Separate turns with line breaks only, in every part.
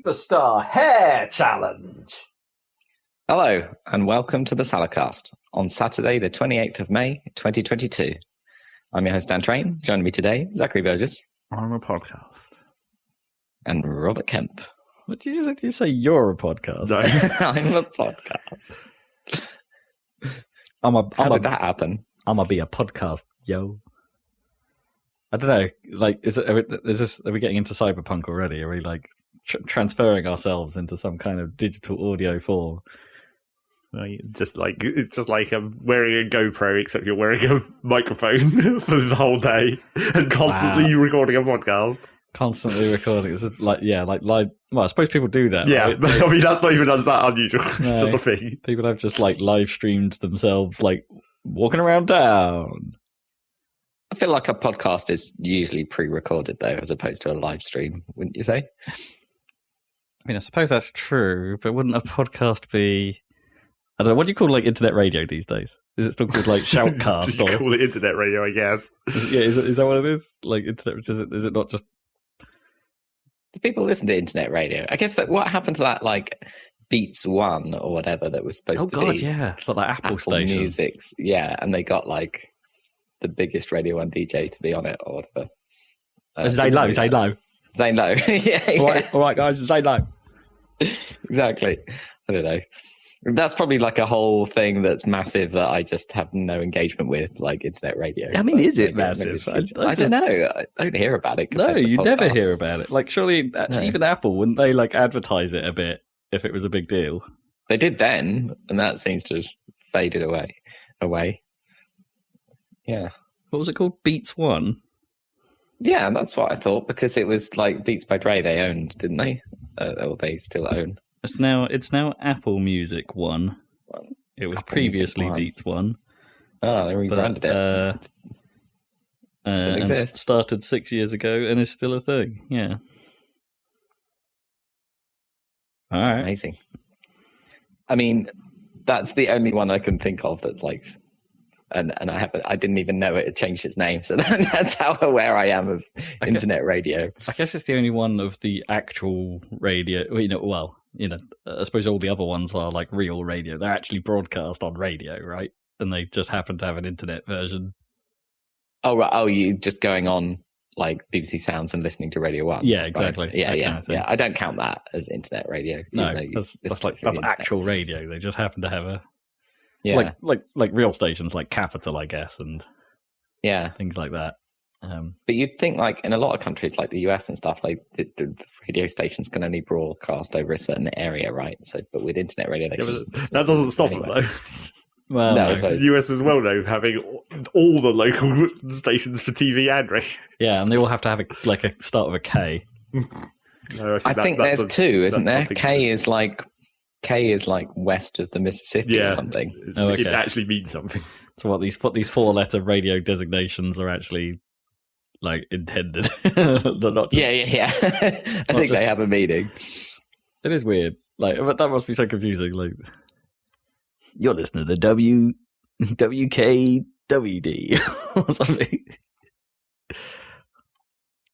Superstar Hair Challenge.
Hello, and welcome to the Saladcast on Saturday, the 28th of May, 2022. I'm your host, Dan Train. Joining me today, Zachary Burgess.
I'm a podcast.
And Robert Kemp.
What did you say? You're a podcast?
No.
I'm a podcast.
How
did that happen?
I'm gonna be a podcast, yo. I don't know. Like, are we getting into Cyberpunk already? Are we like transferring ourselves into some kind of digital audio form?
It's just like wearing a GoPro, except you're wearing a microphone for the whole day and constantly recording a podcast.
Constantly recording. It's like live. Well, I suppose people do that.
Yeah,
right?
I mean that's not even that unusual. It's
No.
just a thing.
People have just like live streamed themselves, like walking around town.
I feel like a podcast is usually pre-recorded, though, as opposed to a live stream, wouldn't you say?
I mean, I suppose that's true, but wouldn't a podcast be? I don't know. What do you call like internet radio these days? Is it still called like shoutcast?
You call it internet radio, I guess.
Is that what it is? Like internet? Is it not just?
Do people listen to internet radio? I guess that what happened to that like Beats One or whatever that was supposed to be?
Yeah, like Apple station.
Music's, yeah, and they got like the biggest Radio 1 DJ to be on it or whatever.
Zane Lowe.
Zane Lowe. Yeah.
All right, guys, Zane Lowe.
Exactly. I don't know. That's probably like a whole thing that's massive that I just have no engagement with, like internet radio.
I mean,
But
is it
maybe
massive?
I don't know. I don't hear about it.
No,
compared to
you never
podcasts.
hear about it. Like, surely,
No.
even Apple, wouldn't they like advertise it a bit if it was a big deal?
They did then, and that seems to have faded away. Yeah.
What was it called? Beats One.
Yeah, that's what I thought, because it was like Beats by Dre they owned, didn't they? Or they still own.
It's now Apple Music One. It was
Apple Music
previously
One.
Beats One.
Oh, they rebranded it. Still
And
exists.
started 6 years ago and is still a thing. Yeah. All right.
Amazing. I mean, that's the only one I can think of that's like, and I didn't even know it had changed its name, so that's how aware I am of internet radio.
I guess it's the only one of the actual radio. I suppose all the other ones are like real radio. They're actually broadcast on radio, right? And they just happen to have an internet version.
Oh right. Oh, you just going on like BBC Sounds and listening to Radio 1.
Yeah, exactly.
Right? Yeah,
That
yeah,
kind of thing.
yeah. I don't count that as internet radio.
No,
even though you
that's
listen through the internet.
actual radio. They just happen to have a
Yeah,
like real stations like Capital, I guess, and
yeah.
things like that.
But you'd think, like in a lot of countries, like the US and stuff, like the radio stations can only broadcast over a certain area, right? So, but with internet radio, they
Yeah,
can
but that doesn't stop them
anywhere.
though.
Well,
No, I
no.
suppose.
The US is well known for having all the local stations for TV and radio.
Yeah, and they all have to have a start with a K.
No,
I think there's two, isn't there?
something
K is like west of the Mississippi or something.
Oh, okay.
It actually means something.
So what these 4-letter radio designations are actually like intended. They're not just,
Yeah. I think
just-
they have a meaning.
It is weird. Like that must be so confusing. Like you're listening to WKWD or something.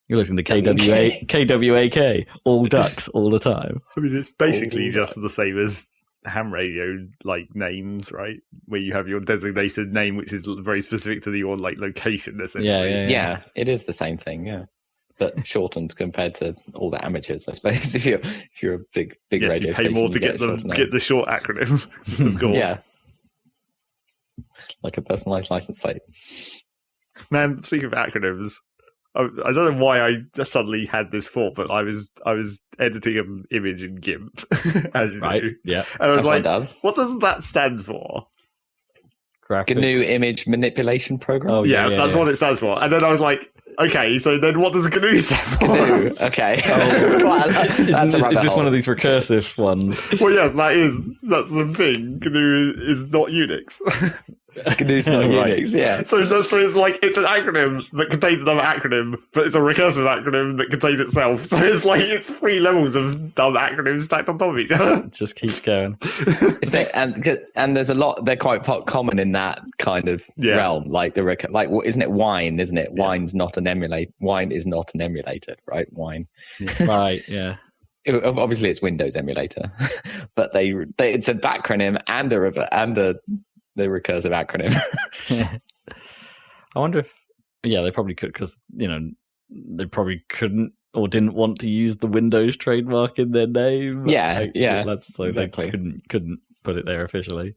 You're listening to KWAK, all ducks all the time.
I mean, it's basically
Oh,
just the same as ham radio like names, right? Where you have your designated name, which is very specific to your like location, essentially.
Yeah, it is the same thing. Yeah, but shortened compared to all the amateurs, I suppose. If you're a big
Yes,
radio
you pay
station,
more
you
to get
a shorter name.
the short acronym, of course.
Yeah, like a personalised license plate.
Man, speaking of acronyms, I don't know why I suddenly had this thought, but I was editing an image in GIMP, as you
Right?
know,
Yeah.
and I was
That's what it
like,
does.
"What does that stand for?"
Graphics.
GNU image manipulation program.
Oh,
Yeah, that's what it stands for. And then I was like, "Okay, so then what does GNU stand for?"
GNU. Okay. That's quite a lot.
Is
That's a rabbit
this one
hole.
of these recursive ones?
Well, yes, that's the thing. GNU is not Unix.
GNU's not
Right.
Unix. Yeah.
So it's like it's an acronym that contains another acronym, but it's a recursive acronym that contains itself. So it's like it's 3 levels of dumb acronyms stacked on top of each other.
It just keeps going.
And there's a lot. They're quite common in that kind of realm. Like isn't it wine? Isn't it?
Yes.
Wine's not an emulate. Wine is not an emulator, right? Wine.
Right. Yeah.
Obviously, it's Windows emulator, but they it's a backronym and the recursive acronym.
I wonder if they probably could, because they probably couldn't or didn't want to use the Windows trademark in their name.
That's
so
exactly.
They couldn't put it there officially.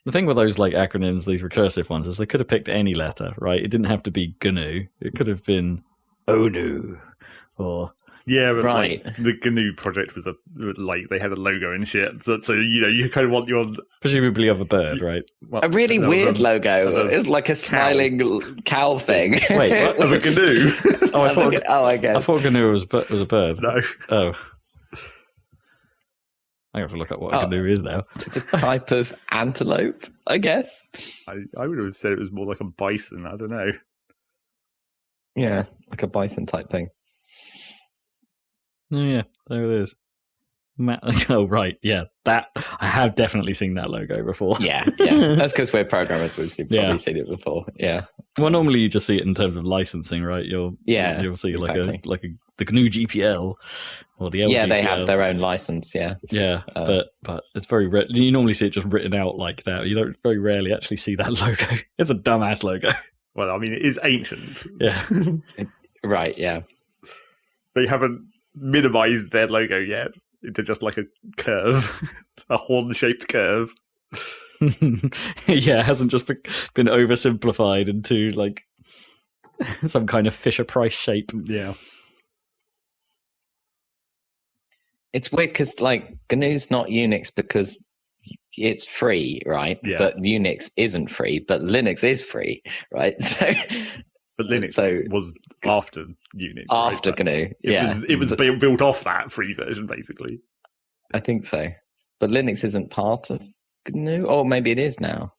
The thing with those like acronyms, these recursive ones, is they could have picked any letter, right? It didn't have to be GNU. It could have been ONU or
yeah, but
right.
Like the GNU project was they had a logo and shit. So you kind of want your
presumably of a bird, right?
A really weird logo. It's like a smiling cow thing.
Wait, what?
Of a GNU?
I guess.
I thought GNU was a bird.
No.
Oh. I have to look up what a GNU is now.
It's a type of antelope, I guess.
I would have said it was more like a bison. I don't know.
Yeah, like a bison type thing.
Oh yeah, there it is. Oh right, yeah, that I have definitely seen that logo before.
Yeah. That's because we're programmers. We've probably seen it before. Yeah.
Well, normally you just see it in terms of licensing, right? You'll see
exactly.
like the GNU GPL or the LGPL.
Yeah, they have their own license. Yeah.
Yeah, but it's very rare. You normally see it just written out like that. You don't very rarely actually see that logo. It's a dumbass logo.
Well, I mean, it is ancient.
Yeah.
Right. Yeah.
They haven't minimized their logo yet into just like a curve, a horn-shaped curve.
Yeah, it hasn't just been oversimplified into like some kind of Fisher-Price shape.
Yeah.
It's weird because like GNU's not Unix because it's free, right?
Yeah.
But Unix isn't free, but Linux is free, right? So,
but Linux was after Unix.
After
right?
GNU,
It was built off that free version, basically.
I think so. But Linux isn't part of GNU, or maybe it is now.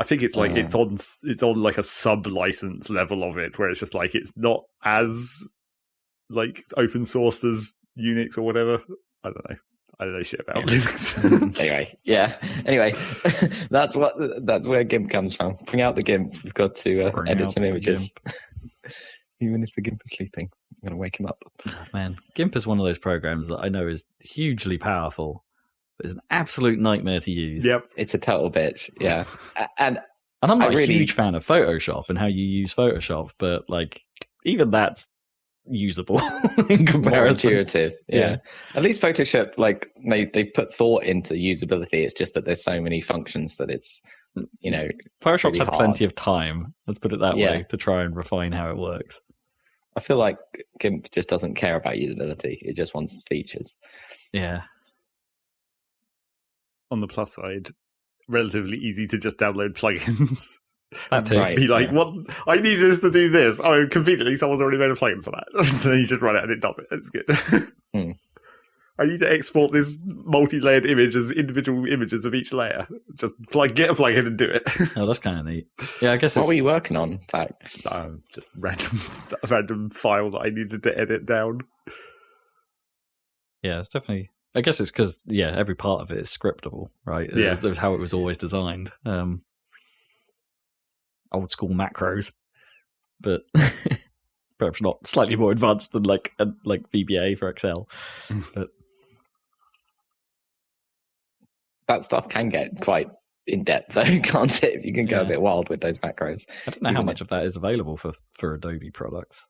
I think it's like it's on like a sub license level of it, where it's just like it's not as like open source as Unix or whatever. I don't know shit about Linux.
Anyway, that's where GIMP comes from. Bring out the GIMP. We've got to edit some images. Even if the GIMP is sleeping, I'm going to wake him up.
Oh, man, GIMP is one of those programs that I know is hugely powerful, but it's an absolute nightmare to use.
Yep,
it's a total bitch. Yeah, and
I'm not a huge fan of Photoshop and how you use Photoshop, but like even that's usable in comparison.
More intuitive. Yeah. At least Photoshop, like they put thought into usability. It's just that there's so many functions that it's
Photoshop's
really
had
hard.
Plenty of time. Let's put it that way to try and refine how it works.
I feel like GIMP just doesn't care about usability. It just wants features.
Yeah.
On the plus side, relatively easy to just download plugins.
That too.
Right, be like, what? I need this to do this. Oh, conveniently, someone's already made a plugin for that. So then you just run it and it does it. It's good. I need to export this multi-layered image as individual images of each layer. Just get a plugin and do it.
Oh, that's kind of neat. Yeah, I guess.
What were you working on, Zach?
Just random file that I needed to edit down.
Yeah, it's definitely. I guess it's because every part of it is scriptable, right?
Yeah,
it was how it was always designed. Old school macros, but perhaps not slightly more advanced than like VBA for Excel. But
that stuff can get quite in depth, though, can't it? You can go a bit wild with those macros.
I don't know how much of that is available for Adobe products.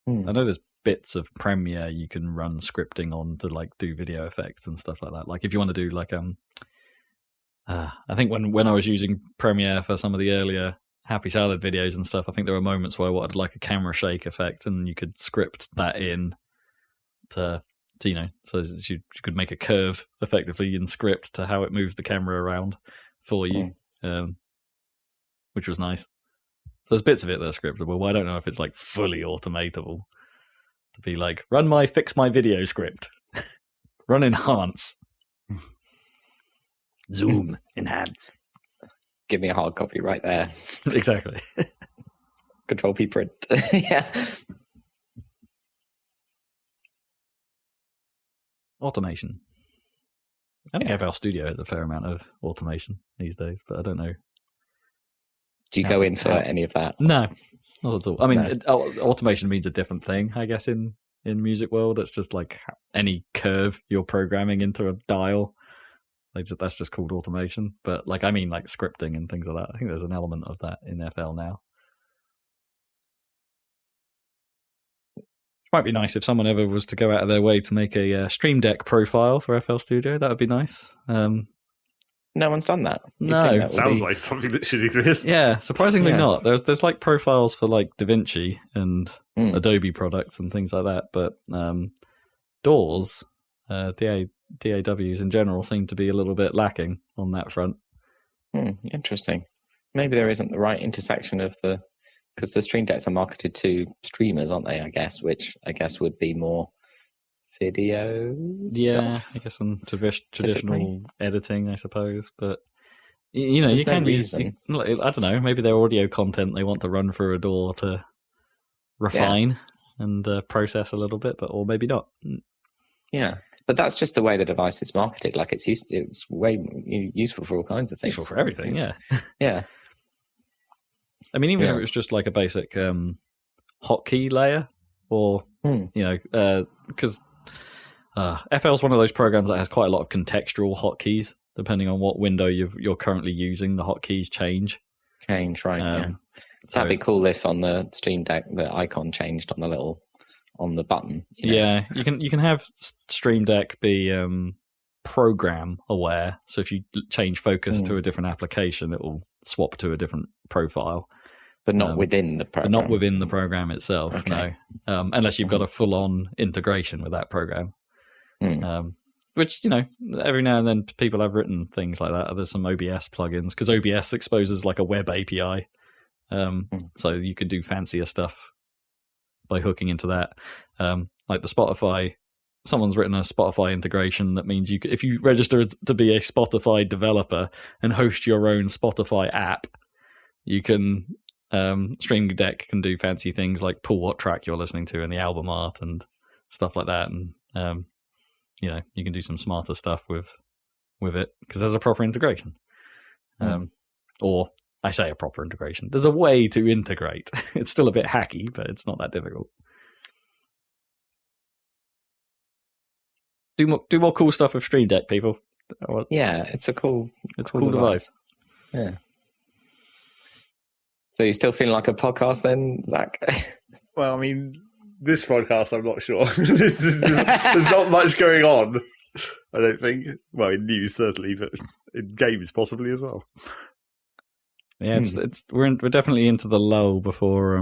I know there's bits of Premiere you can run scripting on to like do video effects and stuff like that. Like if you want to do like I think when I was using Premiere for some of the earlier Happy Salad videos and stuff, I think there were moments where I wanted like a camera shake effect, and you could script that in to so you could make a curve effectively in script to how it moved the camera around for you, which was nice. So there's bits of it that are scriptable, but I don't know if it's like fully automatable to be like, fix my video script, run enhance, zoom, enhance.
Give me a hard copy right there.
Exactly.
Control P print. Yeah.
Automation. I think FL Studio has a fair amount of automation these days, but I don't know.
Do you go in for any of that?
No, not at all. I mean, automation means a different thing, I guess, in in Music World. It's just like any curve you're programming into a dial. That's just called automation. But like I mean like scripting and things like that. I think there's an element of that in FL now. Might be nice if someone ever was to go out of their way to make a Stream Deck profile for FL Studio. That would be nice.
No one's done that.
No,
sounds like something that should exist.
Yeah, surprisingly not. There's like profiles for like DaVinci and Adobe products and things like that, but DAWs, DAWs in general seem to be a little bit lacking on that front.
Interesting. Maybe there isn't the right intersection of because the Stream Decks are marketed to streamers, aren't they? I guess, which I guess would be more video.
I guess some traditional editing, I suppose. But you can use. I don't know. Maybe their audio content they want to run through a DAW to refine and process a little bit, or maybe not.
Yeah. But that's just the way the device is marketed. Like it's way useful for all kinds of things.
Useful for everything, yeah.
Yeah.
I mean, even if it was just like a basic hotkey layer, or because FL is one of those programs that has quite a lot of contextual hotkeys. Depending on what window you're currently using, the hotkeys change.
Right? That'd be cool if on the Stream Deck the icon changed on the button.
Yeah, you can have Stream Deck be program aware. So if you change focus to a different application, it will swap to a different profile.
But not within the program.
But not within the program itself, okay. No. Unless you've got a full-on integration with that program. Which, every now and then people have written things like that. There's some OBS plugins, because OBS exposes like a web API. So you can do fancier stuff by hooking into that. Like the Spotify, someone's written a Spotify integration that means if you register to be a Spotify developer and host your own Spotify app, you can Stream Deck can do fancy things like pull what track you're listening to in the album art and stuff like that, and you can do some smarter stuff with it because there's a proper integration. Or I say a proper integration. There's a way to integrate. It's still a bit hacky, but it's not that difficult. Do more cool stuff with Stream Deck, people.
Yeah, it's a cool
device.
Yeah. So you still feeling like a podcast then, Zach?
Well, I mean, this podcast, I'm not sure. There's not much going on, I don't think. Well, in news certainly, but in games possibly as well.
Yeah, we're definitely into the lull before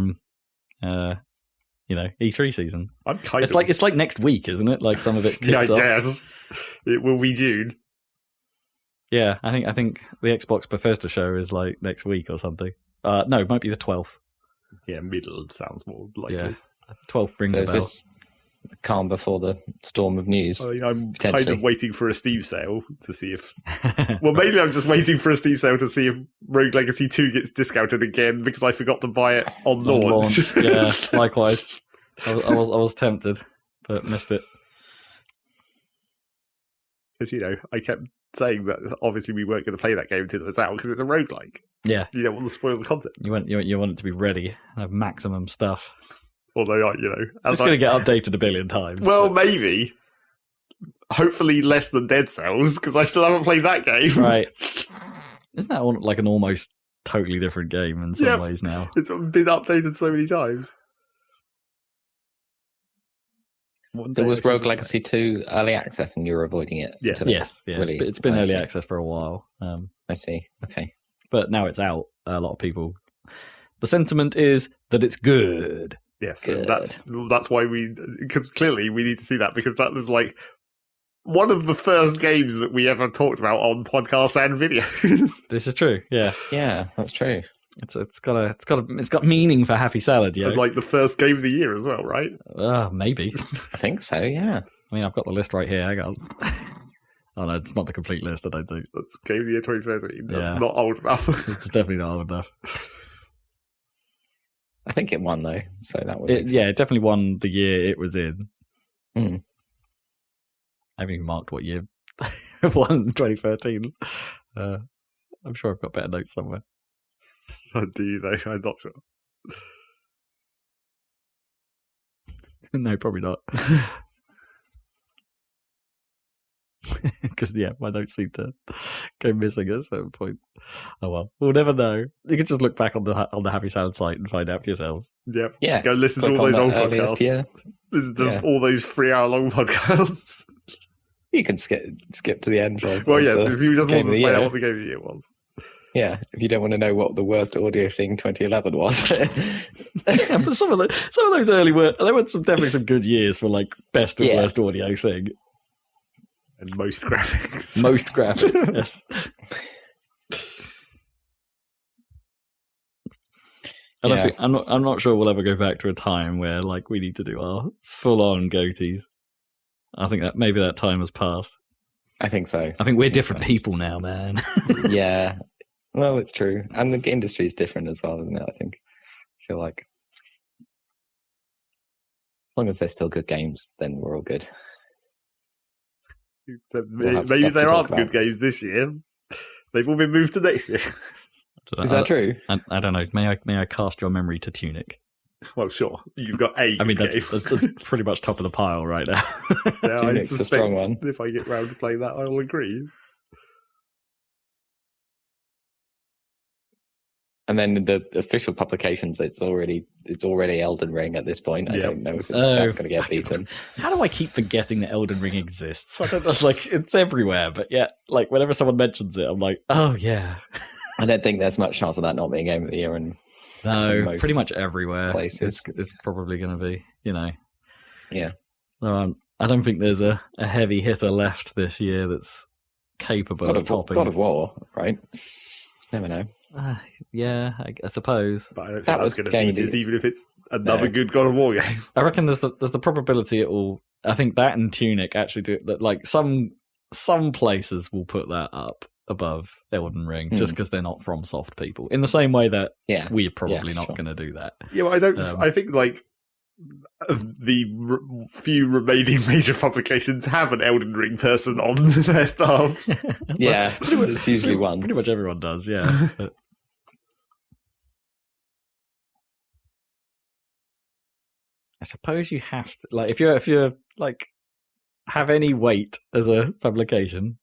E3 season. It's like next week, isn't it? Like some of it kicks off.
I guess it will be June.
Yeah, I think the Xbox Bethesda show is like next week or something. No, it might be the 12th.
Yeah, middle sounds more likely.
Yeah, 12th rings a bell.
Is this calm before the storm of news?
I'm kind of waiting for a Steam sale to see if... Well, mainly I'm just waiting for a Steam sale to see if Rogue Legacy 2 gets discounted again because I forgot to buy it on launch.
Yeah, likewise. I was tempted, but missed it.
Because, I kept saying that obviously we weren't going to play that game until it was out because it's a roguelike.
Yeah.
You don't want to spoil the content.
You want it to be ready and have maximum stuff.
Although,
it's going to get updated a billion times.
Well, maybe. Hopefully less than Dead Cells, because I still haven't played that game.
Right. Isn't that like an almost totally different game in some ways now?
It's been updated so many times.
So was Rogue Legacy 2 early access and you're avoiding it?
Yes. Yeah. It's been early access for a while.
I see. Okay.
But now it's out. A lot of people... The sentiment is that it's good.
Yes, good. That's why because clearly we need to see that, because that was like one of the first games that we ever talked about on podcasts and videos.
This is true.
Yeah, that's true.
It's got meaning for Happy Salad, yeah.
And like the first game of the year as well, right?
Maybe.
I think so. Yeah.
I mean, I've got the list right here. Hang on. Oh no, it's not the complete list. I don't think
that's Game of the Year 2013. That's not old enough.
It's definitely not old enough.
I think it won though, so that would.
It definitely won the year it was in. I haven't even marked what year it won in 2013. I'm sure I've got better notes somewhere.
Do you though? I'm not sure.
No, probably not. Because my notes seem to go missing at a certain point. Oh well, we'll never know. You can just look back on the Happy Salad site and find out for yourselves.
Yep.
Yeah.
Go listen to all those old podcasts.
Yeah.
Listen to all those 3-hour-long podcasts.
You can skip to the end.
Well, yes, if you just want to find out what the game of the year was.
Yeah, if you don't want to know what the worst audio thing 2011 was.
Yeah, but some of those early there were definitely some good years for like best and worst audio thing.
And most graphics.
Most graphics, yes. I'm not sure we'll ever go back to a time where like we need to do our full-on goatees. I think that maybe that time has passed.
I think so.
I think we're different people now, man.
Yeah. Well, it's true. And the industry is different as well, isn't it? I feel like as long as they're still good games, then we're all good.
Except maybe there aren't good games this year. They've all been moved to next year.
Is that true?
I don't know. May I cast your memory to Tunic?
Well, sure. You've got a.
I mean, that's pretty much top of the pile right now.
Yeah,
Tunic's a strong one.
If I get round to playing that, I will agree.
And then the official publications, it's already Elden Ring at this point. I don't know if that's going to get beaten.
How do I keep forgetting that Elden Ring exists? I don't know. Like, it's everywhere, but yeah, like whenever someone mentions it, I'm like, oh yeah.
I don't think there's much chance of that not being Game of the Year. And
no, pretty much everywhere.
Places.
It's probably going to be,
Yeah.
I don't think there's a heavy hitter left this year that's capable of topping.
God of War, right? Never know.
Yeah, I suppose.
But I don't think that's going to beat it, even if it's another good God of War game.
I reckon there's the probability it will. I think that and Tunic actually do that. Like some places will put that up above Elden Ring just because they're not from soft people. In the same way that we're probably not going to do that.
Yeah, well, I don't. I think like the few remaining major publications have an Elden Ring person on their staffs.
Yeah, it's usually one.
Pretty much everyone does. Yeah. I suppose you have to, like, if you're like have any weight as a publication,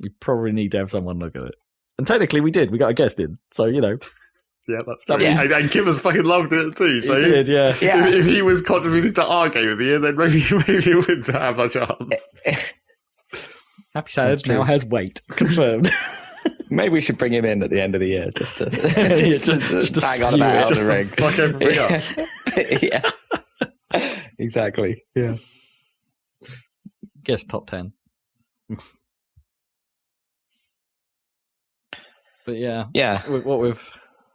you probably need to have someone look at it. And technically, we did. We got a guest in, so Yeah,
that's true. And Kim has fucking loved it too. So
he did, yeah.
If he was contributing to our game of the year, then maybe he wouldn't have a chance.
Happy Salad now has weight confirmed.
Maybe we should bring him in at the end of the year just to bang on about Elden Ring.
Fuck everything up.
Yeah. Exactly. Yeah.
Guess top 10. But yeah. What with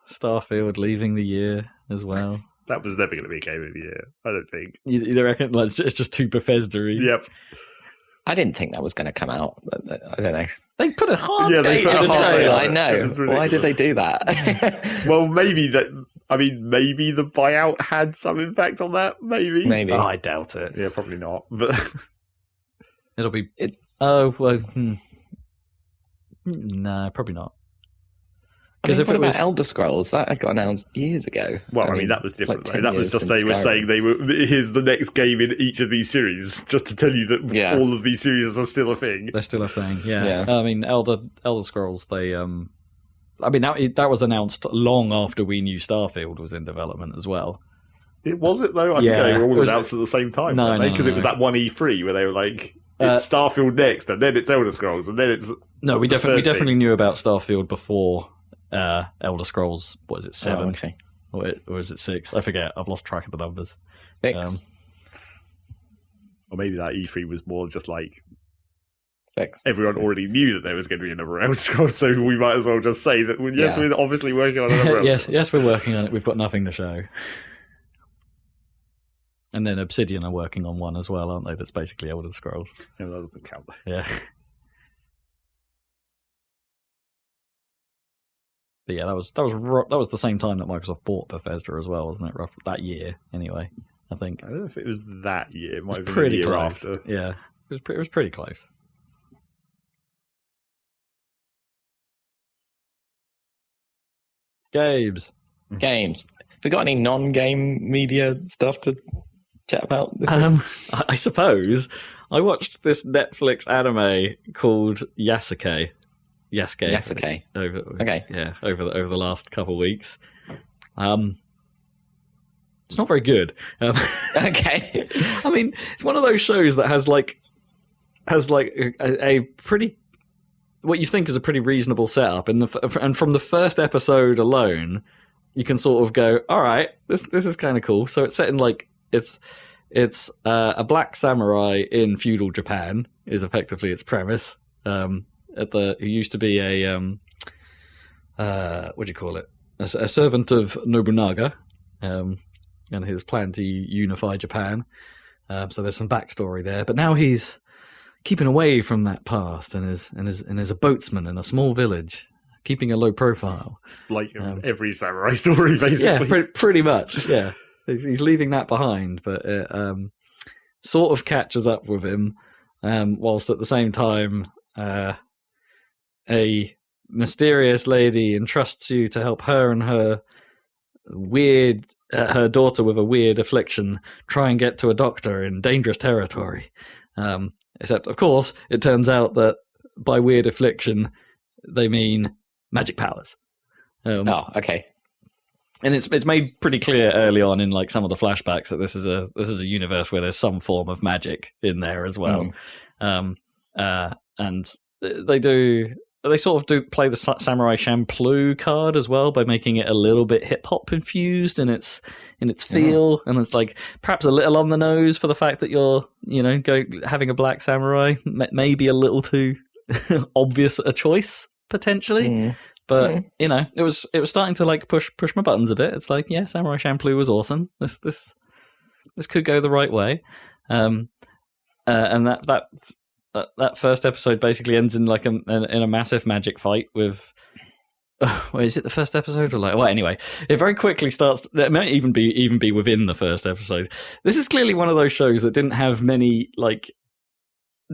Starfield leaving the year as well.
That was never going to be a game of the year, I don't think.
You don't reckon? Like, it's just too Bethesda-y.
Yep.
I didn't think that was going to come out. But I don't know.
They put a hard
date in the
trailer. I know. Why did they do that?
Well, maybe the buyout had some impact on that. Maybe.
Oh, I doubt it.
Yeah, probably not. But
it'll be. Oh well. No, probably not.
Because if it was Elder Scrolls, that got announced years ago.
Well, I mean that was different. Like that was just they were saying here's the next game in each of these series, just to tell you that all of these series are still a thing.
They're still a thing. Yeah. I mean, Elder Scrolls. They. I mean, that was announced long after we knew Starfield was in development as well.
Was it though? I think they were all announced at the same time.
No,
because it was that one E3 where they were like, it's Starfield next, and then it's Elder Scrolls, and then it's
we definitely knew about Starfield before. Elder Scrolls, what is it, 7?
Oh, okay.
Or is it 6? I forget. I've lost track of the numbers.
6.
Or maybe that E3 was more just like
6.
Everyone already knew that there was going to be another Elder Scrolls, so we might as well just say that, we're obviously working on another Elder Scrolls.
Yes, we're working on it. We've got nothing to show. And then Obsidian are working on one as well, aren't they? That's basically Elder Scrolls.
Yeah, that doesn't count.
Yeah. But yeah, that was the same time that Microsoft bought Bethesda as well, wasn't it? Roughly that year, anyway. I think.
I don't know if it was that year. It might have been
pretty
the year
close.
after.
Yeah, it was pretty close. Games.
Have we got any non-game media stuff to chat about this week?
I suppose I watched this Netflix anime called Yasuke.
Yasuke.
Over the last couple of weeks. It's not very good.
Okay.
I mean, it's one of those shows that has a pretty, what you think is a pretty reasonable setup, and from the first episode alone, you can sort of go, all right, this is kind of cool. So it's set in it's a black samurai in feudal Japan is effectively its premise. Who used to be a what do you call it? A servant of Nobunaga, and his plan to unify Japan. So there's some backstory there, but now he's keeping away from that past and is a boatsman in a small village, keeping a low profile.
Like every samurai story, basically.
Yeah, pretty much, yeah. He's leaving that behind, but it sort of catches up with him, whilst at the same time a mysterious lady entrusts you to help her and her daughter with a weird affliction try and get to a doctor in dangerous territory. Except, of course, it turns out that by weird affliction, they mean magic powers.
Okay.
And it's made pretty clear early on in like some of the flashbacks that this is a universe where there's some form of magic in there as well. And they sort of do play the Samurai Champloo card as well by making it a little bit hip hop infused in its feel, and it's like perhaps a little on the nose for the fact that you're having a black samurai, maybe a little too obvious a choice potentially. But it was starting to like push my buttons a bit. It's like, yeah, Samurai Champloo was awesome. This could go the right way, and that first episode basically ends in like in a massive magic fight with. Is it the first episode or like? Well, anyway, it very quickly starts. It might even be within the first episode. This is clearly one of those shows that didn't have many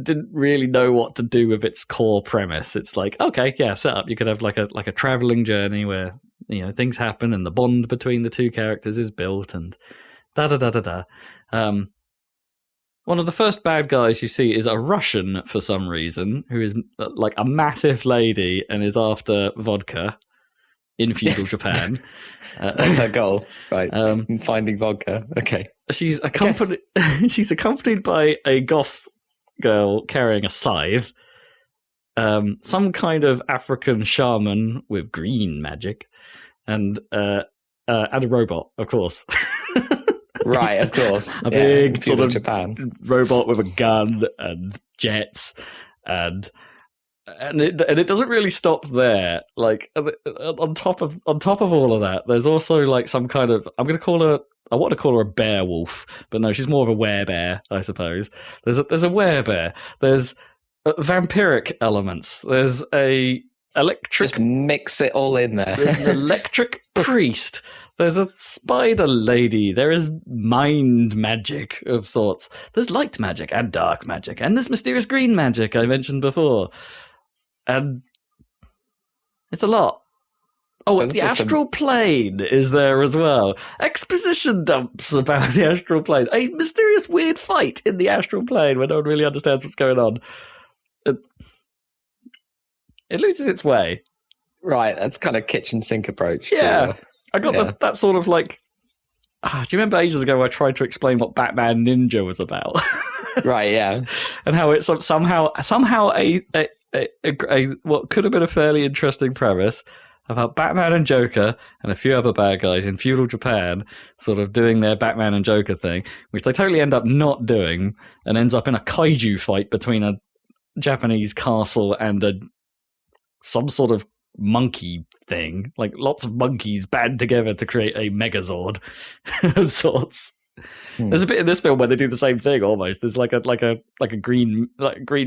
didn't really know what to do with its core premise. It's like, okay, yeah, set up. You could have like a traveling journey where things happen and the bond between the two characters is built and da da da da da. One of the first bad guys you see is a Russian for some reason, who is like a massive lady and is after vodka in feudal Japan.
That's her goal, right? Finding vodka. Okay.
She's accompanied by a goth girl carrying a scythe, some kind of African shaman with green magic, and a robot, of course.
Right, of course.
A big
sort of
Japan robot with a gun and jets, and it doesn't really stop there. Like on top of all of that, there's also like some kind of I want to call her a bear wolf, but no, she's more of a werebear, I suppose. There's a werebear. There's vampiric elements. There's a electric.
Just mix it all in there.
There's an electric priest. There's a spider lady. There is mind magic of sorts. There's light magic and dark magic, and this mysterious green magic I mentioned before. And it's a lot. Oh, the astral plane is there as well. Exposition dumps about the astral plane. A mysterious weird fight in the astral plane where no one really understands what's going on. It loses its way.
Right, that's kind of kitchen sink approach.
Yeah. I got that sort of like... do you remember ages ago I tried to explain what Batman Ninja was about?
Right, yeah.
And how it's somehow a what could have been a fairly interesting premise about Batman and Joker and a few other bad guys in feudal Japan sort of doing their Batman and Joker thing, which they totally end up not doing, and ends up in a kaiju fight between a Japanese castle and some sort of monkey thing. Like lots of monkeys band together to create a Megazord of sorts. There's a bit in this film where they do the same thing almost. There's like a green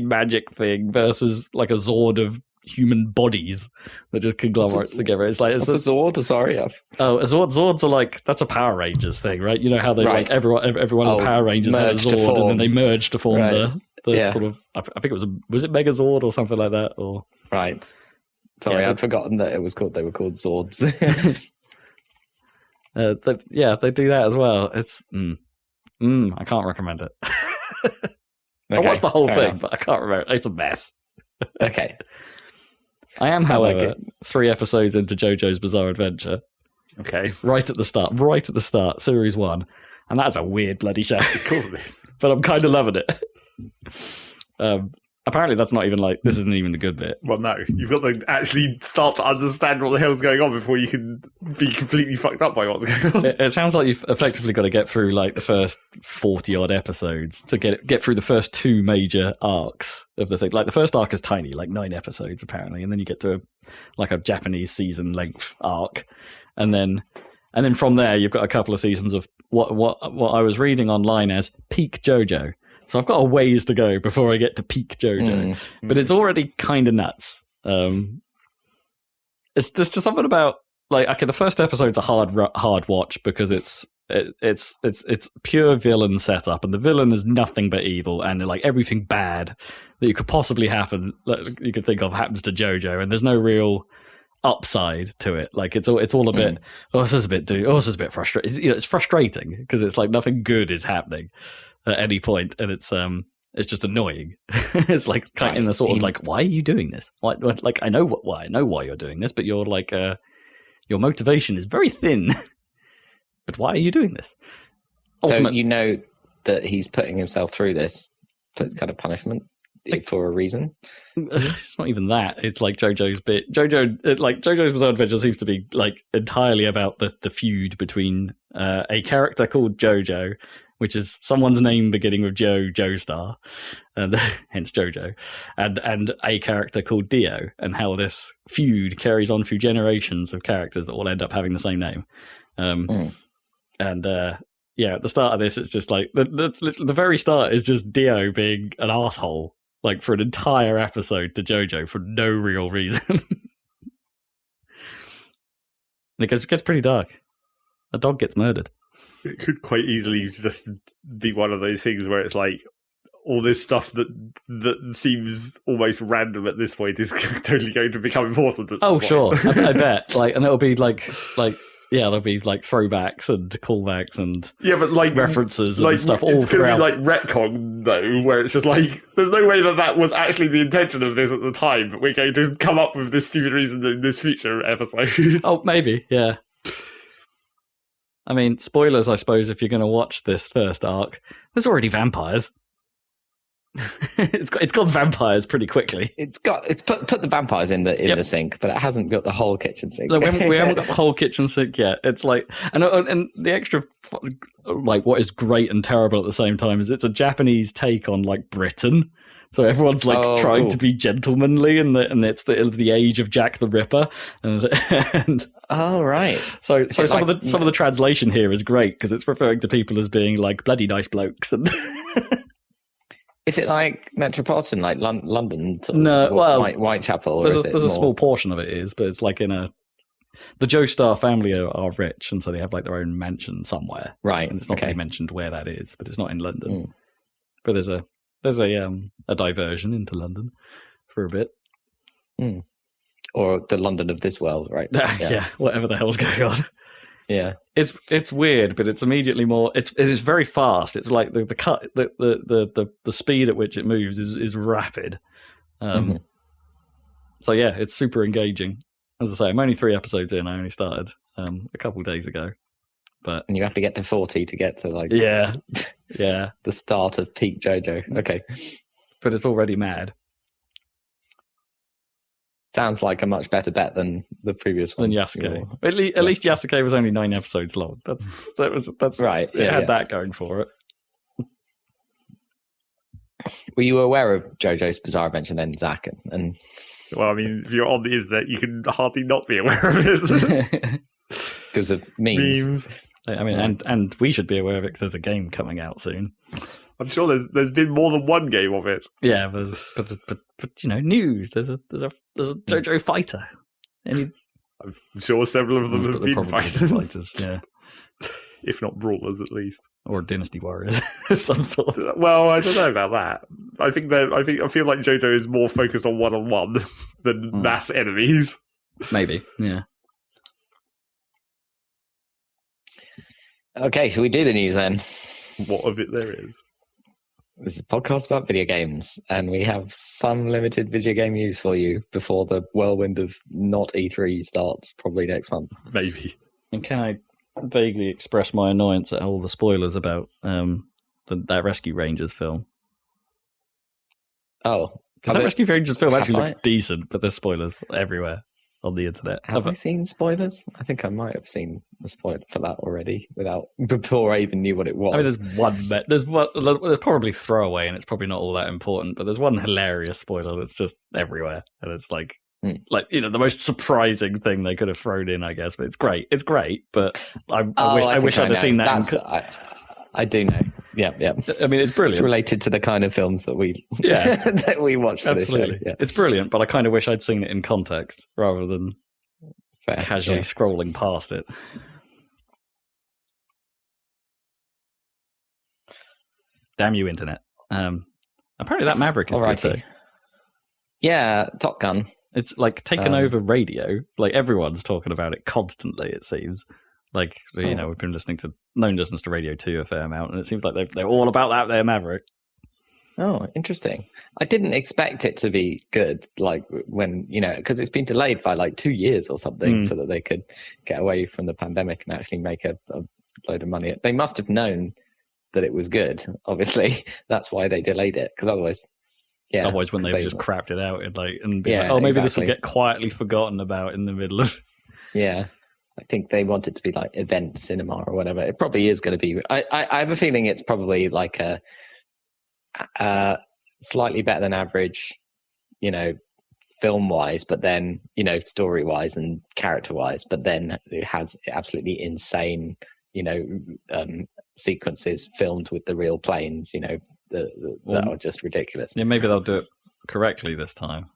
magic thing versus like a Zord of human bodies that just conglomerates together. It's like
what's a Zord? Sorry,
a Zords are like that's a Power Rangers thing, right? You know how they like everyone of the Power Rangers had a Zord and then they merged to form the sort of I think it was it Megazord or something like that or
right. Sorry, I'd forgotten that they were called Zords.
They do that as well. It's I can't recommend it. I
Okay,
watched the whole
fair
thing,
enough.
but I can't remember. It's a mess.
Okay.
I am,
Sound like
however,
it.
3 episodes into JoJo's Bizarre Adventure.
Okay.
Right at the start, series 1. And that's a weird bloody show.
Of course it is.
But I'm kind of loving it. Apparently that's not even this isn't even the good bit.
Well, no. You've got to actually start to understand what the hell's going on before you can be completely fucked up by what's going on.
It sounds like you've effectively got to get through the first 40 odd episodes to get through the first 2 major arcs of the thing. The first arc is tiny, 9 episodes apparently, and then you get to a Japanese season length arc, and then from there you've got a couple of seasons of what I was reading online as peak JoJo. So I've got a ways to go before I get to peak JoJo, but it's already kind of nuts. There's just something about the first episode's a hard watch because it's pure villain setup, and the villain is nothing but evil, and everything bad that you could possibly you could think of happens to JoJo, and there's no real upside to it. It's all a bit. This is a bit frustrating. It's frustrating because it's nothing good is happening at any point, and it's just annoying. It's kind of in the sort of why are you doing this? Why? I know why you're doing this, but you're your motivation is very thin. But why are you doing this?
So you know that he's putting himself through this kind of punishment for a reason.
It's not even that. It's JoJo's bit. JoJo's Bizarre Adventure seems to be entirely about the feud between a character called JoJo, which is someone's name beginning with Joestar, and hence JoJo, and a character called Dio, and how this feud carries on through generations of characters that all end up having the same name. And at the start of this, it's just the very start is just Dio being an asshole, for an entire episode to JoJo for no real reason. It gets pretty dark. A dog gets murdered.
It could quite easily just be one of those things where it's all this stuff that seems almost random at this point is totally going to become important.
Oh, sure. I bet. And it'll be there'll be throwbacks and callbacks and
but
references and stuff all throughout.
It's going to be retcon though, where it's just there's no way that was actually the intention of this at the time, but we're going to come up with this stupid reason in this future episode. Oh,
maybe, yeah. I mean, spoilers, I suppose, if you're going to watch this first arc. There's already vampires. It's got vampires pretty quickly.
It's put the vampires in the sink, but it hasn't got the whole kitchen sink.
We haven't got the whole kitchen sink yet. It's and the extra what is great and terrible at the same time is it's a Japanese take on Britain. So everyone's trying to be gentlemanly, and it's the age of Jack the Ripper, and
oh right.
So some of the translation here is great because it's referring to people as being bloody nice blokes. And
is it metropolitan, London?
No,
Whitechapel.
There's a small portion of it is, but it's the Joestar family are rich, and so they have their own mansion somewhere,
right?
And it's not really mentioned where that is, but it's not in London. But there's a diversion into London for a bit.
Or the London of this world, right?
Yeah, whatever the hell's going on.
Yeah,
it's weird, but it's immediately more. It is very fast. It's the cut, the speed at which it moves is rapid. So yeah, it's super engaging. As I say, I'm only 3 episodes in. I only started a couple of days ago. And
you have to get to 40 to get to
the
start of peak JoJo. Okay,
but it's already mad.
Sounds like a much better bet than the previous one.
Than Yasuke. At least Yasuke was only 9 episodes long. That's right. It had that going for it.
Were you aware of JoJo's Bizarre Adventure then, Zach? And
well, I mean, if you're on the internet, you can hardly not be aware of it
because of memes.
I mean, and we should be aware of it because there's a game coming out soon.
I'm sure there's been more than one game of it.
Yeah, but news. There's a JoJo fighter. I'm
sure several of them have been fighters.
Yeah,
if not brawlers at least,
or Dynasty Warriors of some sort.
Well, I don't know about that. I feel like JoJo is more focused on one-on-one than mass enemies.
Maybe, yeah.
Okay, shall we do the news then?
What of it there is.
This is a podcast about video games, and we have some limited video game news for you before the whirlwind of not E3 starts, probably next month.
Maybe.
And can I vaguely express my annoyance at all the spoilers about that Rescue Rangers film?
Oh.
Because that Rescue Rangers film actually looks decent, but there's spoilers everywhere on the internet.
Have I seen spoilers? I think I might have seen a spoiler for that already before I even knew what it was.
I mean, there's probably throwaway, and it's probably not all that important, but there's one hilarious spoiler that's just everywhere, and it's like the most surprising thing they could have thrown in, I guess. But it's great. It's great, but I wish I'd have seen that.
I do know. Yeah.
I mean, it's brilliant.
It's related to the kind of films that we that we watch for
Absolutely.
this show. Yeah.
It's brilliant, but I kind of wish I'd seen it in context rather than casually scrolling past it. Damn you, internet. Apparently that Maverick is good though.
Yeah, Top Gun.
It's like taken over radio. Like everyone's talking about it constantly, it seems. Like, we've been listening to Radio 2 a fair amount, and it seems like they're all about that there Maverick.
Oh, interesting. I didn't expect it to be good, like when, because it's been delayed by like 2 years or something so that they could get away from the pandemic and actually make a load of money. They must have known that it was good, obviously. That's why they delayed it, because otherwise... Yeah,
otherwise, when they've just crapped it out and be like, maybe this will get quietly forgotten about in the middle of...
Yeah. I think they want it to be like event cinema or whatever. It probably is going to be. I have a feeling it's probably like a slightly better than average, film wise, but then story wise and character wise. But then it has absolutely insane, sequences filmed with the real planes. That are just ridiculous.
Yeah, maybe they'll do it correctly this time.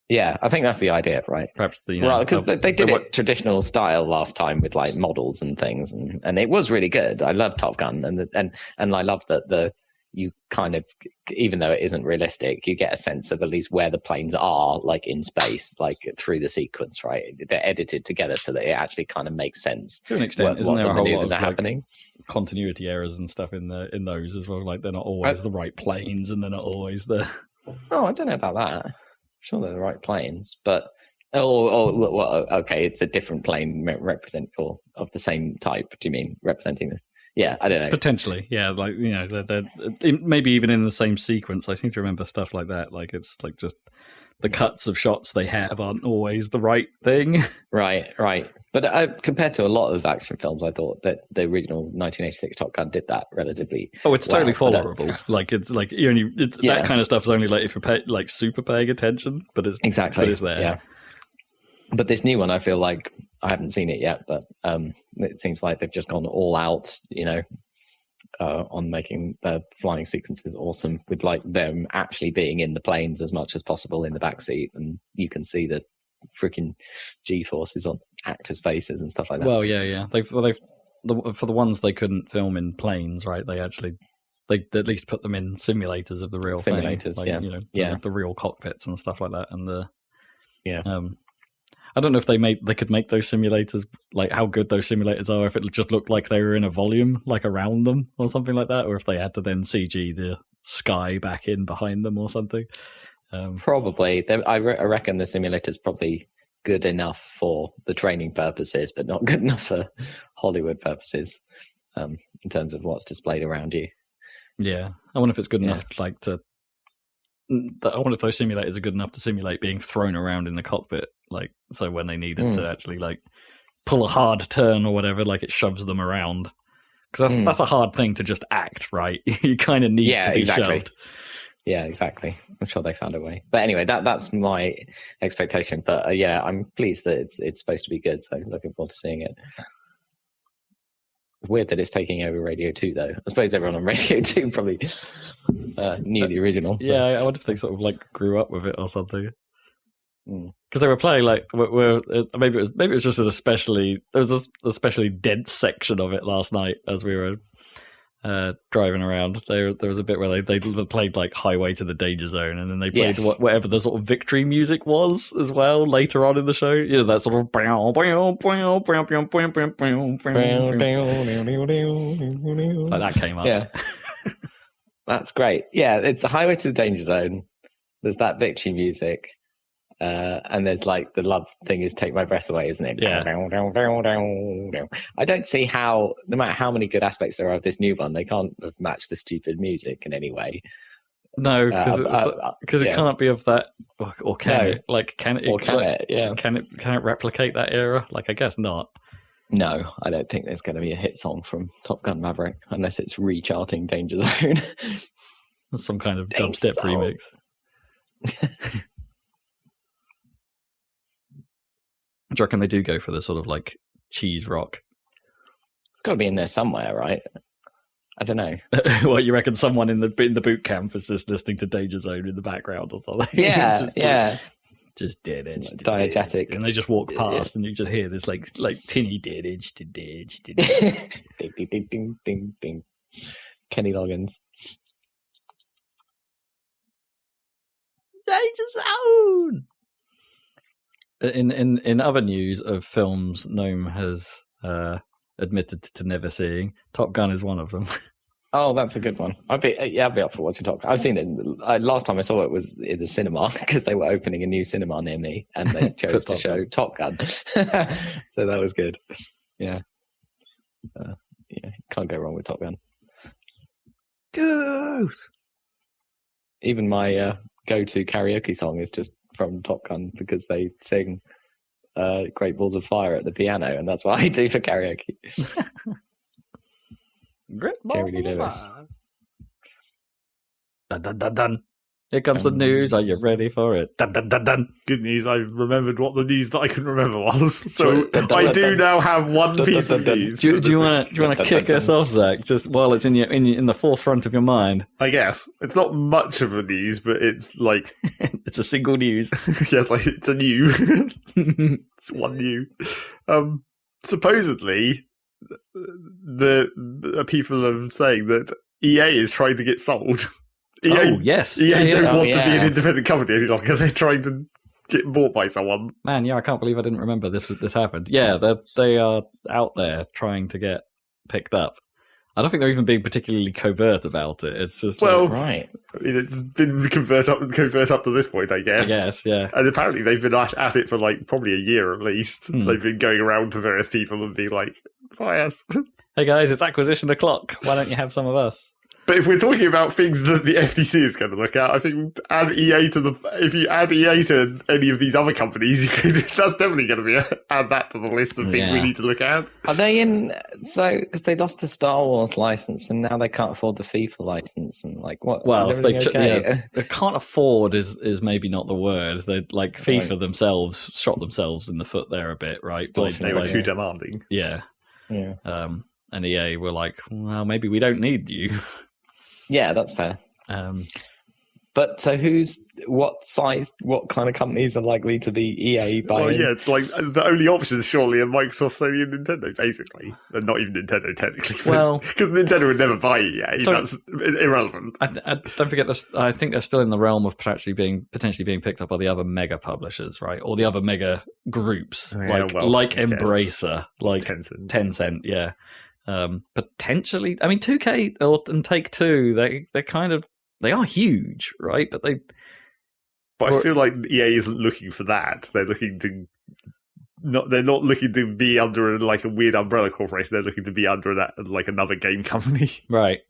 Yeah, I think that's the idea, right?
Perhaps
because they did it traditional style last time with like models and things, and it was really good. I love Top Gun, and I love that you kind of, even though it isn't realistic, you get a sense of at least where the planes are, like in space, like through the sequence, right? They're edited together so that it actually kind of makes sense
to an extent. Isn't there a whole lot of
happening?
Continuity errors and stuff in those as well? Like they're not always the right planes, and they're not always the.
Oh, I don't know about that. Sure, they're the right planes, but okay, it's a different plane or of the same type. Do you mean representing the? Yeah, I don't know.
Potentially, yeah, like they're maybe even in the same sequence. I seem to remember stuff like that. Like it's like just the cuts of shots they have aren't always the right thing.
Right. But compared to a lot of action films, I thought that the original 1986 Top Gun did that relatively.
Oh, it's totally tolerable. Like it's like that kind of stuff is only like if you're super paying attention. But it's
exactly.
But it's there.
Yeah. But this new one, I feel like I haven't seen it yet, but it seems like they've just gone all out, on making the flying sequences awesome, with like them actually being in the planes as much as possible in the backseat, and you can see the freaking G-forces on actors' faces and stuff like that.
Well, yeah. For the ones they couldn't film in planes, right? They at least put them in simulators of the real
simulators,
thing. Like, the real cockpits and stuff like that, and
yeah.
I don't know if they could make those simulators, like how good those simulators are, if it just looked like they were in a volume, like around them or something like that, or if they had to then CG the sky back in behind them or something.
Probably. I reckon the simulator's probably good enough for the training purposes, but not good enough for Hollywood purposes, in terms of what's displayed around you.
Yeah. I wonder if it's good enough I wonder if those simulators are good enough to simulate being thrown around in the cockpit, like so when they need it to actually like pull a hard turn or whatever, like it shoves them around. Because that's a hard thing to just act, right? You kind of need to be shoved.
Yeah, exactly. I'm sure they found a way. But anyway, that's my expectation. But I'm pleased that it's supposed to be good. So looking forward to seeing it. Weird that it's taking over Radio 2, though. I suppose everyone on Radio 2 probably knew the original. So.
Yeah, I wonder if they sort of like grew up with it or something. Because they were playing like maybe it was just an especially dense section of it last night as we were driving around, there was a bit where they played like Highway to the Danger Zone, and then they played whatever the sort of victory music was as well later on in the show. You know, that sort of like that came up.
Yeah, that's great. Yeah, it's a Highway to the Danger Zone. There's that victory music. And there's like the love thing is Take My Breath Away, isn't it?
Yeah.
I don't see how, no matter how many good aspects there are of this new one, they can't have matched the stupid music in any way.
No, because it can't be of that, or can it? Like, can it?
Or can it? Yeah.
Can it replicate that era? Like, I guess not.
No, I don't think there's going to be a hit song from Top Gun Maverick unless it's recharting Danger Zone.
Some kind of dubstep remix. Do you reckon they do go for the sort of like cheese rock?
It's got to be in there somewhere, right? I don't know.
Well, you reckon someone in the boot camp is just listening to Danger Zone in the background or something?
Yeah,
just dead edge,
diegetic,
and they just walk past, and you just hear this like tinny dead edge, ding,
ding, ding, ding, ding, ding. Kenny Loggins.
Danger Zone. In other news of films Gnome has admitted to never seeing, Top Gun is one of them.
Oh, that's a good one. I'd be up for watching Top Gun. I've seen it. Last time I saw it was in the cinema because they were opening a new cinema near me, and they chose to show Top Gun. So that was good. Yeah, can't go wrong with Top Gun.
Good.
Even my go-to karaoke song is just from Top Gun because they sing Great Balls of Fire at the piano, and that's what I do for karaoke.
Great
Jerry Lee Lewis.
Dun, dun, dun, dun. Here comes the news. Are you ready for it? Dun, dun, dun, dun.
Good news. I've remembered what the news that I couldn't remember was. So I do now have one piece of news.
Do you want to kick us off, Zach? Just while it's in the forefront of your mind.
I guess it's not much of a news, but it's like
it's a single news.
Yes, like it's a new. It's one new. Supposedly, the people are saying that EA is trying to get sold. EA,
yes.
EA don't want to be an independent company any longer. They're trying to get bought by someone.
Man, yeah, I can't believe I didn't remember this happened. Yeah, they are out there trying to get picked up. I don't think they're even being particularly covert about it. It's just
right.
I mean, it's been covert up to this point, I guess.
Yeah.
And apparently they've been at it for like probably a year at least. They've been going around to various people and being like, buy us.
Hey guys, it's acquisition o'clock. Why don't you have some of us?
But if we're talking about things that the FTC is going to look at, I think if you add EA to any of these other companies, that's definitely going to add that to the list of things we need to look at.
Are they in? So because they lost the Star Wars license and now they can't afford the FIFA license and like what?
Well, if they can't afford is maybe not the word. They like FIFA themselves shot themselves in the foot there a bit, right?
They were too demanding.
Yeah. And EA were like, well, maybe we don't need you.
Yeah, that's fair. But so what kind of companies are likely to be EA buying?
Well, yeah, it's like the only options surely are Microsoft, Sony, and Nintendo, basically. And not even Nintendo, technically.
Well,
because Nintendo would never buy EA. That's irrelevant.
I don't forget this. I think they're still in the realm of potentially being picked up by the other mega publishers, right? Or the other mega groups, like Embracer, like Tencent, yeah. Potentially, I mean, 2K and Take-Two, they are huge, right? But
I feel like EA isn't looking for that. They're not looking to be under like a weird umbrella corporation. They're looking to be under that like another game company,
right?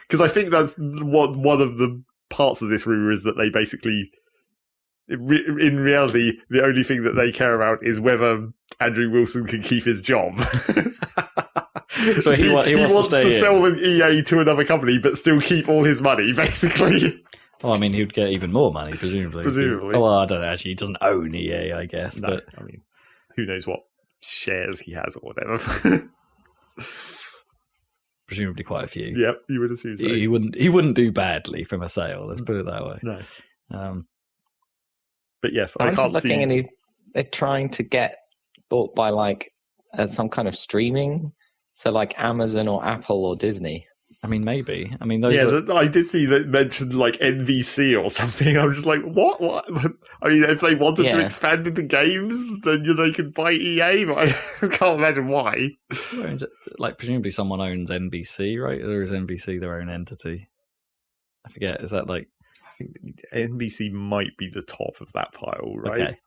Because I think that's one of the parts of this rumor is that they basically, in reality, the only thing that they care about is whether Andrew Wilson can keep his job.
So he wants to
sell the EA to another company, but still keep all his money, basically.
Well, I mean, he would get even more money, presumably. Oh, well, I don't know. Actually, he doesn't own EA, I guess.
No,
but
I mean, who knows what shares he has or whatever.
Presumably, quite a few.
Yep, you would assume so.
He wouldn't do badly from a sale. Let's put it that way.
No. But yes,
I can't see. And they're trying to get bought by like some kind of streaming. So like Amazon or Apple or Disney.
I mean, maybe. I mean, those
I did see that mentioned like NVC or something. I'm just like, what? I mean, if they wanted to expand into games, then they could buy EA, but I can't imagine why.
Like, presumably someone owns NBC, right? Or is NBC their own entity? I forget. Is that like...
I think NBC might be the top of that pile, right? Okay.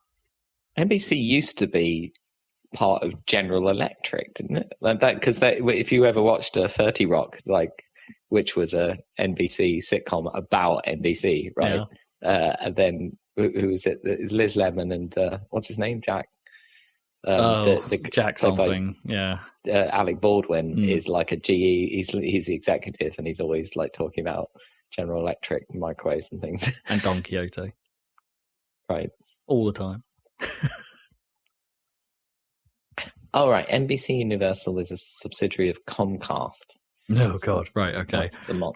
NBC used to be part of General Electric, didn't it? Like that, because if you ever watched 30 Rock, like, which was a NBC sitcom about NBC, right? Yeah. And then who was it? It's Liz Lemon and what's his name? Jack.
Jack something. Yeah.
Alec Baldwin is like a GE. He's the executive, and he's always like talking about General Electric microwaves and things.
And Don Quixote.
Right.
All the time.
Oh, right. NBC Universal is a subsidiary of Comcast.
Oh, God. Right. Okay.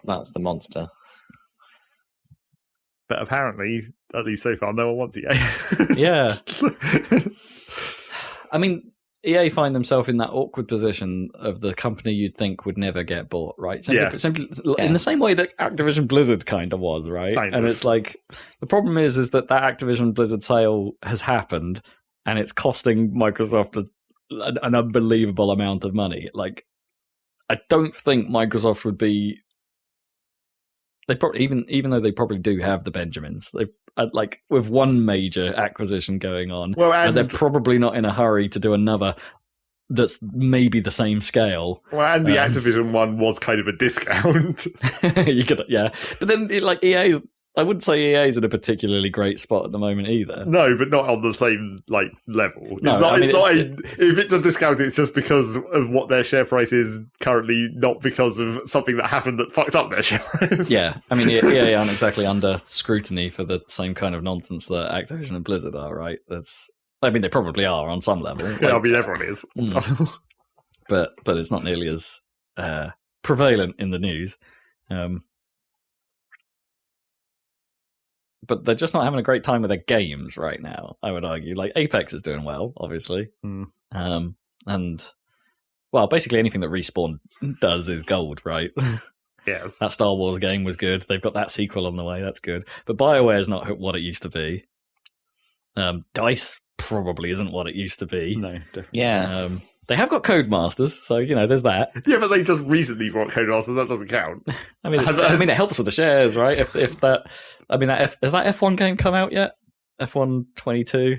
That's the monster.
But apparently, at least so far, no one wants EA.
Yeah. I mean, EA find themselves in that awkward position of the company you'd think would never get bought, right? Simply, in the same way that Activision Blizzard kind of was, right? It's like, the problem is that Activision Blizzard sale has happened, and it's costing Microsoft an unbelievable amount of money. Like, I don't think Microsoft would be. They probably even though they probably do have the Benjamins, they like with one major acquisition going on, and they're probably not in a hurry to do another that's maybe the same scale.
Well, and the Activision one was kind of a discount.
You could, but then like EA's. I wouldn't say EA's in a particularly great spot at the moment either.
No, but not on the same like level. If it's a discount, it's just because of what their share price is currently, not because of something that happened that fucked up their share price.
Yeah, I mean, EA aren't exactly under scrutiny for the same kind of nonsense that Activision and Blizzard are, right? I mean, they probably are on some level.
Yeah, I mean, everyone is.
But it's not nearly as prevalent in the news. But they're just not having a great time with their games right now, I would argue. Like, Apex is doing well, obviously. And, well, basically anything that Respawn does is gold, right?
Yes.
That Star Wars game was good. They've got that sequel on the way. That's good. But BioWare's not what it used to be. DICE probably isn't what it used to be.
No, definitely.
Yeah.
They have got Codemasters, so, there's that.
Yeah, but they just recently brought Codemasters. That doesn't count.
I mean, it helps with the shares, right? If that... I mean, has that F1 game come out yet? F1 22?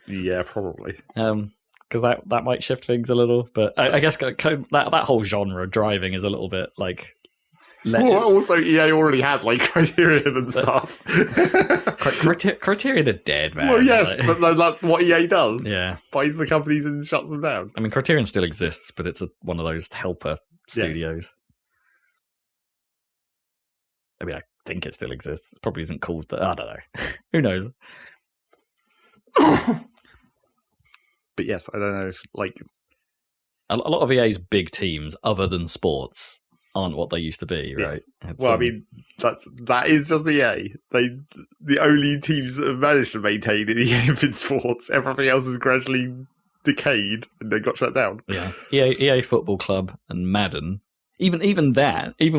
Yeah, probably.
Because that might shift things a little. But I guess that whole genre of driving is a little bit like...
also, EA already had like Criterion and stuff.
Criterion are dead, man.
Well, yes, but that's what EA does.
Yeah.
Buys the companies and shuts them down.
I mean, Criterion still exists, but it's one of those helper studios. Yes. I mean, I think it still exists. It probably isn't called that. I don't know. Who knows?
But yes, I don't know if like
a lot of EA's big teams, other than sports, aren't what they used to be, right?
Yes. I mean, that is just EA. The only teams that have managed to maintain in EA have been sports. Everything else has gradually decayed, and they got shut down.
Yeah, EA Football Club and Madden. Even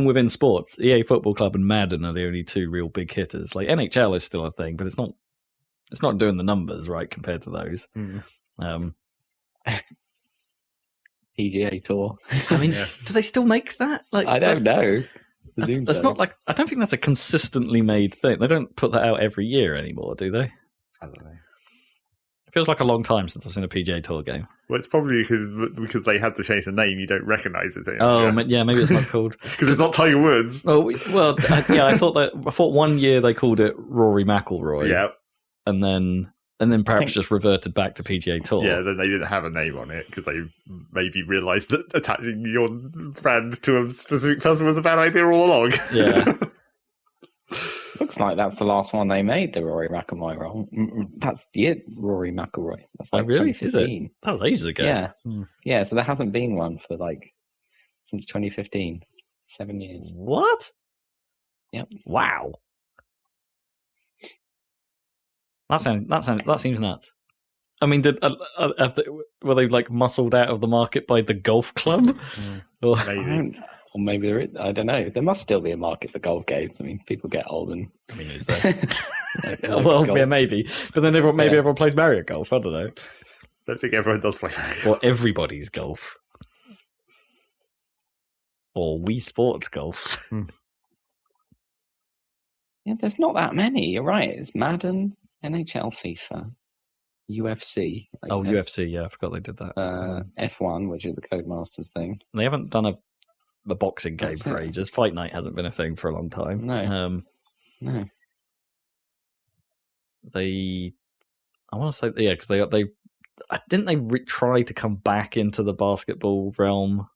within sports, EA Football Club and Madden are the only two real big hitters. Like, NHL is still a thing, but it's not doing the numbers, right, compared to those.
PGA Tour.
I mean, do they still make that? Like,
I don't know.
That's not like, I don't think that's a consistently made thing. They don't put that out every year anymore, do they?
I don't know.
It feels like a long time since I've seen a PGA Tour game.
Well, it's probably because they had to change the name. You don't recognise it anymore.
Oh, yeah, maybe it's not called
because it's not Tiger Woods.
Oh, well, I thought 1 year they called it Rory McIlroy.
Yeah,
and then perhaps just reverted back to PGA Tour.
Yeah, then they didn't have a name on it because they maybe realised that attaching your brand to a specific person was a bad idea all along.
Yeah.
Looks like that's the last one they made, the Rory McIlroy role. That's Rory McIlroy. That's like
really?
2015.
Is it? That was ages ago.
Yeah. Yeah, so there hasn't been one for since 2015. 7 years.
What?
Yep.
Wow. That seems nuts. I mean, were they muscled out of the market by the golf club?
Or maybe there is, I don't know. There must still be a market for golf games. I mean, people get old and...
I mean, is there? Well, yeah, maybe. But then everyone plays Mario Golf. I don't know.
I don't think everyone does play Mario.
Or everybody's golf. Or Wii Sports Golf.
Yeah, there's not that many. You're right. It's Madden, NHL, FIFA, UFC.
UFC, yeah, I forgot they did that.
F1, which is the Codemasters thing.
They haven't done a boxing game for ages. Fight Night hasn't been a thing for a long time.
No.
No. I want to say, yeah, because they didn't they try to come back into the basketball realm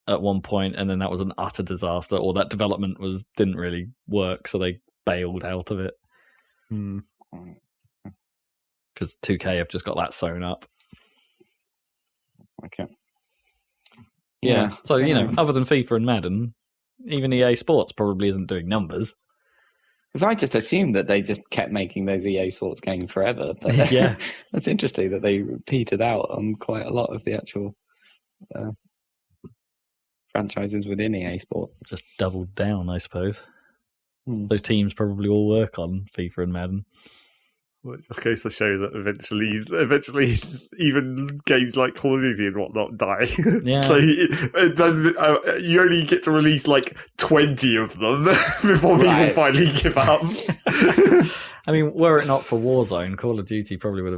at one point, and then that was an utter disaster, or that development didn't really work, so they bailed out of it. Because 2K have just got that sewn up.
Okay.
Yeah. So, other than FIFA and Madden, even EA Sports probably isn't doing numbers.
Because I just assumed that they just kept making those EA Sports games forever. But
yeah.
That's interesting that they petered out on quite a lot of the actual franchises within EA Sports.
Just doubled down, I suppose. Those teams probably all work on FIFA and Madden.
Well, it just goes to show that eventually, even games like Call of Duty and whatnot die.
Yeah.
So you only get to release like 20 of them before people finally give up.
I mean, were it not for Warzone, Call of Duty probably would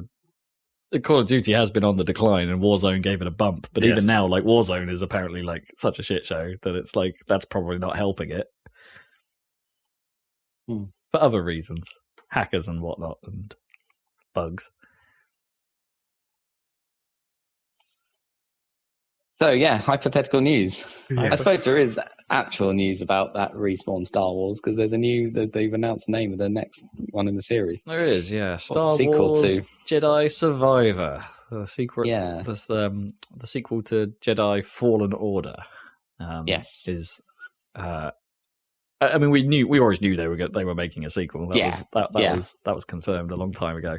have. Call of Duty has been on the decline, and Warzone gave it a bump. But even now, like Warzone is apparently like such a shit show that it's like that's probably not helping it for other reasons. Hackers and whatnot and bugs.
So yeah, hypothetical news. I suppose there is actual news about that Respawn Star Wars because they've announced the name of the next one in the series.
There is, yeah. Star
sequel
Wars
to
Jedi Survivor. The sequel, the sequel to Jedi Fallen Order.
Yes,
is. I mean, we always knew they were making a sequel. That was confirmed a long time ago.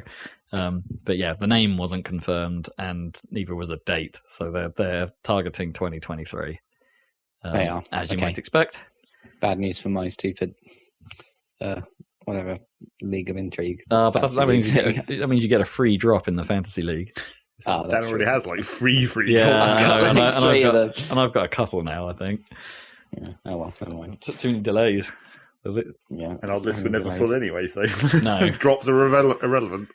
But yeah, the name wasn't confirmed, and neither was a date. So they're targeting 2023.
They are,
as you might expect.
Bad news for my stupid, whatever League of Intrigue.
But that means you get a free drop in the Fantasy League.
Oh, that already has like free.
Yeah, and I've got a couple now, I think.
Yeah. Oh well, never mind.
Too many delays.
Yeah, and our list were never full anyway, so
no
drops are irrelevant.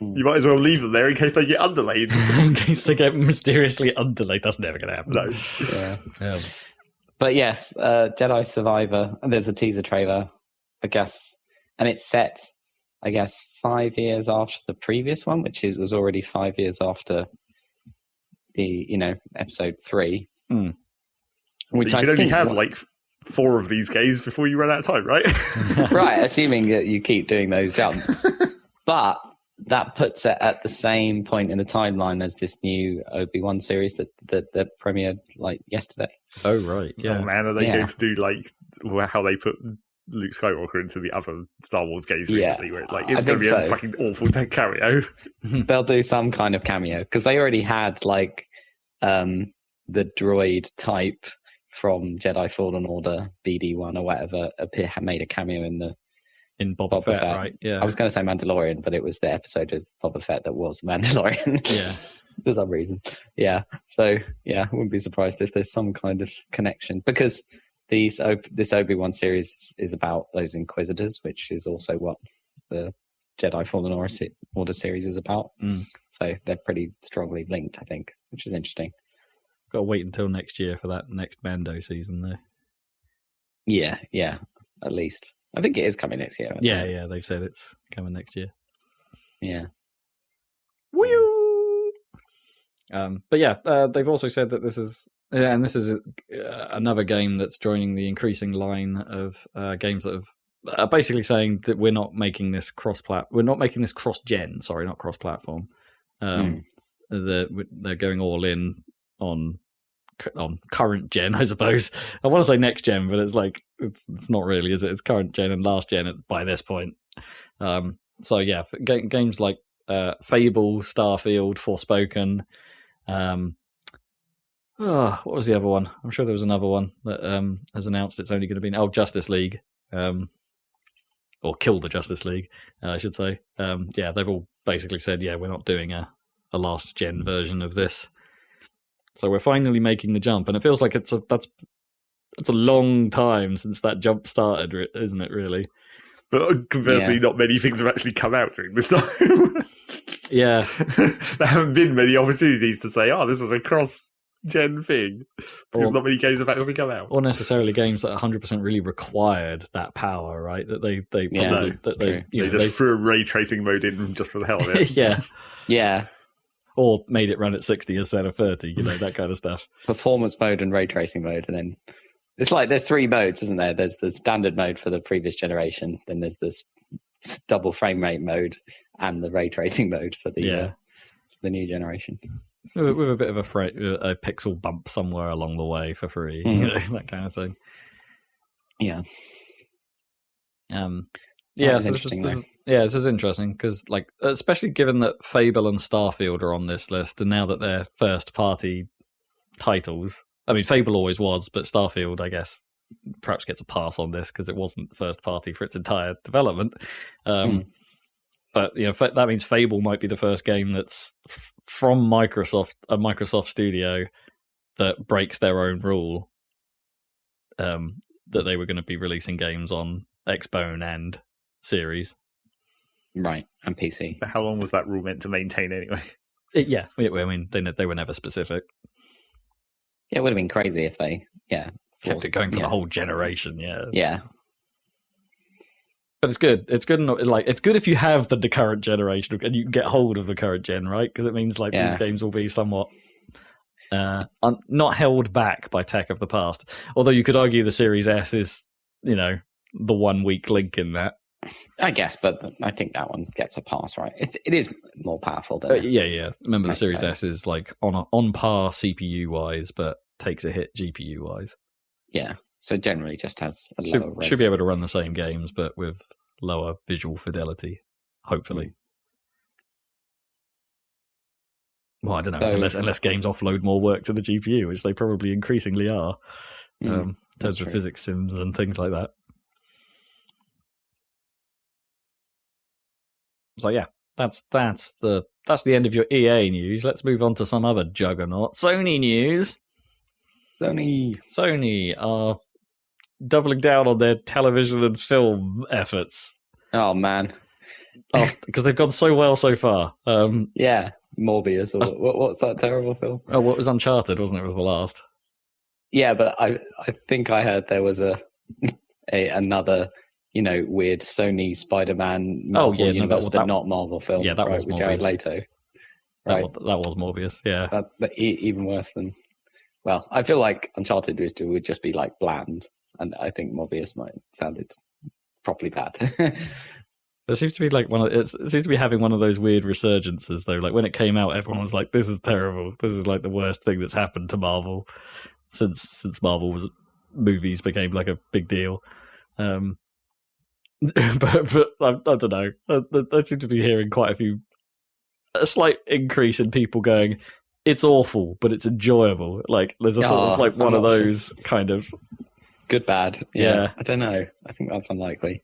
You might as well leave them there in case they get underlaid.
In case they get mysteriously underlaid, that's never going to happen.
No.
Yeah. But yes, Jedi Survivor. And there's a teaser trailer, I guess, and it's set, I guess, 5 years after the previous one, which was already 5 years after the episode 3.
Which you can only have like 4 of these games before you run out of time, right?
Right, assuming that you keep doing those jumps. But that puts it at the same point in the timeline as this new Obi-Wan series that premiered like yesterday.
Oh, right. Yeah.
Oh, man, are they going to do like how they put Luke Skywalker into the other Star Wars games recently, where it's like it's going to be a fucking awful cameo?
They'll do some kind of cameo because they already had like the droid type from Jedi Fallen Order, BD1 or whatever, made a cameo in
Boba Fett, right? Yeah.
I was going to say Mandalorian, but it was the episode of Boba Fett that was Mandalorian.
Yeah.
For some reason. Yeah. So, yeah, I wouldn't be surprised if there's some kind of connection because this Obi-Wan series is about those Inquisitors, which is also what the Jedi Fallen Order series is about. So they're pretty strongly linked, I think, which is interesting.
Got to wait until next year for that next Mando season, though.
Yeah, at least. I think it is coming next year.
Yeah, they've said it's coming next year.
Yeah.
Woo! But yeah, they've also said that this is another game that's joining the increasing line of games that have basically saying that we're not making this cross-gen. Sorry, not cross-platform. They're going all in on current gen, I suppose. I want to say next gen, but it's like it's not really, is it? It's current gen and last gen by this point. So yeah, games like Fable, Starfield, Forspoken, what was the other one? I'm sure there was another one that has announced it's only going to be Justice League, or Kill the Justice League, I should say. They've all basically said, we're not doing a last gen version of this. So we're finally making the jump, and it feels like it's a long time since that jump started, isn't it? Really.
But conversely, not many things have actually come out during this time.
Yeah,
there haven't been many opportunities to say, "Oh, this is a cross-gen thing," because not many games have actually come out,
or necessarily games that 100% really required that power, right? That they
just threw a ray tracing mode in just for the hell of it.
yeah,
or made it run at 60 instead of 30, that kind of stuff.
Performance mode and ray tracing mode, and then it's like there's 3 modes, isn't there? There's the standard mode for the previous generation, then there's this double frame rate mode, and the ray tracing mode for the new generation.
With a bit of a pixel bump somewhere along the way for free, that kind of thing.
Yeah.
This is interesting because, especially given that Fable and Starfield are on this list, and now that they're first-party titles. I mean, Fable always was, but Starfield, I guess, perhaps gets a pass on this because it wasn't first-party for its entire development. But that means Fable might be the first game that's from Microsoft, a Microsoft studio that breaks their own rule. That they were going to be releasing games on Xbone and Series,
right, and PC.
But how long was that rule meant to maintain anyway?
I mean, they were never specific.
Yeah, it would have been crazy if they
kept it going for the whole generation.
Yeah.
But it's good. It's good. It's good if you have the current generation and you can get hold of the current gen, right? Because it means these games will be somewhat not held back by tech of the past. Although you could argue the Series S is, the 1 weak link in that.
I guess, but I think that one gets a pass, right? It is more powerful than
Remember, the Series S is on par CPU wise, but takes a hit GPU wise.
Yeah, so generally just has a lower
should be able to run the same games, but with lower visual fidelity, hopefully. Well, I don't know, unless games offload more work to the GPU, which they probably increasingly are, in terms of physics sims and things like that. So that's the end of your EA news. Let's move on to some other juggernaut. Sony news. Sony are doubling down on their television and film efforts.
Oh man,
because they've gone so well so far.
Morbius. Or what's that terrible film?
Oh, what was Uncharted? Wasn't it? Was the last?
Yeah, but I think I heard there was another. Weird Sony Spider-Man Marvel universe, but not Marvel film.
Yeah, that was
with
Morbius.
Jared Leto. Right,
that was Morbius. Yeah,
that even worse than. Well, I feel like Uncharted would just be bland, and I think Morbius might sounded properly bad.
It seems to be it seems to be having one of those weird resurgences though. Like when it came out, everyone was like, "This is terrible. This is the worst thing that's happened to Marvel since Marvel movies became a big deal." But I don't know. I seem to be hearing quite a slight increase in people going, "It's awful, but it's enjoyable." There's a sort of one of those kind of
good bad. Yeah, I don't know. I think that's unlikely.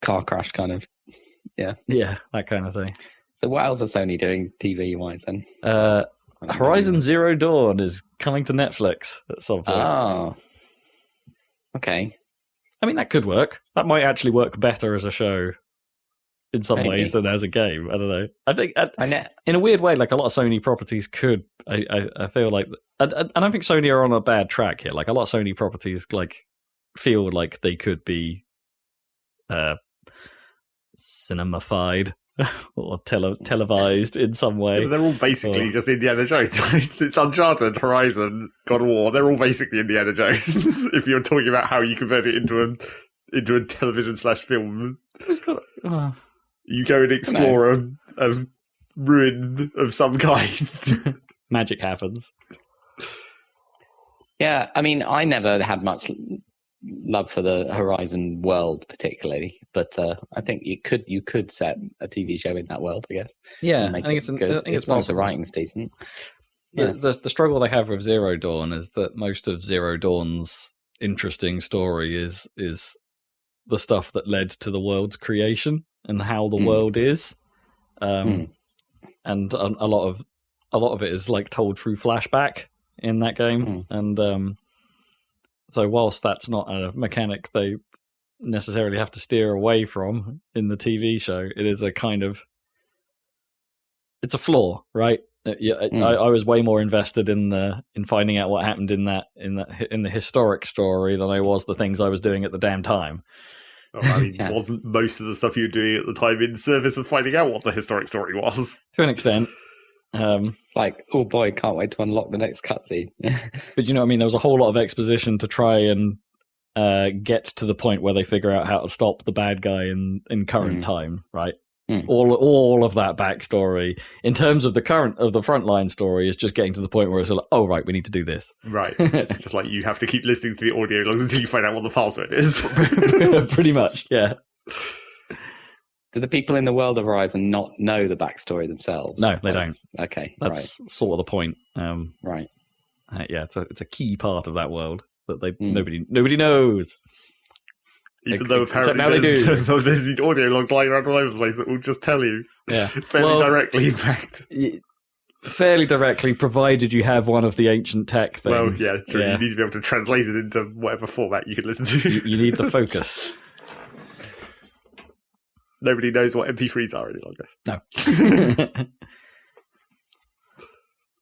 Car crash kind of. Yeah,
that kind of thing.
So what else is Sony doing TV wise then?
Horizon Zero Dawn is coming to Netflix at some point.
Oh. Okay.
I mean, that could work. That might actually work better as a show in some ways than as a game. I don't know. I think in a weird way, a lot of Sony properties could. I feel like, and I think Sony are on a bad track here. A lot of Sony properties feel like they could be cinemified or televised in some way.
Yeah, they're all basically just Indiana Jones. It's Uncharted, Horizon, God of War. They're all basically Indiana Jones. If you're talking about how you convert it into a television /film, you go and explore a ruin of some kind.
Magic happens.
Yeah, I mean, I never had much love for the Horizon world particularly, but I think you could set a TV show in that world, I guess.
Yeah,
I think it's good. As long as the writing's decent.
Yeah. The struggle they have with Zero Dawn is that most of Zero Dawn's interesting story is the stuff that led to the world's creation and how the world is, and a lot of it is like told through flashback in that game, and so whilst that's not a mechanic they necessarily have to steer away from in the TV show, it is a kind of it's a flaw, right? I was way more invested in finding out what happened in the historic story than I was the things I was doing at the damn time.
Oh, I mean, wasn't most of the stuff you were doing at the time in service of finding out what the historic story was?
To an extent.
Like, oh boy, can't wait to unlock the next cutscene.
But you know what I mean? There was a whole lot of exposition to try and get to the point where they figure out how to stop the bad guy in current time, right? All of that backstory in terms of the frontline story is just getting to the point where it's like, oh right, we need to do this.
Right. It's just like you have to keep listening to the audio logs until you find out what the password is.
Pretty much, yeah.
Do the people in the world of Horizon not know the backstory themselves?
No, they don't.
Okay,
that's sort of the point.
Right.
Yeah, it's a key part of that world that nobody knows.
Even though apparently there's these audio logs lying around all over the place that will just tell you fairly directly, in fact.
Fairly directly, provided you have one of the ancient tech things.
Well, yeah, it's true. Yeah. You need to be able to translate it into whatever format you can listen to.
You need the focus.
Nobody knows what MP3s are any longer.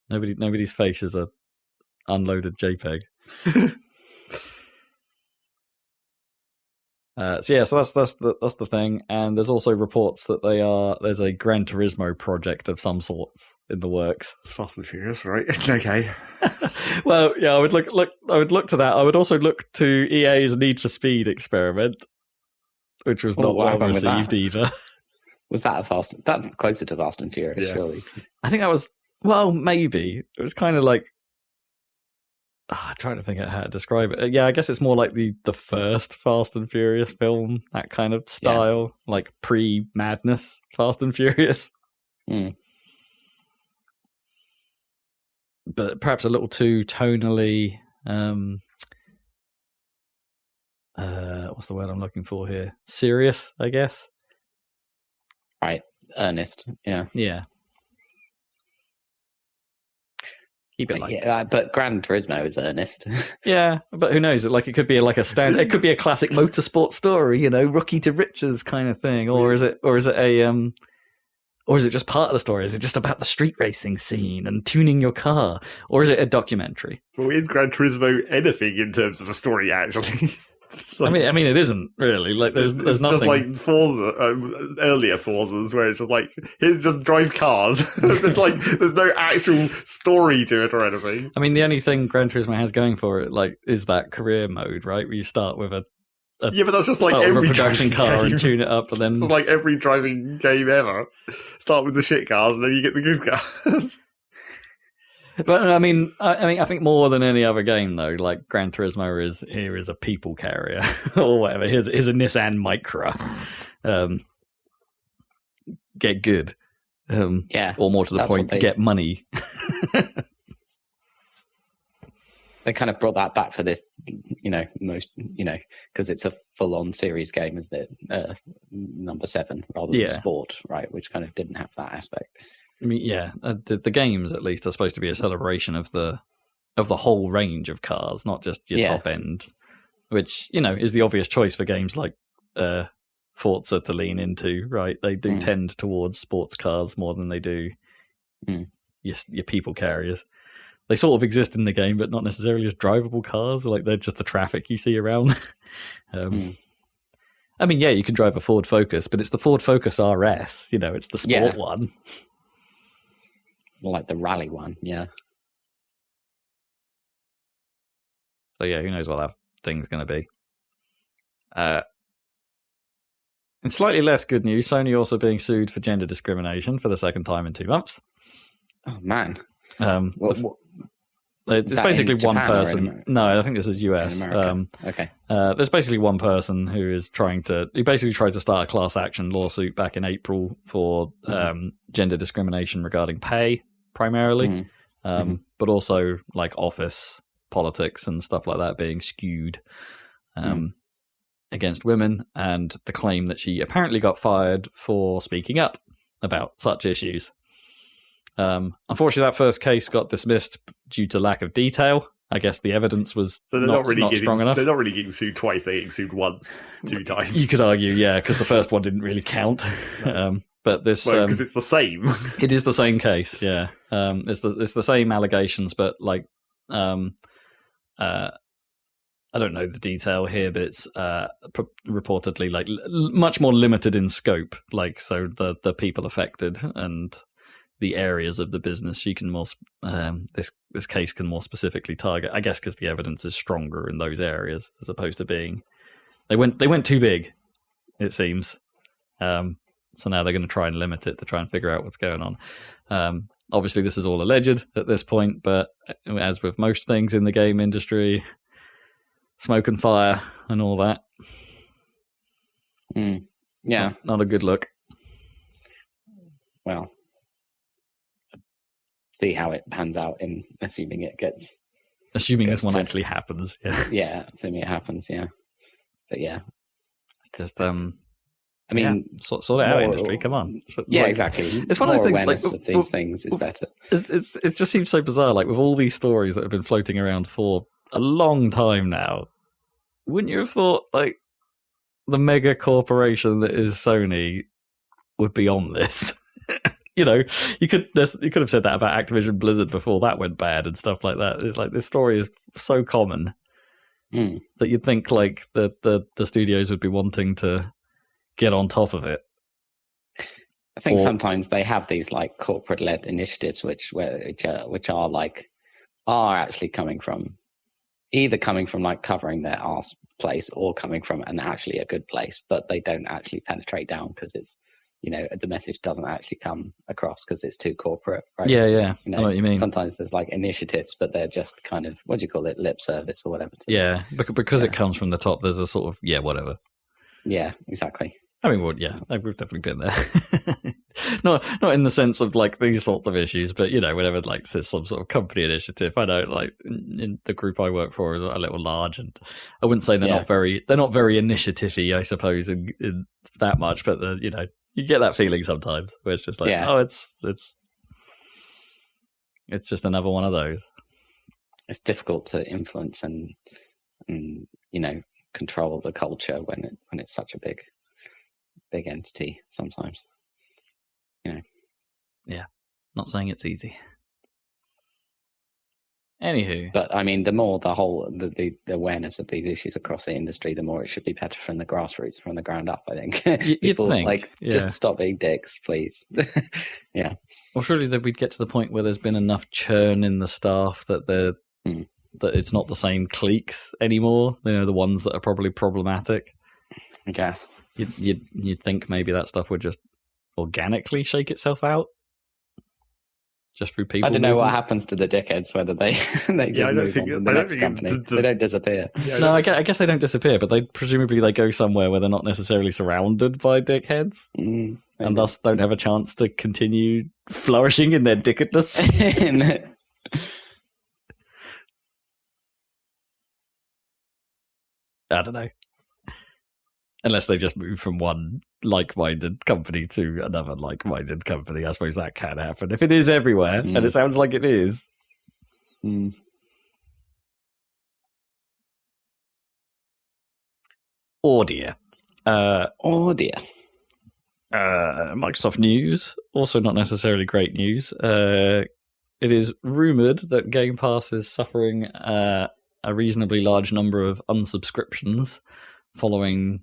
No. Nobody's face is a unloaded JPEG. So that's the thing, and there's also reports that there's a Gran Turismo project of some sorts in the works.
Fast and Furious, right? Okay.
Well, yeah, I would look to that. I would also look to EA's Need for Speed experiment, which was not well received either.
Was that that's closer to Fast and Furious, surely? I
think that was maybe. It was kind of like. I'm trying to think of how to describe it. Yeah, I guess it's more like the first Fast and Furious film, that kind of style, like pre-madness Fast and Furious. But perhaps a little too tonally. What's the word I'm looking for here? Serious, I guess.
Right, earnest. Yeah.
Keep it like
but Gran Turismo is earnest.
Yeah, but who knows? It could be it could be a classic motorsport story, rookie to riches kind of thing, or is it just part of the story? Is it just about the street racing scene and tuning your car, or is it a documentary?
Well, is Gran Turismo anything in terms of a story actually?
I mean, it isn't really like there's nothing.
Just like Forza, earlier Forzas, where it's just like here's just drive cars. there's no actual story to it or anything.
I mean, the only thing Gran Turismo has going for it, is that career mode, right? Where you start with a
but that's just like every
production car and tune it up, and then
it's like every driving game ever. Start with the shit cars, and then you get the good cars.
But I mean, I think more than any other game though, like Gran Turismo is a people carrier or whatever. Here's a Nissan Micra. Get good. Or more to the point, get money.
They kind of brought that back for this, because it's a full-on series game, isn't it? Number 7 rather than sport, right? Which kind of didn't have that aspect.
I mean, the games at least are supposed to be a celebration of the whole range of cars, not just your top end, which is the obvious choice for games like Forza to lean into, right? They do tend towards sports cars more than they do your people carriers. They sort of exist in the game, but not necessarily as drivable cars. Like they're just the traffic you see around. I mean, you can drive a Ford Focus, but it's the Ford Focus RS. It's the sport one.
More like the rally one, yeah.
So who knows what that thing's going to be. In slightly less good news, Sony also being sued for gender discrimination for the second time in 2 months.
Oh man!
The It's basically one person. No, I think this is US.
Okay.
There's basically one person who basically tried to start a class action lawsuit back in April for gender discrimination regarding pay, primarily, but also like office politics and stuff like that being skewed against women, and the claim that she apparently got fired for speaking up about such issues. Unfortunately, that first case got dismissed due to lack of detail. I guess the evidence was not strong enough.
They're not really getting sued twice. They're getting sued once, 2 times.
You could argue, yeah, because the first one didn't really count. But this,
because it's the same.
It is the same case, yeah. It's the same allegations, but like, I don't know the detail here, but it's reportedly like much more limited in scope. Like, so the people affected and the areas of the business, you can more this case can more specifically target. I guess because the evidence is stronger in those areas as opposed to being they went too big, it seems. So now they're going to try and limit it to try and figure out what's going on. Obviously, this is all alleged at this point, but as with most things in the game industry, smoke and fire and all that.
Yeah.
Not a good look.
Well, see how it pans out in assuming it gets...
Assuming this one actually happens, yeah.
Yeah, assuming it happens, yeah. But yeah.
Just,
I mean...
sort it out, industry, come on.
Yeah, exactly.
It's one of those things,
awareness of these things is better.
It just seems so bizarre, like with all these stories that have been floating around for a long time now. Wouldn't you have thought, like, the mega corporation that is Sony would be on this? You know, you could have said that about Activision Blizzard before that went bad and stuff like that. It's like this story is so common that you'd think like the studios would be wanting to get on top of it.
I think sometimes they have these like corporate led initiatives which are actually coming from like covering their arse place or coming from actually a good place, but they don't actually penetrate down because it's, you know, the message doesn't actually come across because it's too corporate, right?
Yeah.
You know,
I know what you mean.
Sometimes there's like initiatives, but they're just kind of, what do you call it, lip service or whatever.
Yeah, because it comes from the top, there's a sort of, whatever.
Yeah, exactly.
I mean, we've definitely been there. not in the sense of like these sorts of issues, but you know, whenever like there's some sort of company initiative, I know like in the group I work for is a little large, and I wouldn't say they're not very initiative-y, I suppose, in that much, but you know, you get that feeling sometimes where it's just like, it's just another one of those.
It's difficult to influence and you know, control the culture when it's such a big entity sometimes, you know.
Yeah, not saying it's easy. Anywho,
but I mean, the more the awareness of these issues across the industry, the more it should be better from the grassroots, from the ground up. I think people think, just stop being dicks, please. Yeah.
Well, surely that we'd get to the point where there's been enough churn in the staff that that it's not the same cliques anymore. You know, the ones that are probably problematic.
I guess
you'd think maybe that stuff would just organically shake itself out. Just through people.
I don't know what happens to the dickheads, whether they just move on to the next company. They don't disappear.
No, I guess they don't disappear, but they presumably go somewhere where they're not necessarily surrounded by dickheads, and thus don't have a chance to continue flourishing in their dickedness. I don't know. Unless they just move from one like-minded company to another like-minded company. I suppose that can happen. If it is everywhere, and it sounds like it is. Audio. Microsoft news. Also not necessarily great news. It is rumoured that Game Pass is suffering a reasonably large number of unsubscriptions following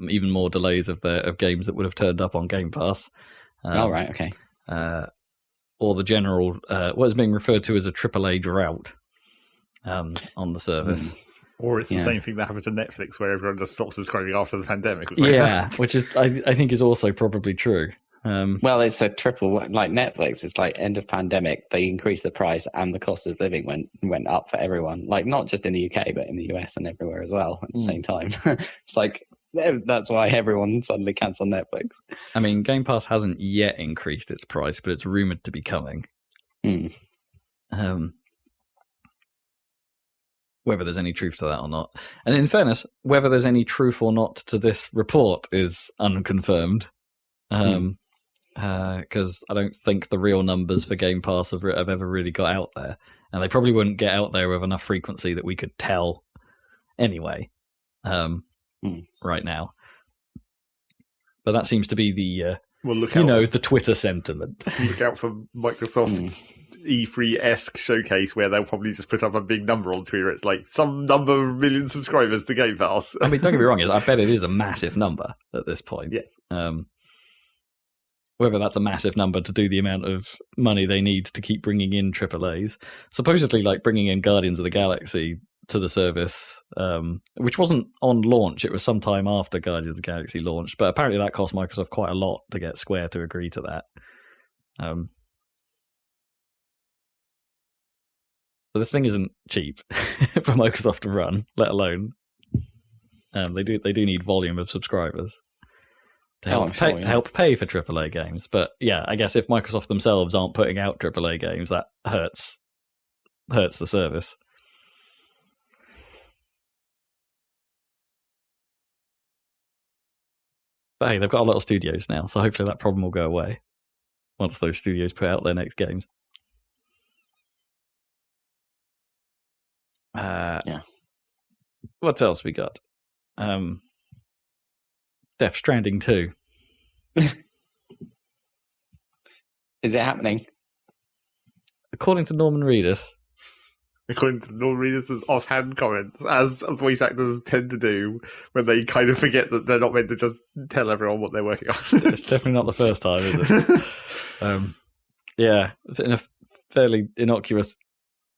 even more delays of games that would have turned up on Game Pass.
Right, okay.
Or the general, what is being referred to as a AAA drought on the service.
Or it's the same thing that happened to Netflix, where everyone just stopped subscribing after the pandemic.
Which is I think is also probably true.
Well, it's a triple, like Netflix. It's like end of pandemic, they increased the price and the cost of living went up for everyone. Like not just in the UK, but in the US and everywhere as well at the same time. It's like that's why everyone suddenly cancelled Netflix.
I mean, Game Pass hasn't yet increased its price, but it's rumored to be coming. Whether there's any truth to that or not. And in fairness, whether there's any truth or not to this report is unconfirmed. Because I don't think the real numbers for Game Pass have ever really got out there. And they probably wouldn't get out there with enough frequency that we could tell anyway, right now. But that seems to be the, the Twitter sentiment.
Look out for Microsoft's E3-esque showcase where they'll probably just put up a big number on Twitter. It's like some number of million subscribers to Game Pass.
I mean, don't get me wrong, I bet it is a massive number at this point.
Yes.
Whether that's a massive number to do the amount of money they need to keep bringing in AAAs. Supposedly, like bringing in Guardians of the Galaxy to the service, which wasn't on launch. It was sometime after Guardians of the Galaxy launched. But apparently that cost Microsoft quite a lot to get Square to agree to that. So this thing isn't cheap for Microsoft to run, let alone they do need volume of subscribers to help pay for AAA games. But yeah, I guess if Microsoft themselves aren't putting out AAA games, that hurts the service. But hey, they've got a lot of studios now, so hopefully that problem will go away once those studios put out their next games. What else we got? Death Stranding 2.
Is it happening?
According to Norman Reedus.
According to Norman Reedus' offhand comments, as voice actors tend to do when they kind of forget that they're not meant to just tell everyone what they're working on.
It's definitely not the first time, is it? Yeah, in a fairly innocuous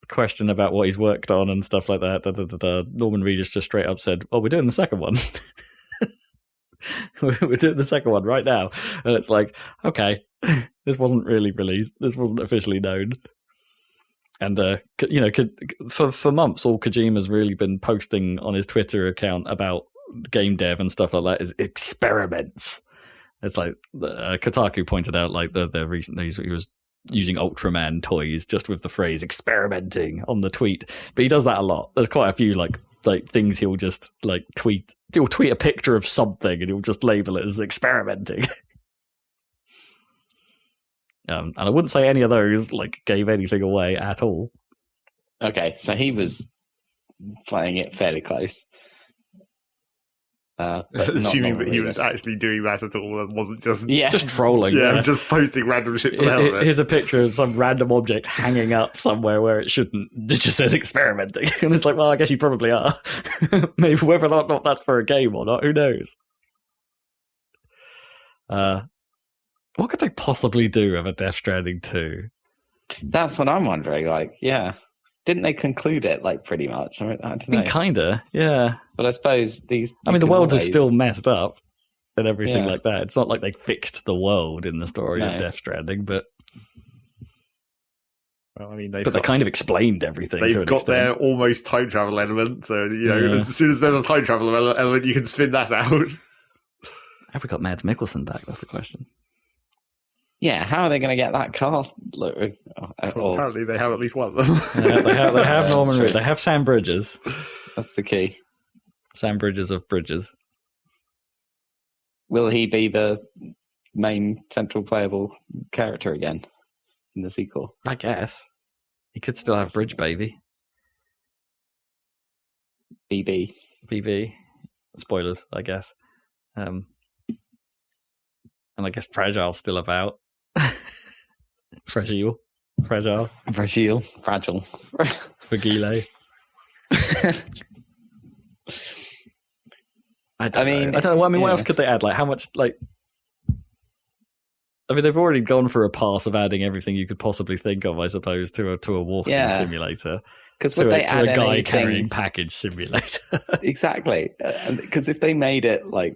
question about what he's worked on and stuff like that, Norman Reedus just straight up said, "Oh, we're doing the second one." We're doing the second one right now. And it's like, okay, this wasn't really released. This wasn't officially known. And, for months, all Kojima's really been posting on his Twitter account about game dev and stuff like that is experiments. It's like Kotaku pointed out, like the recent news, he was using Ultraman toys just with the phrase experimenting on the tweet. But he does that a lot. There's quite a few like things he'll just like tweet. He'll tweet a picture of something and he'll just label it as experimenting. And I wouldn't say any of those like gave anything away at all.
Okay, so he was playing it fairly close.
Assuming that he was actually doing that at all and wasn't just
just trolling.
Yeah, just posting random shit for the hell of it.
Here's a picture of some random object hanging up somewhere where it shouldn't. It just says experimenting. And it's like, well, I guess you probably are. Maybe whether or not that's for a game or not, who knows? What could they possibly do with a Death Stranding 2?
That's what I'm wondering. Like, yeah. Didn't they conclude it, like, pretty much? I don't know.
Kinda, yeah.
But I suppose these...
I mean, the world is still messed up and everything like that. It's not like they fixed the world in the story of Death Stranding, but...
Well, I mean,
they kind of explained everything.
They've got their almost time travel element, so, as soon as there's a time travel element, you can spin that out.
Have we got Mads Mikkelsen back? That's the question.
Yeah, how are they going to get that cast?
Apparently, they have at least one of them.
They have Norman Reedus. They have Sam Bridges.
That's the key.
Sam Bridges of Bridges.
Will he be the main central playable character again in the sequel?
I guess. He could still have Bridge Baby. BB. Spoilers, I guess. And I guess Fragile's still about. Fragile.
Fragile.
Fragile. I don't know. I mean, what else could they add? Like, how much, like... I mean, they've already gone for a pass of adding everything you could possibly think of, I suppose, to a walking simulator.
Because would they add
a guy
anything...
carrying package simulator?
Exactly. Because if they made it, like,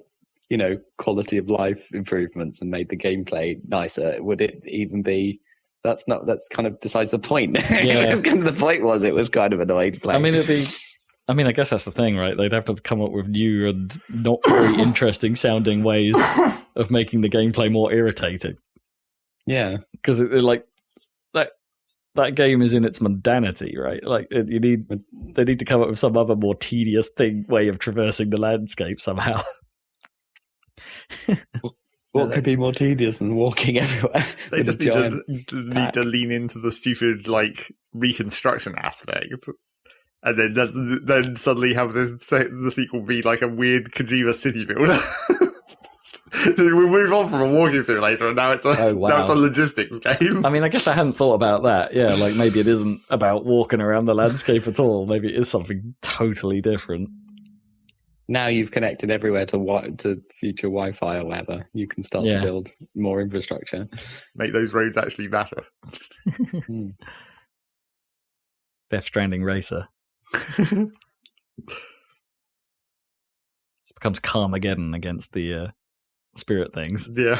quality of life improvements and made the gameplay nicer, would it even be? That's kind of besides the point.
Yeah.
The point was it was kind of annoying to play.
I guess that's the thing, right? They'd have to come up with new and not very interesting sounding ways of making the gameplay more irritating.
Yeah,
because that game is in its mundanity, right? Like they need to come up with some other more tedious way of traversing the landscape somehow.
What could be more tedious than walking everywhere?
They just need to lean into the stupid reconstruction aspect, and then suddenly have the sequel be like a weird Kojima city builder. We move on from a walking simulator, and now it's a logistics game.
I guess I hadn't thought about that. Yeah, maybe it isn't about walking around the landscape at all. Maybe it is something totally different.
Now you've connected everywhere to future Wi-Fi or whatever. You can start to build more infrastructure.
Make those roads actually matter.
Death Stranding racer. It becomes Carmageddon against the spirit things.
Yeah.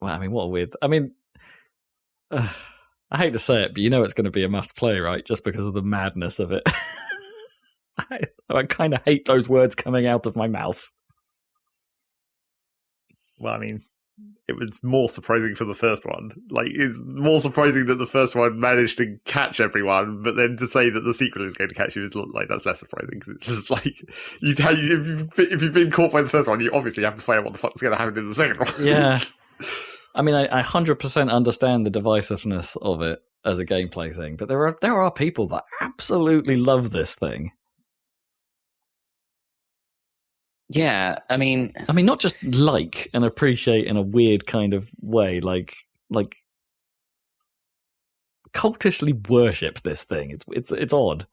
Well, what a weird... I hate to say it, but it's going to be a must-play, right? Just because of the madness of it. I kind of hate those words coming out of my mouth.
Well, it was more surprising for the first one. It's more surprising that the first one managed to catch everyone, but then to say that the sequel is going to catch you is that's less surprising, because it's just if you've been caught by the first one, you obviously have to find out what the fuck's going to happen in the second one.
Yeah. I 100% understand the divisiveness of it as a gameplay thing, but there are people that absolutely love this thing.
Yeah,
not just and appreciate in a weird kind of way, like cultishly worship this thing. It's odd.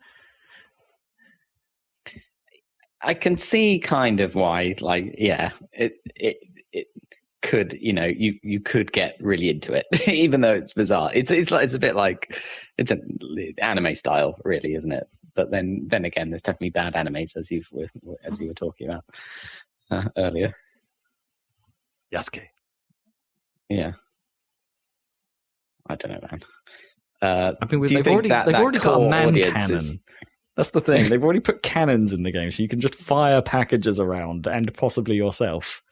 I can see kind of why. It could, you could get really into it, even though it's bizarre. It's a bit like it's an anime style, really, isn't it? But then again, there's definitely bad animes, as you were talking about earlier.
Yasuke.
Yeah. I don't know, man.
They've already got a man cannon. That's the thing. They've already put cannons in the game, so you can just fire packages around and possibly yourself.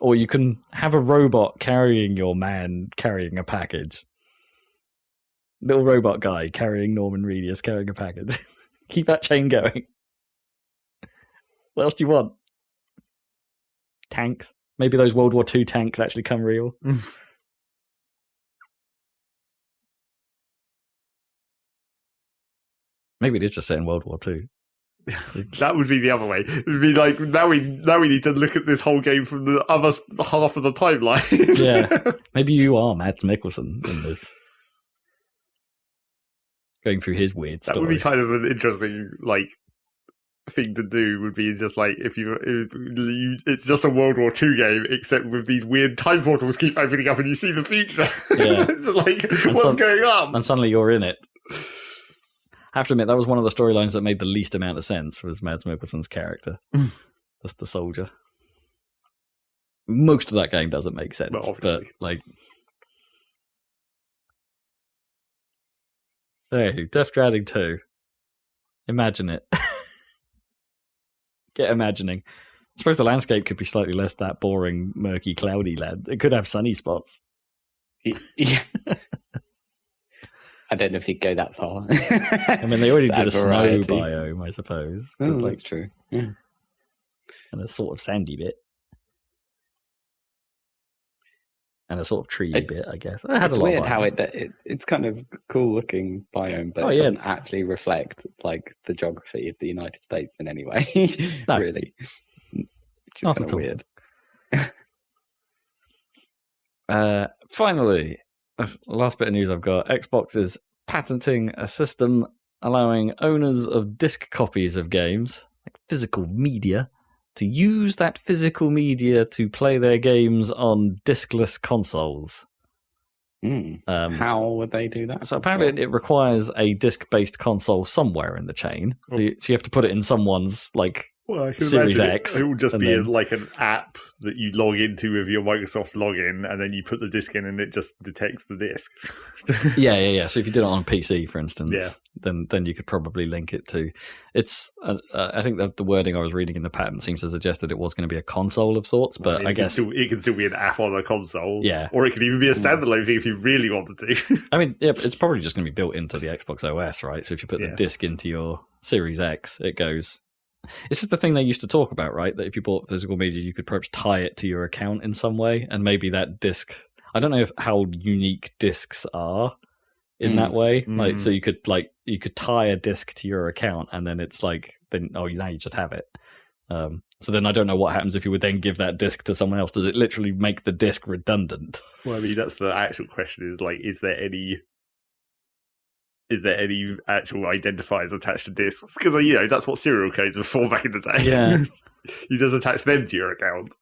Or you can have a robot carrying your man carrying a package. Little robot guy carrying Norman Reedus carrying a package. Keep that chain going. What else do you want? Tanks. Maybe those World War II tanks actually come real. Maybe it is just set in World War II.
That would be the other way. It would be like, now we need to look at this whole game from the other half of the timeline.
Yeah. Maybe you are Mads Mikkelsen in this. Going through his weird story.
That would be kind of an interesting, thing to do, would be just it's just a World War II game, except with these weird time portals keep opening up and you see the future. Yeah. It's what's going on?
And suddenly you're in it. I have to admit, that was one of the storylines that made the least amount of sense, was Mads Mikkelsen's character. That's the soldier. Most of that game doesn't make sense, but hey, Death Stranding 2. Imagine it. Get imagining. I suppose the landscape could be slightly less that boring, murky, cloudy land. It could have sunny spots.
Yeah. I don't know if he'd go that far.
They already did a snow biome, I suppose.
Oh, that's true. Yeah.
And a sort of sandy bit. And a sort of tree bit, I guess.
It's weird how it's kind of cool looking biome, but it doesn't actually reflect the geography of the United States in any way. No. Really. Which is kind of weird.
Finally, last bit of news I've got. Xbox is patenting a system allowing owners of disc copies of games, like physical media, to use that physical media to play their games on discless consoles.
How would they do that?
So apparently it requires a disc-based console somewhere in the chain. So you have to put it in someone's Series X.
It will just be like an app that you log into with your Microsoft login, and then you put the disc in, and it just detects the disc.
Yeah. So if you did it on PC, for instance, then you could probably link it to. It's. I think that the wording I was reading in the patent seems to suggest that it was going to be a console of sorts, but I guess
it can still be an app on a console.
Yeah,
or it could even be a standalone thing if you really wanted to.
I mean, yeah, it's probably just going to be built into the Xbox OS, right? So if you put the disc into your Series X, it goes. It's just the thing they used to talk about, right? That if you bought physical media, you could perhaps tie it to your account in some way, and maybe that disc. I don't know how unique discs are in that way. Like, so you could tie a disc to your account, and then it's like, now you just have it. So then I don't know what happens if you would then give that disc to someone else. Does it literally make the disc redundant?
Well, I mean, that's the actual question: is like, is there any actual identifiers attached to discs? Because that's what serial codes were for back in the day.
Yeah,
you just attach them to your account.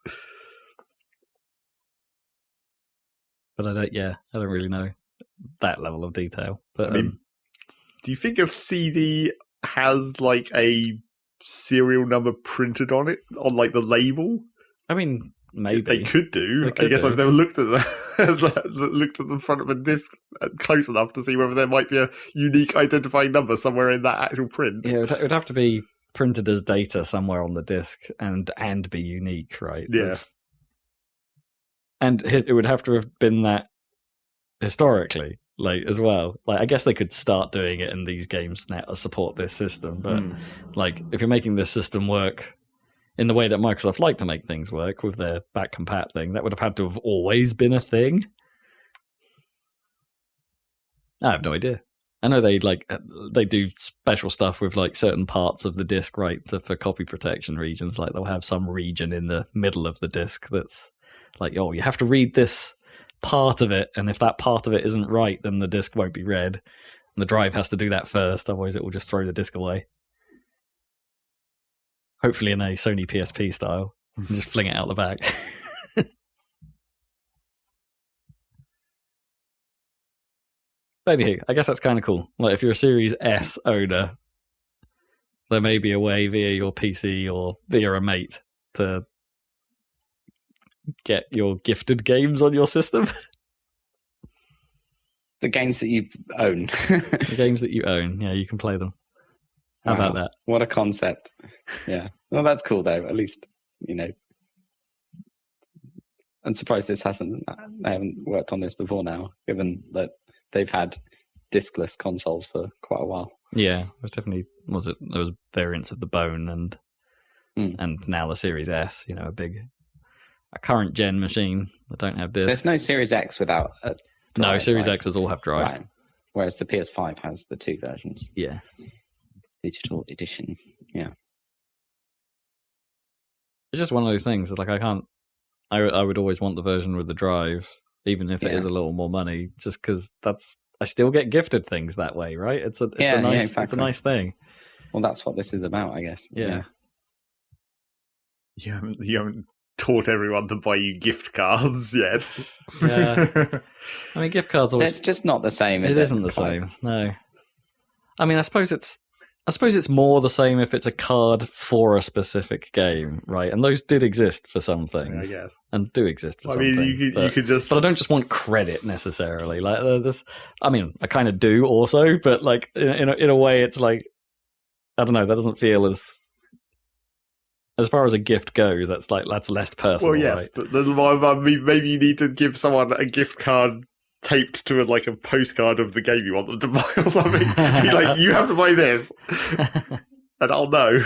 But I don't really know that level of detail. But
I mean, do you think a CD has like a serial number printed on it, on like the label?
I mean, maybe
they could do. I guess I've never looked at the front of a disc close enough to see whether there might be a unique identifying number somewhere in that actual print.
Yeah, it would have to be printed as data somewhere on the disc and be unique, right?
Yeah.
And it would have to have been that historically, like, as well. Like, I guess they could start doing it in these games now to support this system, but like, if you're making this system work in the way that Microsoft like to make things work with their back compat thing, that would have had to have always been a thing. I have no idea. I know they do special stuff with like certain parts of the disc, right, for copy protection regions. Like they'll have some region in the middle of the disc that's like, oh, you have to read this part of it, and if that part of it isn't right, then the disc won't be read. And the drive has to do that first, otherwise it will just throw the disc away. Hopefully in a Sony PSP style. And just fling it out the back. But anyway, I guess that's kind of cool. Like, if you're a Series S owner, there may be a way via your PC or via a mate to get your gifted games on your system.
The games that you own.
The games that you own. Yeah, you can play them. How about that?
What a concept. Yeah. Well, that's cool, though. At least, I'm surprised they haven't worked on this before now, given that they've had discless consoles for quite a while.
Yeah, there was variants of the Bone and now the Series S, a current gen machine that don't have discs.
There's no Series X without a drive.
No, Series X's all have drives.
Right. Whereas the PS5 has the two versions.
Yeah.
Digital edition. Yeah.
It's just one of those things. It's like I would always want the version with the drive, even if it is a little more money, just because I still get gifted things that way, right? It's a nice thing.
Well, that's what this is about, I guess.
Yeah.
You haven't taught everyone to buy you gift cards yet.
Yeah. I mean, gift cards always...
It's just not the same, is it?
It isn't the same, no. I mean, I suppose it's more the same if it's a card for a specific game, right? And those did exist for some things,
I guess,
and do exist for some things.
You could just.
But I don't just want credit necessarily. Like this, I mean, I kind of do also, but like in a way, it's like, I don't know. That doesn't feel as far as a gift goes. That's less personal.
Well, yes,
right?
But maybe you need to give someone a gift card taped to a postcard of the game you want them to buy or something. Be like, you have to buy this, and I'll know.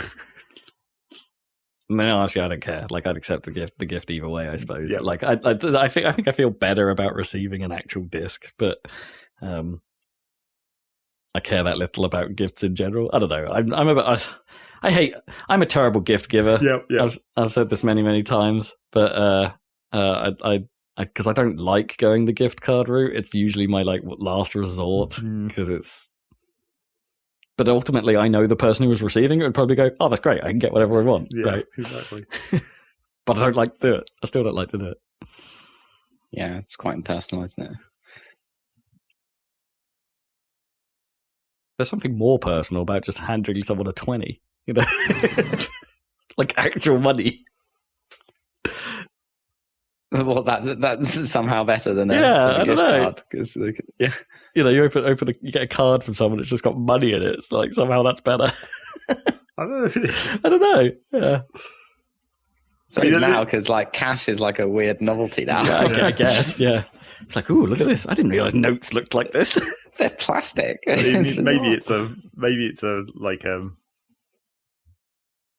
I mean, honestly, I don't care. Like, I'd accept the gift either way, I suppose.
Yeah.
Like, I think I feel better about receiving an actual disc, but I care that little about gifts in general. I don't know. I'm a terrible gift giver.
Yeah.
I've said this many times, but because I don't like going the gift card route. It's usually my last resort because it's. But ultimately, I know the person who was receiving it would probably go, "Oh, that's great! I can get whatever I want."
Yeah,
right?
Exactly.
But I don't like to do it. I still don't like to do it.
Yeah, it's quite impersonal, isn't it?
There's something more personal about just handing someone a 20, you know, like actual money.
Well, that's somehow better than a
I
gift
don't know.
card. Yeah,
you know, you you get a card from someone that's just got money in it. It's like somehow that's better.
I don't know if it is.
I don't know. Yeah.
So now, because like cash is like a weird novelty now.
I guess. Yeah. It's like, ooh, look at this. I didn't realize notes looked like this.
They're plastic.
Maybe it's a like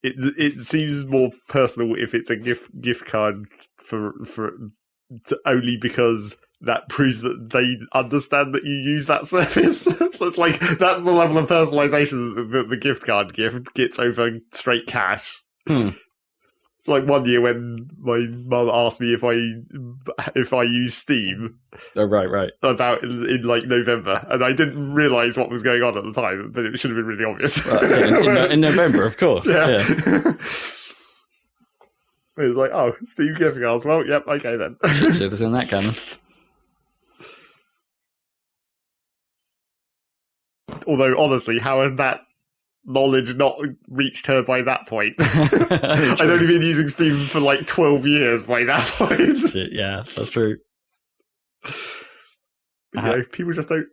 It seems more personal if it's a gift card for only because that proves that they understand that you use that service. It's like that's the level of personalization that the gift card gift gets over straight cash. It's like one year when my mum asked me if I use Steam.
Oh, right.
About in like November, and I didn't realise what was going on at the time, but it should have been really obvious.
In November, of course. Yeah.
It was like, oh, Steam gift cards. Well, yep, okay then.
Should have seen that coming.
Although, honestly, how has that knowledge not reached her by that point? I'd only been using Steam for like 12 years by that point.
Yeah, that's true.
But, you know, people just don't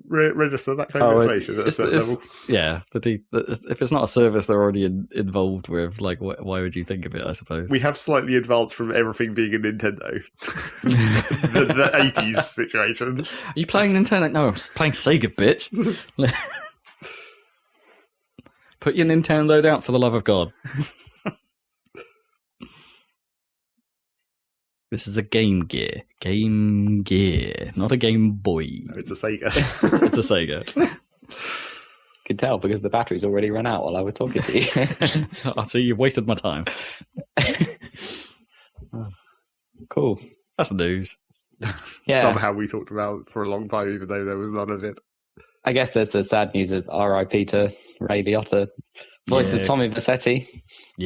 register that kind of information at a certain level.
Yeah, if it's not a service they're already involved with, like, why would you think of it, I suppose?
We have slightly advanced from everything being a Nintendo. the 80s situation.
Are you playing Nintendo? No, I'm playing Sega, bitch. Put your Nintendo down, for the love of God. This is a Game Gear. Game Gear, not a Game Boy.
No, it's a Sega.
It's a Sega.
Could tell because the battery's already run out while I was talking to you.
I see you've wasted my time.
Cool.
That's the news.
Yeah.
Somehow we talked about it for a long time, even though there was none of it.
I guess there's the sad news of R.I.P. to Ray Liotta, voice of Tommy Vercetti,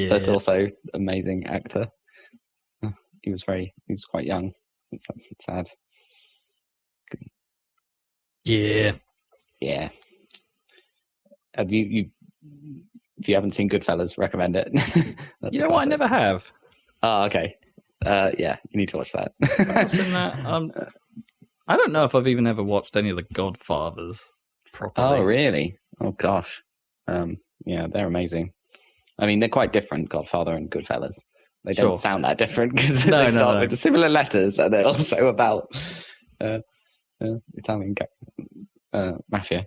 but also amazing actor. He was quite young. It's sad.
Yeah.
Yeah. Have you if you haven't seen Goodfellas, recommend it.
You know what? I never have.
Oh, okay. Yeah, you need to watch that.
I've seen that. I don't know if I've even ever watched any of the Godfathers properly.
Oh, really? Oh, gosh. Yeah, they're amazing. I mean, they're quite different, Godfather and Goodfellas. They don't sound that different because they start with the similar letters, and they're also about Italian mafia.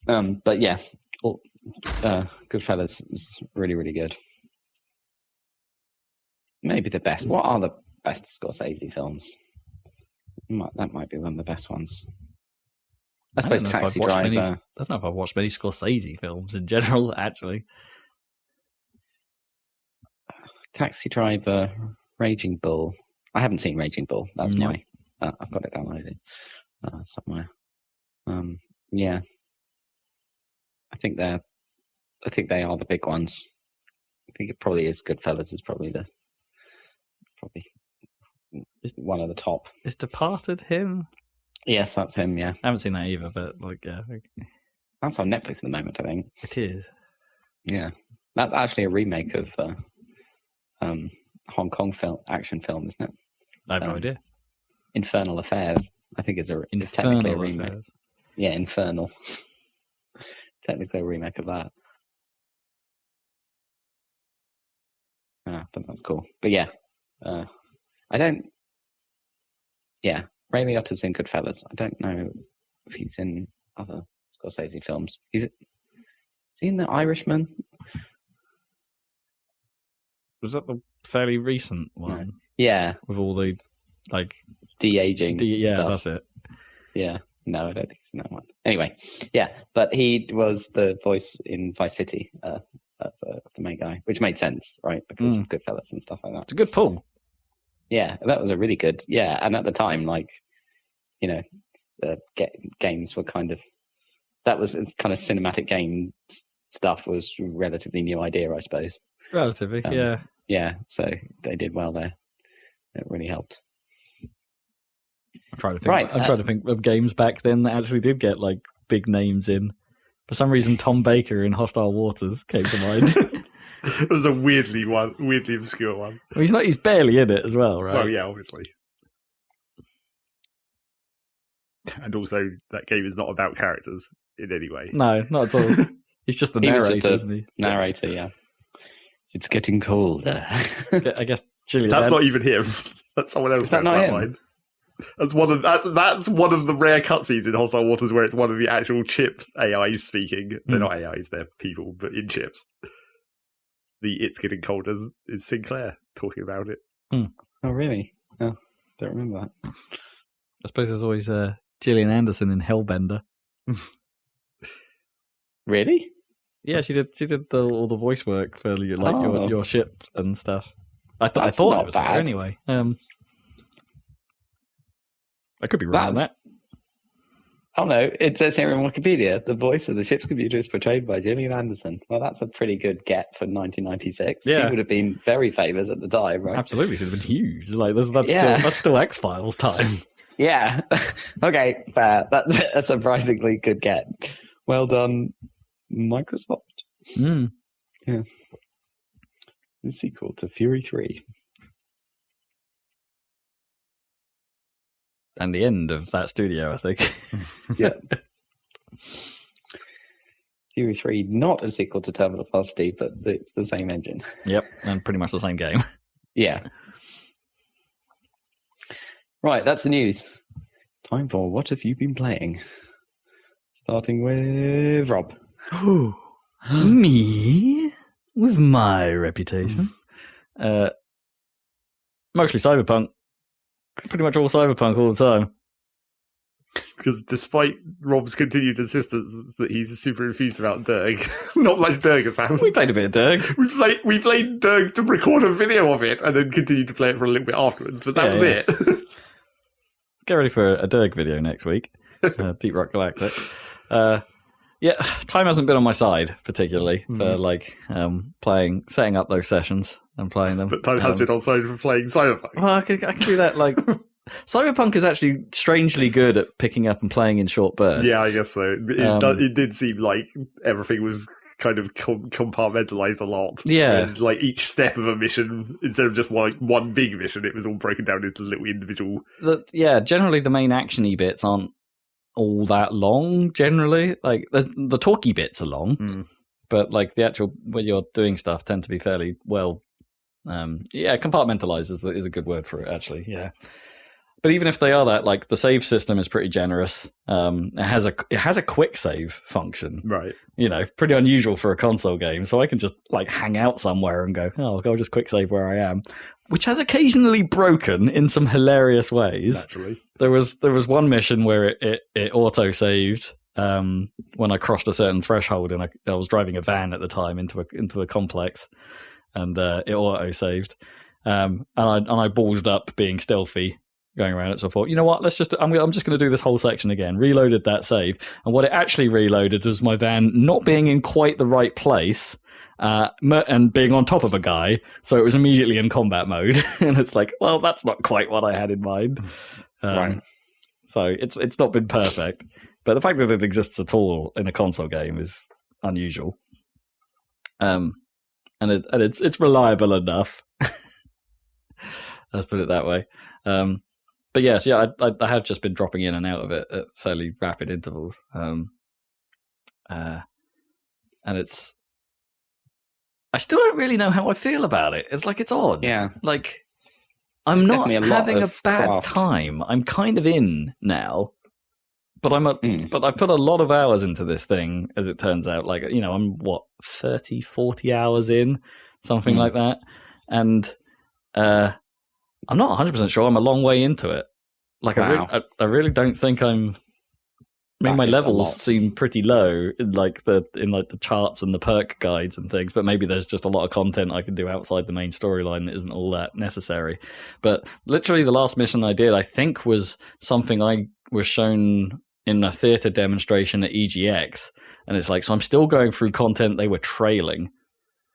But yeah, Goodfellas is really, really good. Maybe the best. What are the best Scorsese films? That might be one of the best ones. I suppose Taxi Driver.
I don't know if I've watched many Scorsese films in general, actually.
Taxi Driver, Raging Bull. I haven't seen Raging Bull. That's my. I've got it downloaded somewhere. Yeah, I think they are the big ones. I think it probably is. Goodfellas is probably one of the top.
Is Departed him?
Yes, that's him. Yeah,
I haven't seen that either, but
that's on Netflix at the moment. I think
it is.
Yeah, that's actually a remake of Hong Kong action film, isn't it?
I have no idea.
Infernal Affairs, I think, is technically a remake.
Affairs.
Yeah, Infernal. Technically a remake of that. But that's cool. But yeah, Ray Liotta's in Goodfellas. I don't know if he's in other Scorsese films. Is he in The Irishman?
Was that the fairly recent one?
No. Yeah.
With all the, like...
de-aging stuff.
That's it.
Yeah. No, I don't think it's in that one. Anyway, yeah. But he was the voice in Vice City of the main guy, which made sense, right? Because of Goodfellas and stuff like that.
It's a good pull.
Yeah, that was a really good... Yeah, and at the time, like, you know, the games were kind of... It's kind of cinematic game stuff was a relatively new idea, I suppose.
Relatively, yeah.
Yeah, so they did well there. It really helped.
I'm trying to think of games back then that actually did get like big names in. For some reason, Tom Baker in Hostile Waters came to mind.
It was a weirdly obscure one.
Well, he's barely in it as well, right?
Well, yeah, obviously. And also, that game is not about characters in any way.
No, not at all. He's just the narrator, isn't he?
Narrator, yeah. It's getting colder.
I guess Gillian.
That's not even him. That's someone else.
Is that not him?
Line. That's one of the rare cutscenes in Hostile Waters where it's one of the actual chip AIs speaking. They're not AIs, they're people, but in chips. The "It's Getting Colder" is Sinclair talking about it.
Oh, really? Oh, don't remember that.
I suppose there's always Gillian Anderson in Hellbender.
Really?
Yeah, she did all the voice work for your ship and stuff. I thought it was
bad.
her anyway. I could be wrong on that.
Oh no, it says here in Wikipedia, the voice of the ship's computer is portrayed by Gillian Anderson. Well, that's a pretty good get for 1996.
Yeah.
She would have been very famous at the time, right?
Absolutely, should have been huge. Like that's still X-Files time.
Yeah. Okay, fair. That's a surprisingly good get. Well done, Microsoft. Yeah. It's the sequel to Fury 3.
And the end of that studio, I think.
Yeah. Fury 3, not a sequel to Terminal Velocity, but it's the same engine.
Yep, and pretty much the same game.
Yeah. Right, that's the news. Time for What Have You Been Playing? Starting with Rob.
Ooh, me? With my reputation? Mostly Cyberpunk. Pretty much all Cyberpunk all the time.
Because despite Rob's continued insistence that he's super infused about Derg, not much Derg has happened.
We played a bit of Derg.
We played Derg to record a video of it and then continued to play it for a little bit afterwards, but that was it.
Get ready for a Derg video next week. Deep Rock Galactic. Time hasn't been on my side particularly for setting up those sessions and playing them.
But time has been on side for playing Cyberpunk.
Well, I can do that. Cyberpunk is actually strangely good at picking up and playing in short bursts.
Yeah, I guess so. It did seem like everything was kind of compartmentalized a lot.
Yeah.
Whereas, each step of a mission, instead of just one big mission, it was all broken down into little individual...
Generally the main action-y bits aren't all that long, generally. The talky bits are long, but the actual, when you're doing stuff, tend to be fairly well... compartmentalized is a good word for it, actually, yeah. But even if they are that, the save system is pretty generous. It has a quick save function,
right?
Pretty unusual for a console game. So I can just hang out somewhere and go, I'll just quick save where I am, which has occasionally broken in some hilarious ways.
Naturally,
there was one mission where it auto saved when I crossed a certain threshold, and I was driving a van at the time into a complex, and it auto saved, and I ballsed up being stealthy, going around it. So I thought, you know what, I'm just going to do this whole section again. Reloaded that save, and what it actually reloaded was my van not being in quite the right place and being on top of a guy, so it was immediately in combat mode. And it's well, that's not quite what I had in mind.
Right.
So it's not been perfect, but the fact that it exists at all in a console game is unusual. And it's reliable enough. Let's put it that way. But yes, I have just been dropping in and out of it at fairly rapid intervals. And I still don't really know how I feel about it. It's odd.
Yeah.
I'm not having a bad
craft.
time. I'm kind of in now. But but I've put a lot of hours into this thing, as it turns out. I'm 30, 40 hours in, something like that. And I'm not 100% sure I'm a long way into it.
Wow.
I really don't think I'm... my levels seem pretty low in the charts and the perk guides and things, but maybe there's just a lot of content I can do outside the main storyline that isn't all that necessary. But literally the last mission I did, I think, was something I was shown in a theatre demonstration at EGX, and it's so I'm still going through content they were trailing.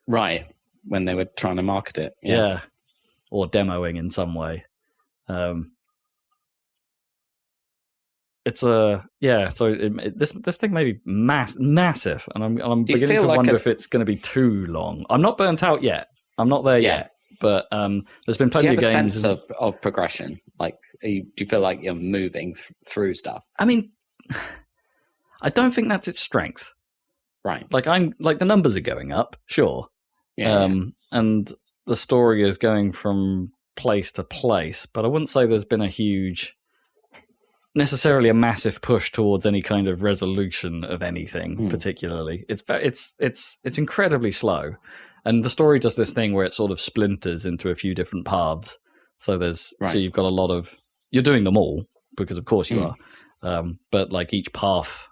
Right, when they were trying to market it.
Yeah. Or demoing in some way. it's so this thing may be massive, and I'm beginning to wonder if it's going to be too long. I'm not burnt out yet. I'm not there yet, but there's been plenty of games.
Do you have a sense of progression? Like, do you feel like you're moving through stuff?
I mean, I don't think that's its strength.
Right.
Like the numbers are going up, sure.
Yeah.
And the story is going from place to place, but I wouldn't say there's been necessarily a massive push towards any kind of resolution of anything particularly. It's incredibly slow, and the story does this thing where it sort of splinters into a few different paths. So so you've got a lot of, you're doing them all because of course you are, but like each path,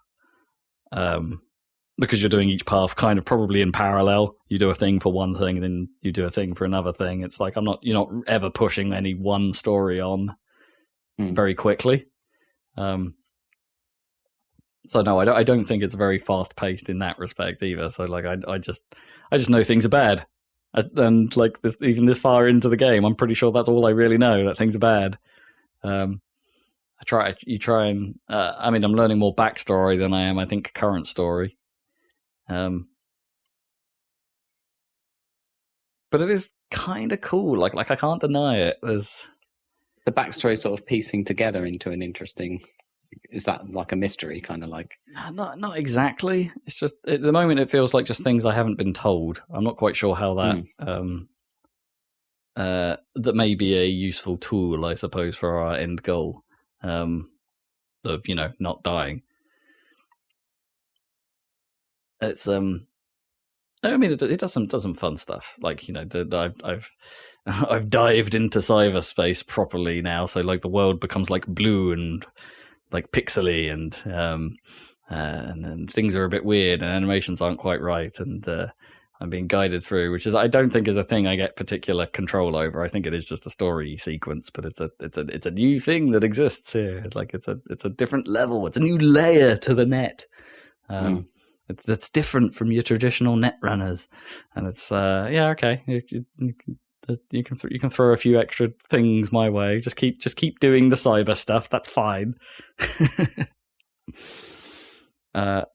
because you're doing each path kind of probably in parallel. You do a thing for one thing, and then you do a thing for another thing. It's like you're not ever pushing any one story on very quickly. So no, I don't think it's very fast paced in that respect either. So like I just know things are bad, and like even this far into the game, I'm pretty sure that's all I really know, that things are bad. I'm learning more backstory than I am, I think, current story. But it is kind of cool. Like I can't deny it. There's
the backstory sort of piecing together into an interesting. Is that like a mystery, kind of like?
Not exactly. It's just at the moment it feels like just things I haven't been told. I'm not quite sure how that that may be a useful tool, I suppose, for our end goal of not dying. It's it does some fun stuff. Like I've dived into cyberspace properly now, so like the world becomes like blue and like pixely, and then things are a bit weird, and animations aren't quite right, and I'm being guided through, which is I don't think is a thing I get particular control over. I think it is just a story sequence, but it's a new thing that exists here. Like it's a different level. It's a new layer to the net. It's different from your traditional net runners, and it's okay. You can throw a few extra things my way. Just keep doing the cyber stuff. That's fine. But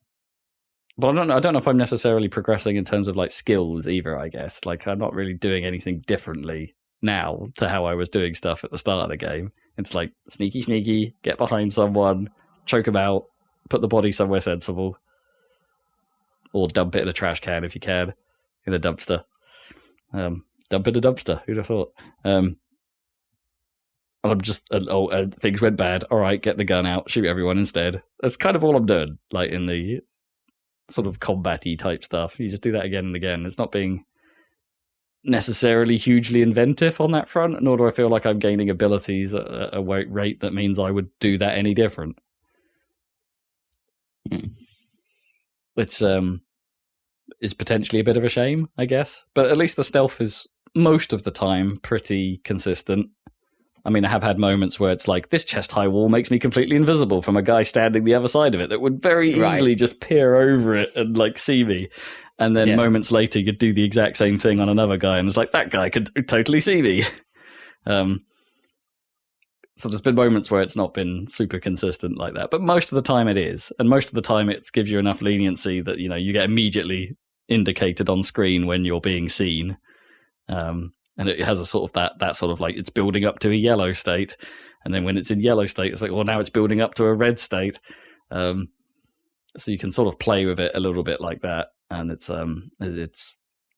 I don't know if I'm necessarily progressing in terms of like skills either. I guess like I'm not really doing anything differently now to how I was doing stuff at the start of the game. It's like sneaky, get behind someone, choke them out, put the body somewhere sensible. Or dump it in a trash can if you can, in a dumpster. Dump in a dumpster. Who'd have thought? And I'm just, things went bad. All right, get the gun out, shoot everyone instead. That's kind of all I'm doing. Like in the sort of combat-y type stuff, you just do that again and again. It's not being necessarily hugely inventive on that front, nor do I feel like I'm gaining abilities at a rate that means I would do that any different. Which is potentially a bit of a shame, I guess. But at least the stealth is most of the time pretty consistent. I mean, I have had moments where it's like, this chest-high wall makes me completely invisible from a guy standing the other side of it that would very easily just peer over it and like see me. And then moments later, you'd do the exact same thing on another guy, and it's like, that guy could totally see me. So there's been moments where it's not been super consistent like that, but most of the time it is, and most of the time it gives you enough leniency that you get immediately indicated on screen when you're being seen, and it has a sort of that sort of like it's building up to a yellow state, and then when it's in yellow state, it's like, well, now it's building up to a red state, so you can sort of play with it a little bit like that, and it's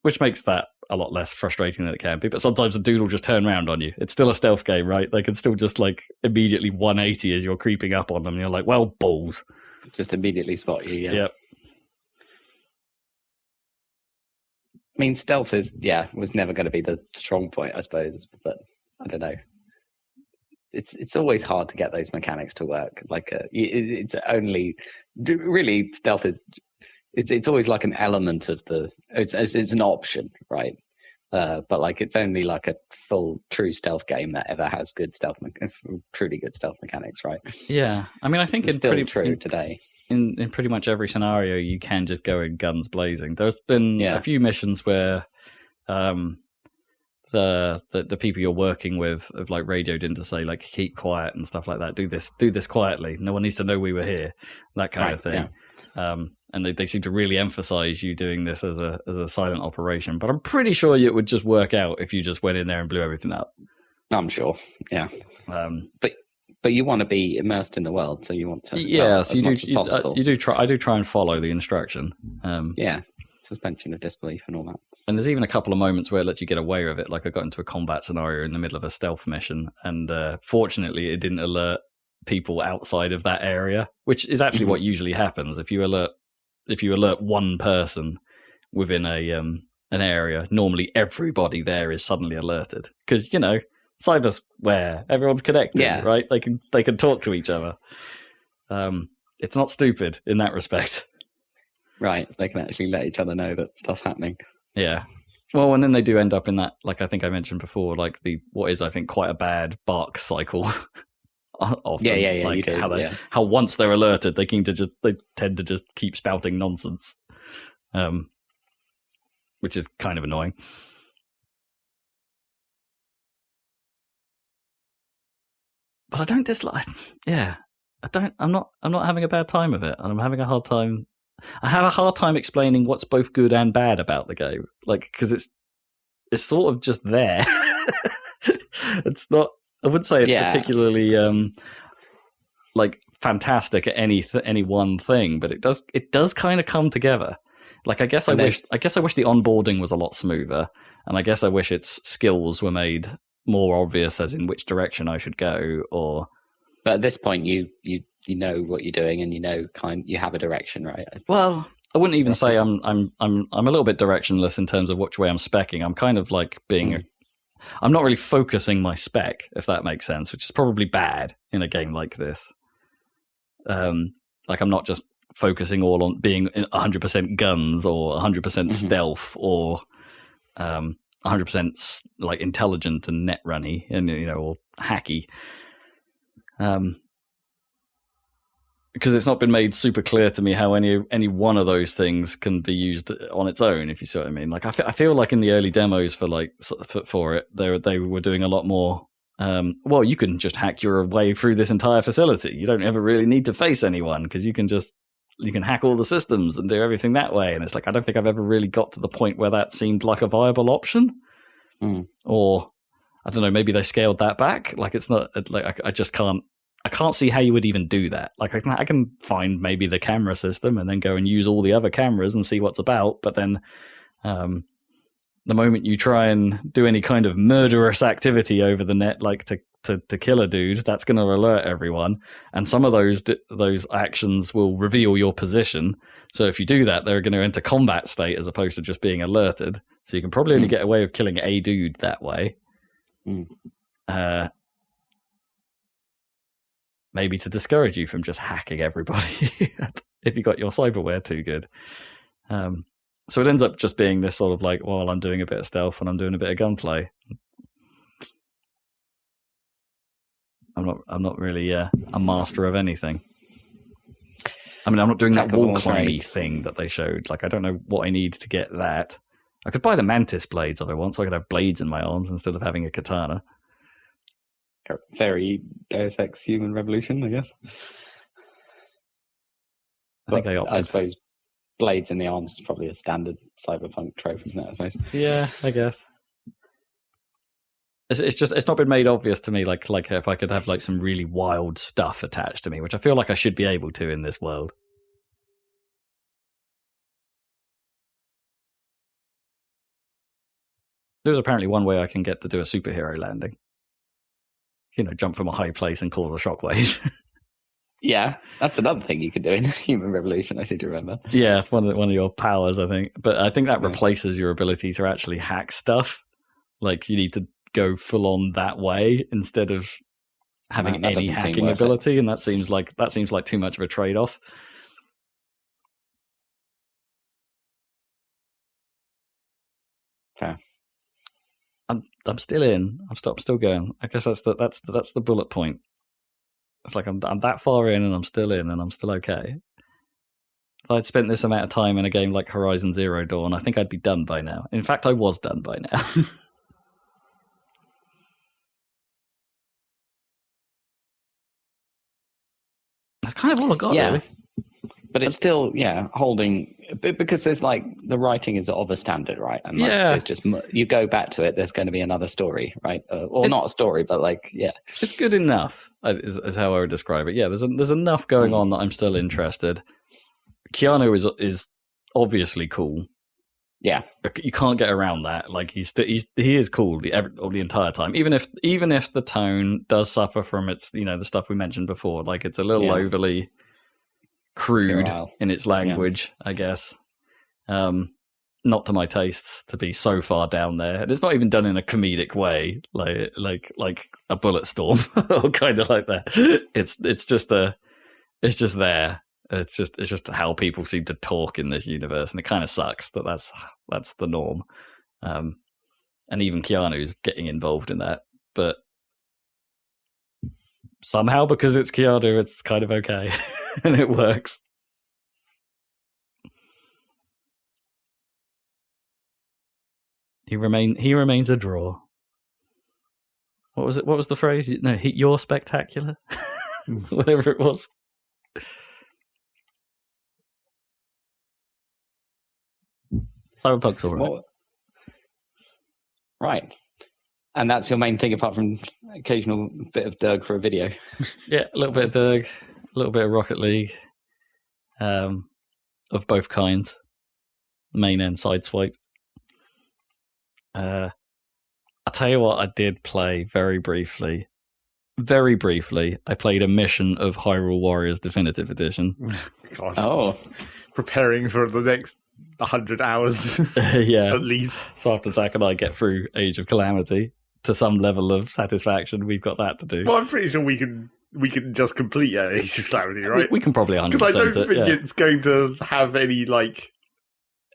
which makes that a lot less frustrating than it can be. But sometimes a dude will just turn around on you. It's still a stealth game, right? They can still just like immediately 180 as you're creeping up on them. And you're like, well, balls.
Just immediately spot you, yeah.
Yep.
I mean, stealth was never going to be the strong point, I suppose. But I don't know. It's always hard to get those mechanics to work. Like it's only really stealth is. It's always like an element of it's an option, right? But like it's only like a full true stealth game that ever has good truly good stealth mechanics, right?
Yeah, I mean, I think
it's still true today.
In pretty much every scenario, you can just go in guns blazing. There's been a few missions where, the people you're working with have like radioed in to say like keep quiet and stuff like that. Do this quietly. No one needs to know we were here. That kind of thing. Yeah. And they seem to really emphasize you doing this as a silent operation. But I'm pretty sure it would just work out if you just went in there and blew everything up.
I'm sure. Yeah. But you want to be immersed in the world, so you want to
so you do try. I do try and follow the instruction.
Suspension of disbelief and all that.
And there's even a couple of moments where it lets you get away with it. Like I got into a combat scenario in the middle of a stealth mission, and fortunately it didn't alert people outside of that area, which is actually what usually happens. If you alert one person within an area, normally everybody there is suddenly alerted because cyberware, everyone's connected, right? They can talk to each other. It's not stupid in that respect.
Right, they can actually let each other know that stuff's happening. Yeah.
Well, and then they do end up in that, like I think I mentioned before, like what is I think quite a bad bark cycle. Often,
yeah.
Like
you do,
how once they're alerted, they tend to just keep spouting nonsense, which is kind of annoying. But I don't dislike. Yeah, I'm not having a bad time of it, and I'm having a hard time. I have a hard time explaining what's both good and bad about the game, like because it's sort of just there. It's not. I wouldn't say it's particularly like fantastic at any one thing, but it does kind of come together. Like I guess I wish the onboarding was a lot smoother, and I guess I wish its skills were made more obvious as in which direction I should go.
But at this point, you know what you're doing, and you have a direction, right?
Well, I wouldn't even say I'm a little bit directionless in terms of which way I'm specking. I'm kind of like being. I'm not really focusing my spec, if that makes sense, which is probably bad in a game like this. Like I'm not just focusing all on being 100% guns or 100% stealth or 100% like intelligent and net runny and or hacky. Because it's not been made super clear to me how any one of those things can be used on its own, if you see what I mean. Like I feel like in the early demos for it, they were doing a lot more. Well, you can just hack your way through this entire facility. You don't ever really need to face anyone because you can hack all the systems and do everything that way. And it's like I don't think I've ever really got to the point where that seemed like a viable option. Or I don't know, maybe they scaled that back. Like it's not like I just can't. I can't see how you would even do that. Like I can find maybe the camera system and then go and use all the other cameras and see what's about. But then the moment you try and do any kind of murderous activity over the net, like to kill a dude, that's going to alert everyone. And some of those actions will reveal your position. So if you do that, they're going to enter combat state as opposed to just being alerted. So you can probably only get away with killing a dude that way. Maybe to discourage you from just hacking everybody if you got your cyberware too good. So it ends up just being this sort of like, well, I'm doing a bit of stealth and I'm doing a bit of gunplay. I'm not really a master of anything. I mean, I'm not doing that wall climby thing that they showed. Like, I don't know what I need to get that. I could buy the mantis blades if I want, so I could have blades in my arms instead of having a katana.
Very Deus Ex Human Revolution, I guess. I suppose blades in the arms is probably a standard Cyberpunk trope, isn't it? I suppose.
Yeah, I guess. It's not been made obvious to me like if I could have like some really wild stuff attached to me, which I feel like I should be able to in this world. There's apparently one way I can get to do a superhero landing. Jump from a high place and cause a shockwave.
Yeah, that's another thing you can do in Human Revolution, I seem to remember.
Yeah, it's one of your powers, I think. But I think that replaces your ability to actually hack stuff. Like, you need to go full on that way instead of having any hacking ability, and that seems like too much of a trade-off.
Fair.
I'm still in. I'm still going. I guess that's the bullet point. It's like I'm that far in and I'm still in and I'm still okay. If I'd spent this amount of time in a game like Horizon Zero Dawn, I think I'd be done by now. In fact, I was done by now. kind of all I got, really.
But it's still, holding, because there's like, the writing is of a standard, right? And like, there's just, you go back to it, there's going to be another story, right? Or not a story, but like,
It's good enough, is how I would describe it. Yeah, there's enough going on that I'm still interested. Keanu is obviously cool.
Yeah.
You can't get around that. Like, he is cool the entire time. Even if the tone does suffer from its, the stuff we mentioned before, like it's a little overly crude in its language, I guess. Not to my tastes to be so far down there. And it's not even done in a comedic way, like a bullet storm or kind of like that. It's just there. It's just how people seem to talk in this universe, and it kind of sucks that that's the norm. And even Keanu's getting involved in that, but somehow, because it's Keanu, it's kind of okay. And it works. He remains a draw. What was it? What was the phrase? No, you're spectacular. Whatever it was. Cyberpunk's all right.
Right. And that's your main thing, apart from occasional bit of Doug for a video.
Yeah, a little bit of Doug, a little bit of Rocket League, of both kinds, main and side swipe. I'll tell you what, I did play very briefly. I played a mission of Hyrule Warriors Definitive Edition.
God.
Oh.
Preparing for the next 100 hours.
Yeah.
At least.
So after Zach and I get through Age of Calamity to some level of satisfaction, we've got that to do.
Well, I'm pretty sure we can just complete Age of Calamity, right?
We can probably 100%
because I don't think it's going to have any like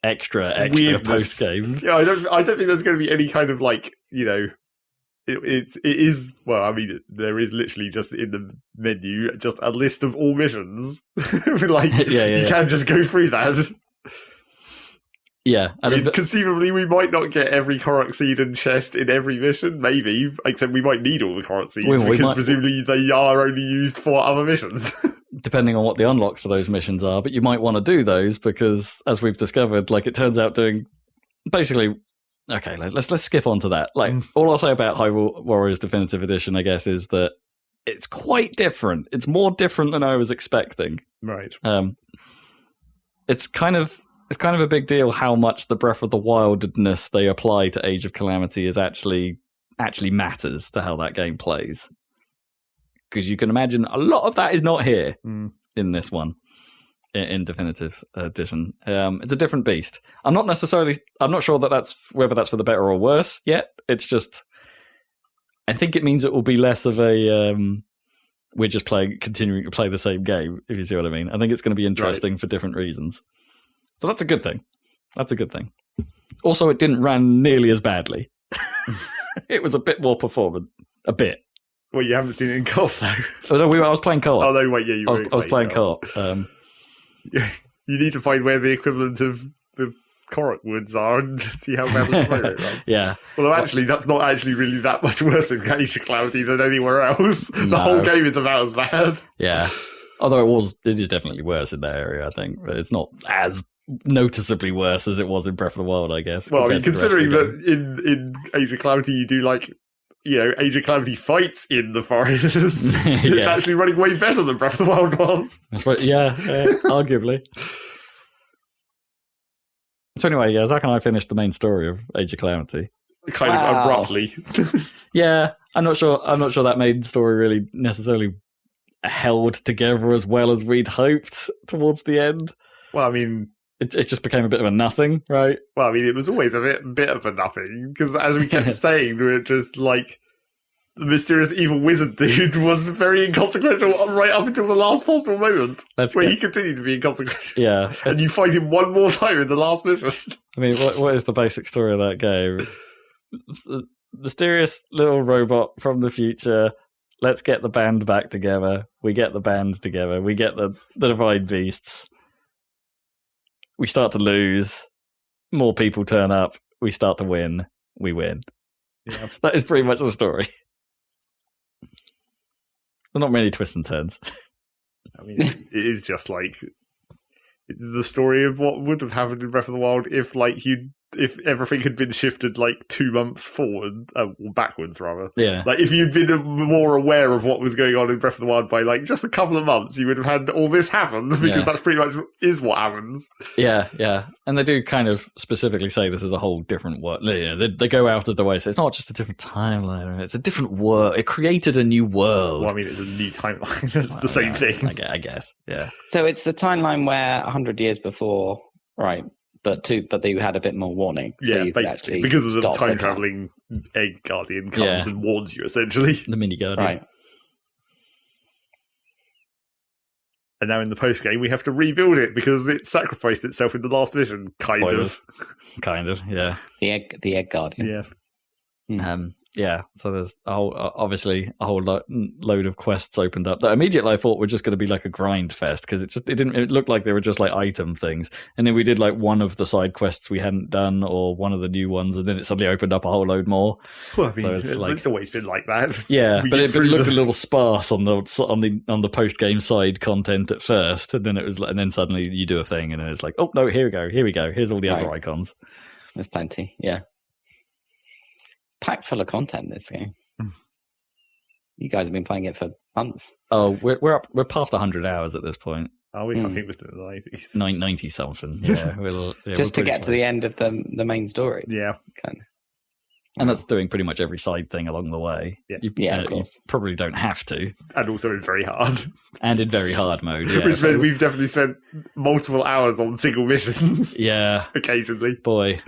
extra post game.
Yeah, I don't think there's going to be any kind of like, it is, well, I mean, there is literally just in the menu just a list of all missions. Like, you can just go through that.
Yeah.
I mean, conceivably, we might not get every Korok seed and chest in every mission, maybe, except we might need all the Korok seeds, because presumably they are only used for other missions.
Depending on what the unlocks for those missions are, but you might want to do those because, as we've discovered, like, it turns out doing basically. Okay, let's skip on to that. Like, all I'll say about Hyrule Warriors Definitive Edition, I guess, is that it's quite different. It's more different than I was expecting.
Right.
It's kind of a big deal how much the Breath of the Wildness they apply to Age of Calamity is actually matters to how that game plays. Because you can imagine a lot of that is not here in this one. In Definitive Edition, it's a different beast. I'm not sure whether that's for the better or worse yet. It's just, I think it means it will be less of a we're just continuing to play the same game. If you see what I mean, I think it's going to be interesting for different reasons. So that's a good thing. Also, it didn't run nearly as badly. It was a bit more performant. A bit.
Well, you haven't seen it in co-op though.
Oh, no, I was playing co-op.
Oh no, wait, yeah,
I was playing co-op.
You need to find where the equivalent of the Korok woods are and see how badly it runs.
Yeah.
Although actually, that's not actually really that much worse in Age of Calamity than anywhere else. The whole game is about as bad.
Yeah. Although it is definitely worse in that area, I think. But it's not as noticeably worse as it was in Breath of the Wild, I guess.
Well, I mean, considering that in Age of Calamity you do like, Age of Calamity fights in the forest. It's actually running way better than Breath of the Wild was.
That's right. Yeah, arguably. So anyway, Zach and I finished the main story of Age of Calamity.
Kind of abruptly.
Yeah, I'm not sure that main story really necessarily held together as well as we'd hoped towards the end.
Well, I mean,
it just became a bit of a nothing, right?
Well, I mean, it was always a bit of a nothing, because as we kept saying, we were just like, the mysterious evil wizard dude was very inconsequential right up until the last possible moment, he continued to be inconsequential.
Yeah.
And you fight him one more time in the last mission.
I mean, what is the basic story of that game? Mysterious little robot from the future. Let's get the band back together. We get the band together. We get the divine beasts. We start to lose. More people turn up. We start to win. We win. Yeah. That is pretty much the story. Not many twists and turns.
I mean, it is just like it's the story of what would have happened in Breath of the Wild if everything had been shifted like 2 months forward, or backwards rather.
Yeah.
Like if you'd been more aware of what was going on in Breath of the Wild by like just a couple of months, you would have had all this happen because that's pretty much is what happens.
Yeah, yeah. And they do kind of specifically say this is a whole different world. You know, they go out of the way, so it's not just a different timeline, it's a different world. It created a new world.
Well, I mean, it's a new timeline. That's the same thing.
I guess, yeah.
So it's the timeline where 100 years before, right? But you had a bit more warning. So you
basically, because of the time traveling egg guardian comes and warns you, essentially.
The mini guardian.
Right.
And now in the post game, we have to rebuild it because it sacrificed itself in the last mission,
Spoilers. Kind of, yeah.
The egg guardian.
Yes.
Yeah, so there's obviously a whole load of quests opened up that immediately I thought were just going to be like a grind fest because it looked like they were just like item things, and then we did like one of the side quests we hadn't done or one of the new ones, and then it suddenly opened up a whole load more.
Well, I mean, it's always been like that.
Yeah, but it looked a little sparse on the post game side content at first, and then then suddenly you do a thing, and then it's like, oh no, here we go, here's all the other icons.
There's plenty, yeah. Packed full of content, this game. You guys have been playing it for months.
Oh, we're past 100 hours at this point.
Are we? I think we're still in the 90s.
90 something. Yeah,
just to get to the end of the main story.
Yeah,
kind of.
And that's doing pretty much every side thing along the way.
Yes.
Of course.
You probably don't have to.
And also in very hard.
And in very hard mode, yeah.
Which meant we've definitely spent multiple hours on single missions.
Yeah.
Occasionally.
Boy.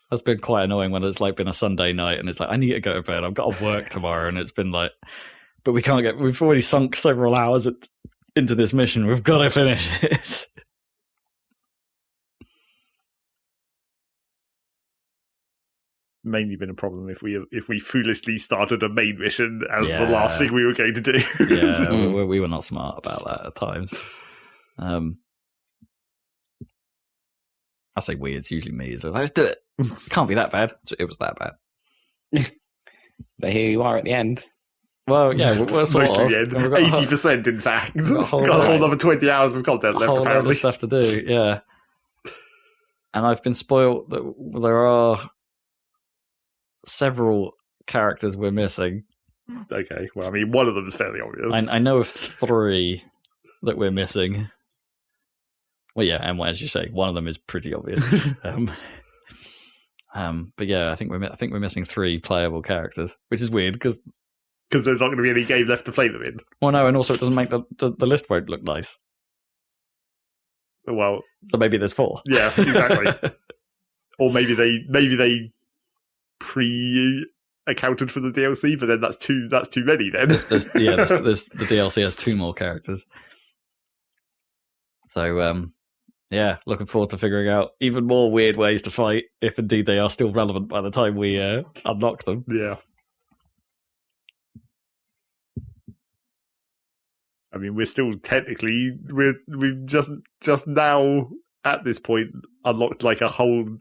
That's been quite annoying when it's like been a Sunday night and it's like, I need to go to bed. I've got to work tomorrow. And it's been like, but we've already sunk several hours into this mission. We've got to finish it.
Mainly been a problem if we foolishly started a main mission as the last thing we were going to do.
Yeah, we were not smart about that at times. I say we, it's usually me. It's like, let's do it. Can't be that bad. So it was that bad.
But here you are at the end.
Well, yeah, we're sort
mostly
of.
the end. 80%, in fact. Got a whole other 20 hours of content left, apparently. A whole lot of
stuff to do, yeah. And I've been spoiled that there are several characters we're missing.
Okay, well, I mean, one of them is fairly obvious.
I know of 3 that we're missing. Well, yeah, and as you say, one of them is pretty obvious. But yeah, I think we're missing 3 playable characters, which is weird because
there's not going to be any game left to play them in.
Well, no, and also it doesn't make the list won't look nice.
Well,
so maybe there's 4.
Yeah, exactly. Or maybe they accounted for the DLC, but then that's too many. Then
there's the DLC has 2 more characters. So yeah, looking forward to figuring out even more weird ways to fight, if indeed they are still relevant by the time we unlock them.
Yeah. I mean, we're still technically we've just now at this point unlocked like a whole.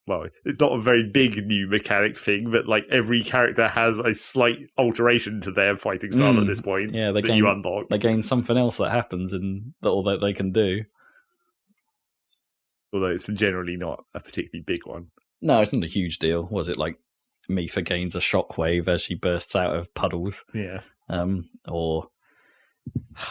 Well, it's not a very big new mechanic thing, but like every character has a slight alteration to their fighting style at this point.
Yeah,
you unlock.
They gain something else that happens that they can do.
Although it's generally not a particularly big one.
No, it's not a huge deal. Was it like Mifa gains a shockwave as she bursts out of puddles?
Yeah.
Or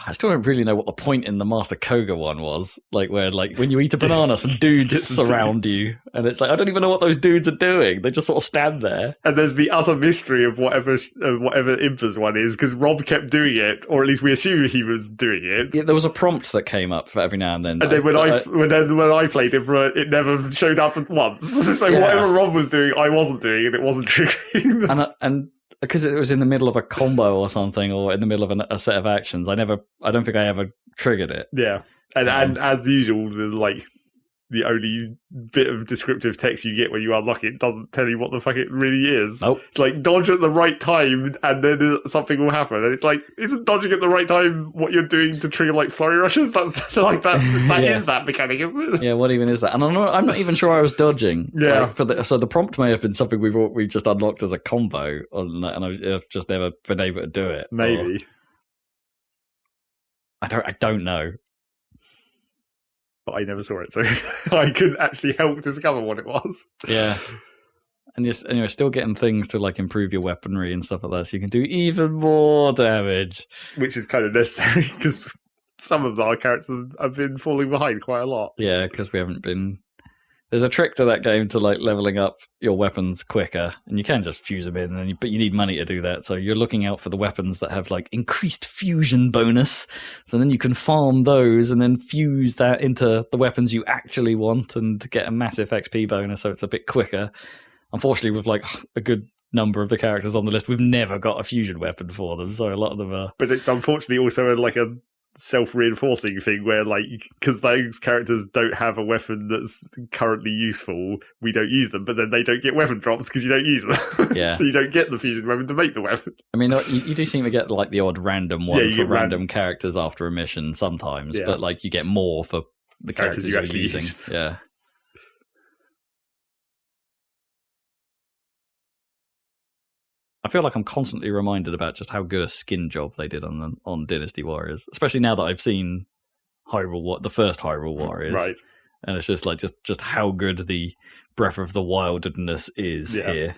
I still don't really know what the point in the Master Koga one was. Like where, like when you eat a banana, some dudes surround you, and it's like I don't even know what those dudes are doing. They just sort of stand there.
And there's the other mystery of whatever Impa's one is, because Rob kept doing it, or at least we assume he was doing it.
Yeah, there was a prompt that came up for every now and then.
And then when I played Impa, it never showed up at once. So whatever Rob was doing, I wasn't doing, and it wasn't triggering.
And because it was in the middle of a combo or something, or in the middle of a set of actions, I don't think I ever triggered it.
Yeah, and as usual, the only bit of descriptive text you get when you unlock it doesn't tell you what the fuck it really is.
Nope.
It's like dodge at the right time, and then something will happen. And it's like, isn't dodging at the right time what you're doing to trigger like flurry rushes? That's like that. That is that mechanic, isn't it?
Yeah. What even is that? And I'm not even sure I was dodging.
Yeah.
So the prompt may have been something we just unlocked as a combo, and I've just never been able to do it.
Maybe.
I don't know.
But I never saw it, so I couldn't actually help discover what it was.
Yeah. And you're still getting things to like improve your weaponry and stuff like that, so you can do even more damage.
Which is kind of necessary, because some of our characters have been falling behind quite a lot.
Yeah, because we haven't been... There's a trick to that game to like leveling up your weapons quicker, and you can just fuse them in, but you need money to do that. So you're looking out for the weapons that have like increased fusion bonus. So then you can farm those and then fuse that into the weapons you actually want and get a massive XP bonus. So it's a bit quicker. Unfortunately, with like a good number of the characters on the list, we've never got a fusion weapon for them. So a lot of them are.
But it's unfortunately also like a self-reinforcing thing where, like, because those characters don't have a weapon that's currently useful, we don't use them, but then they don't get weapon drops because you don't use them.
Yeah.
So you don't get the fusion weapon to make the weapon.
I mean, you do seem to get like the odd random one for random characters after a mission sometimes, but like you get more for the characters you're actually using. Yeah. I feel like I'm constantly reminded about just how good a skin job they did on Dynasty Warriors, especially now that I've seen the first Hyrule Warriors,
right?
And it's just like just how good the Breath of the Wildness is here.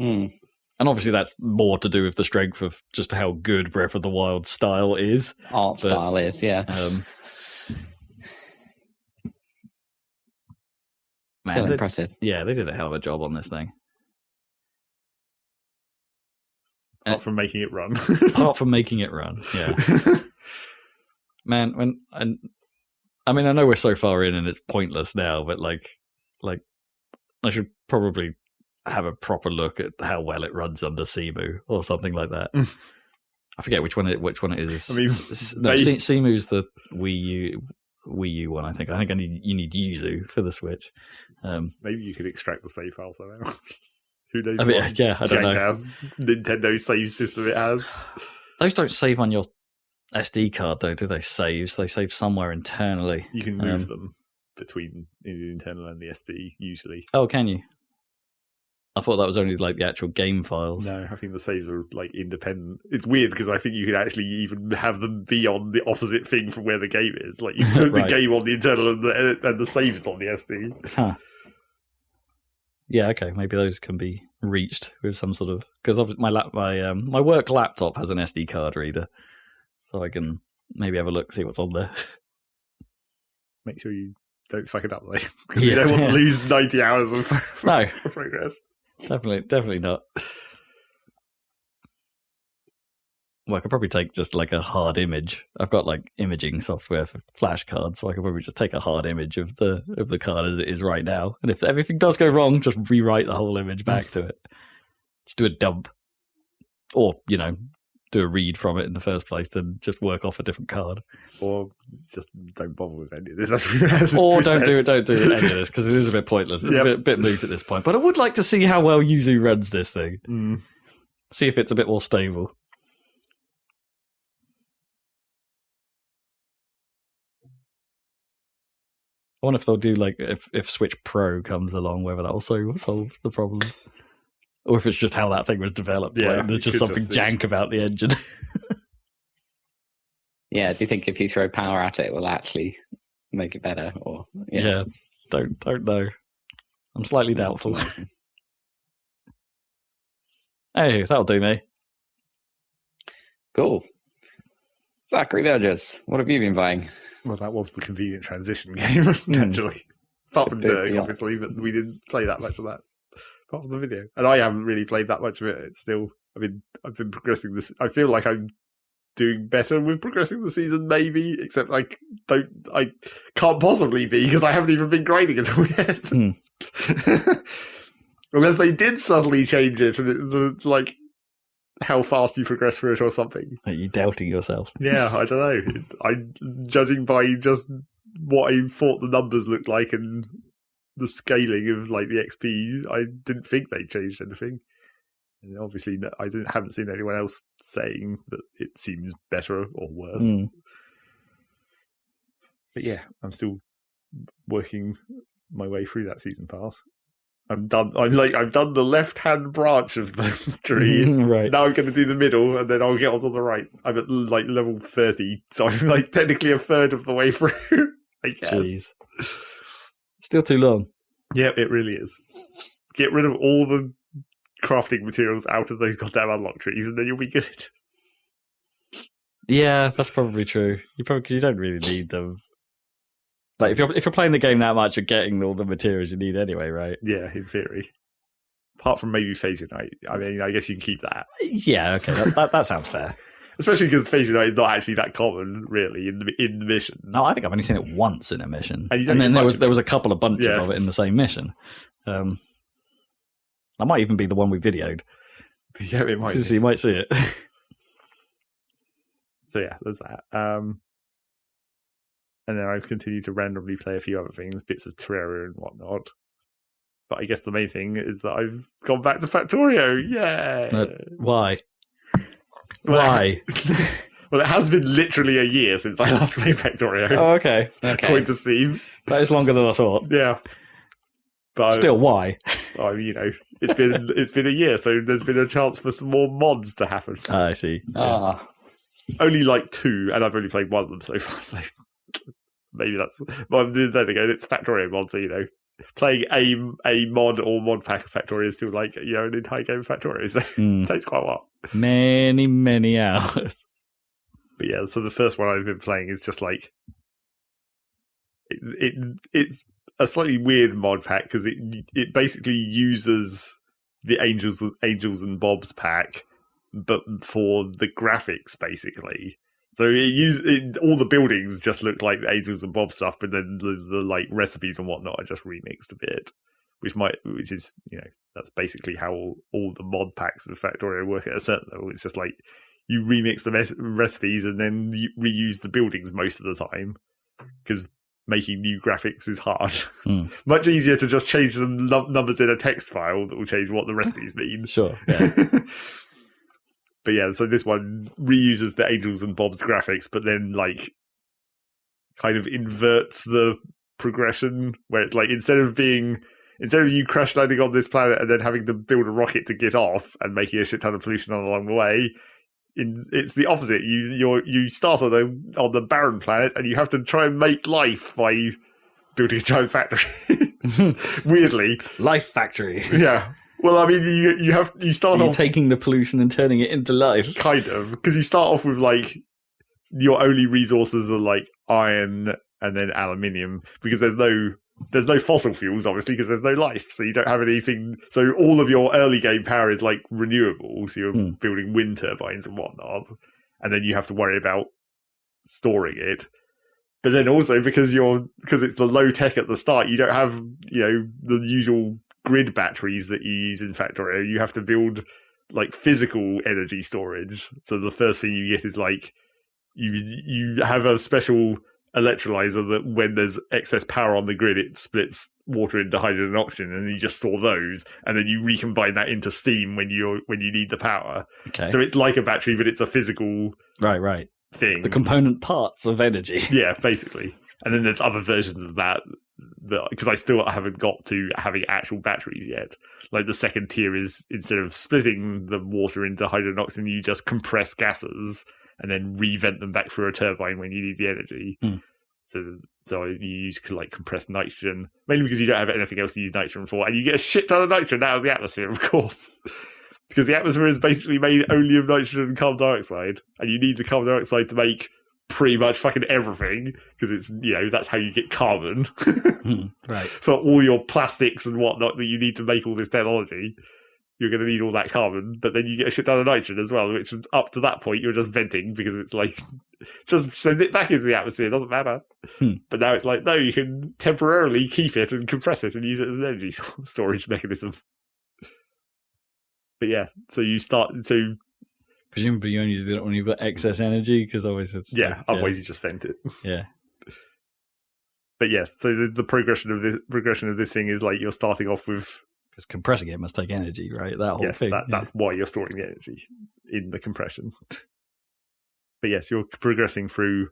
Mm.
And obviously that's more to do with the strength of just how good Breath of the Wild style is.
Style is, yeah. Still impressive.
Yeah, they did a hell of a job on this thing.
Apart from making it run.
Yeah. Man, I know we're so far in and it's pointless now, but like I should probably have a proper look at how well it runs under Cemu or something like that. I forget which one it is.
I mean,
Cemu's the Wii U one. I think you need Yuzu for the Switch.
Maybe you could extract the save file somehow. Who knows?
I mean, I don't know.
Nintendo save system it has.
Those don't save on your SD card, though, do they? Saves? They save somewhere internally.
You can move them between the internal and the SD usually.
Oh, can you? I thought that was only like the actual game files.
No, I think the saves are like independent. It's weird because I think you could actually even have them be on the opposite thing from where the game is. Like you put the game on the internal and the save is on the SD.
Huh. Yeah, okay. Maybe those can be reached with some sort of, because my work laptop has an SD card reader, so I can maybe have a look, see what's on there.
Make sure you don't fuck it up, though, because you don't want to lose 90 hours of progress.
Definitely not. Well, I could probably take just like a hard image. I've got like imaging software for flash cards, so I could probably just take a hard image of the card as it is right now. And if everything does go wrong, just rewrite the whole image back to it. Just do a dump. Or, do a read from it in the first place, then just work off a different card.
Or just don't bother with any of this.
Or don't do any of this, because it is a bit pointless. It's a bit moot at this point. But I would like to see how well Yuzu runs this thing. See if it's a bit more stable. I wonder if they'll do like if Switch Pro comes along, whether that'll solve the problems, or if it's just how that thing was developed. Yeah, like, there's just something jank about the engine.
Yeah, do you think if you throw power at it, it will actually make it better? Or
don't know. I'm slightly doubtful. Hey, that'll do me.
Cool. Zachary Burgess, what have you been buying?
Well, that was the convenient transition game, naturally. Apart from Dirk, obviously, but we didn't play that much of that. Apart from the video. And I haven't really played that much of it. It's still, I've been progressing this. I feel like I'm doing better with progressing the season, maybe, except I can't possibly be because I haven't even been grinding at all yet. Unless they did suddenly change it and it was like how fast you progress through it or something.
Are you doubting yourself?
Yeah, I don't know. I'm judging by just what I thought the numbers looked like and the scaling of like the XP. I didn't think they changed anything. And obviously, I haven't seen anyone else saying that it seems better or worse. But yeah, I'm still working my way through that season pass. I'm done. I've done the left-hand branch of the tree.
Right.
Now I'm going to do the middle, and then I'll get onto the right. I'm at like level 30, so I'm like technically a third of the way through. I guess.
Jeez. Still too long.
Yeah, it really is. Get rid of all the crafting materials out of those goddamn unlock trees, and then you'll be good.
Yeah, that's probably true. Because you don't really need them. Like if you're playing the game that much, you're getting all the materials you need anyway, right?
Yeah, in theory. Apart from maybe Phase Unite. I mean, I guess you can keep that.
Yeah, okay, that sounds fair.
Especially because Phase Unite is not actually that common, really, in the missions.
No, I think I've only seen it once in a mission,
and
then there was a couple of bunches of it in the same mission. That might even be the one we videoed.
Yeah, it might.
So you might see it.
So yeah, there's that. And then I've continued to randomly play a few other things, bits of Terraria and whatnot. But I guess the main thing is that I've gone back to Factorio. Yay!
Why?
Why? Well, it has been literally a year since I last played Factorio.
Oh, okay.
According to Steam.
That is longer than I thought.
Yeah. But
still, why?
I mean, it's been a year, so there's been a chance for some more mods to happen.
I see.
Only like 2, and I've only played one of them so far, so maybe that's... But then again, it's Factorio mod, so, playing a mod or mod pack of Factorio is still like, an entire game of Factorio, so it takes quite a while.
Many, many hours.
But yeah, so the first one I've been playing is just like... It's a slightly weird mod pack, because it basically uses the Angels and Bobs pack, but for the graphics, basically. So all the buildings just look like the Angels and Bobs stuff, but then the like recipes and whatnot are just remixed a bit, which is that's basically how all the mod packs of Factorio work at a certain level. It's just like you remix the recipes and then you reuse the buildings most of the time, because making new graphics is hard. Much easier to just change the numbers in a text file that will change what the recipes mean.
Sure. Yeah.
But yeah, so this one reuses the Angels and Bobs graphics, but then like kind of inverts the progression, where it's like instead of you crash landing on this planet and then having to build a rocket to get off and making a shit ton of pollution along the way, it's the opposite. You start on the barren planet and you have to try and make life by building a giant factory. Weirdly,
life factory.
Yeah. Well, I mean, you start off
taking the pollution and turning it into life,
kind of, because you start off with like your only resources are like iron and then aluminium, because there's no fossil fuels, obviously, because there's no life, so you don't have anything. So all of your early game power is like renewable, so you're building wind turbines and whatnot, and then you have to worry about storing it. But then also because it's the low tech at the start, you don't have the usual grid batteries that you use in Factorio. You have to build like physical energy storage. So the first thing you get is like you have a special electrolyzer that when there's excess power on the grid, it splits water into hydrogen and oxygen, and you just store those, and then you recombine that into steam when you need the power. Okay. So it's like a battery, but it's a physical
right
thing.
The component parts of energy.
Yeah, basically. And then there's other versions of that because I still haven't got to having actual batteries yet. Like the second tier is, instead of splitting the water into hydrogen and oxygen, you just compress gases and then re-vent them back through a turbine when you need the energy. So you use like compressed nitrogen, mainly because you don't have anything else to use nitrogen for, and you get a shit ton of nitrogen out of the atmosphere, of course. Because the atmosphere is basically made only of nitrogen and carbon dioxide, and you need the carbon dioxide to make pretty much fucking everything, because it's, that's how you get carbon.
Right.
For all your plastics and whatnot that you need to make all this technology, you're going to need all that carbon, but then you get a shit ton of nitrogen as well, which up to that point you're just venting, because it's like, just send it back into the atmosphere, it doesn't matter. But now it's like, no, you can temporarily keep it and compress it and use it as an energy storage mechanism. But yeah,
presumably you only do it when you've got excess energy, because obviously it's
otherwise you just vent it.
Yeah.
But yes, so the progression of this thing is like you're starting off with,
because compressing it must take energy, right? That whole thing.
That's why you're storing the energy in the compression. But yes, you're progressing through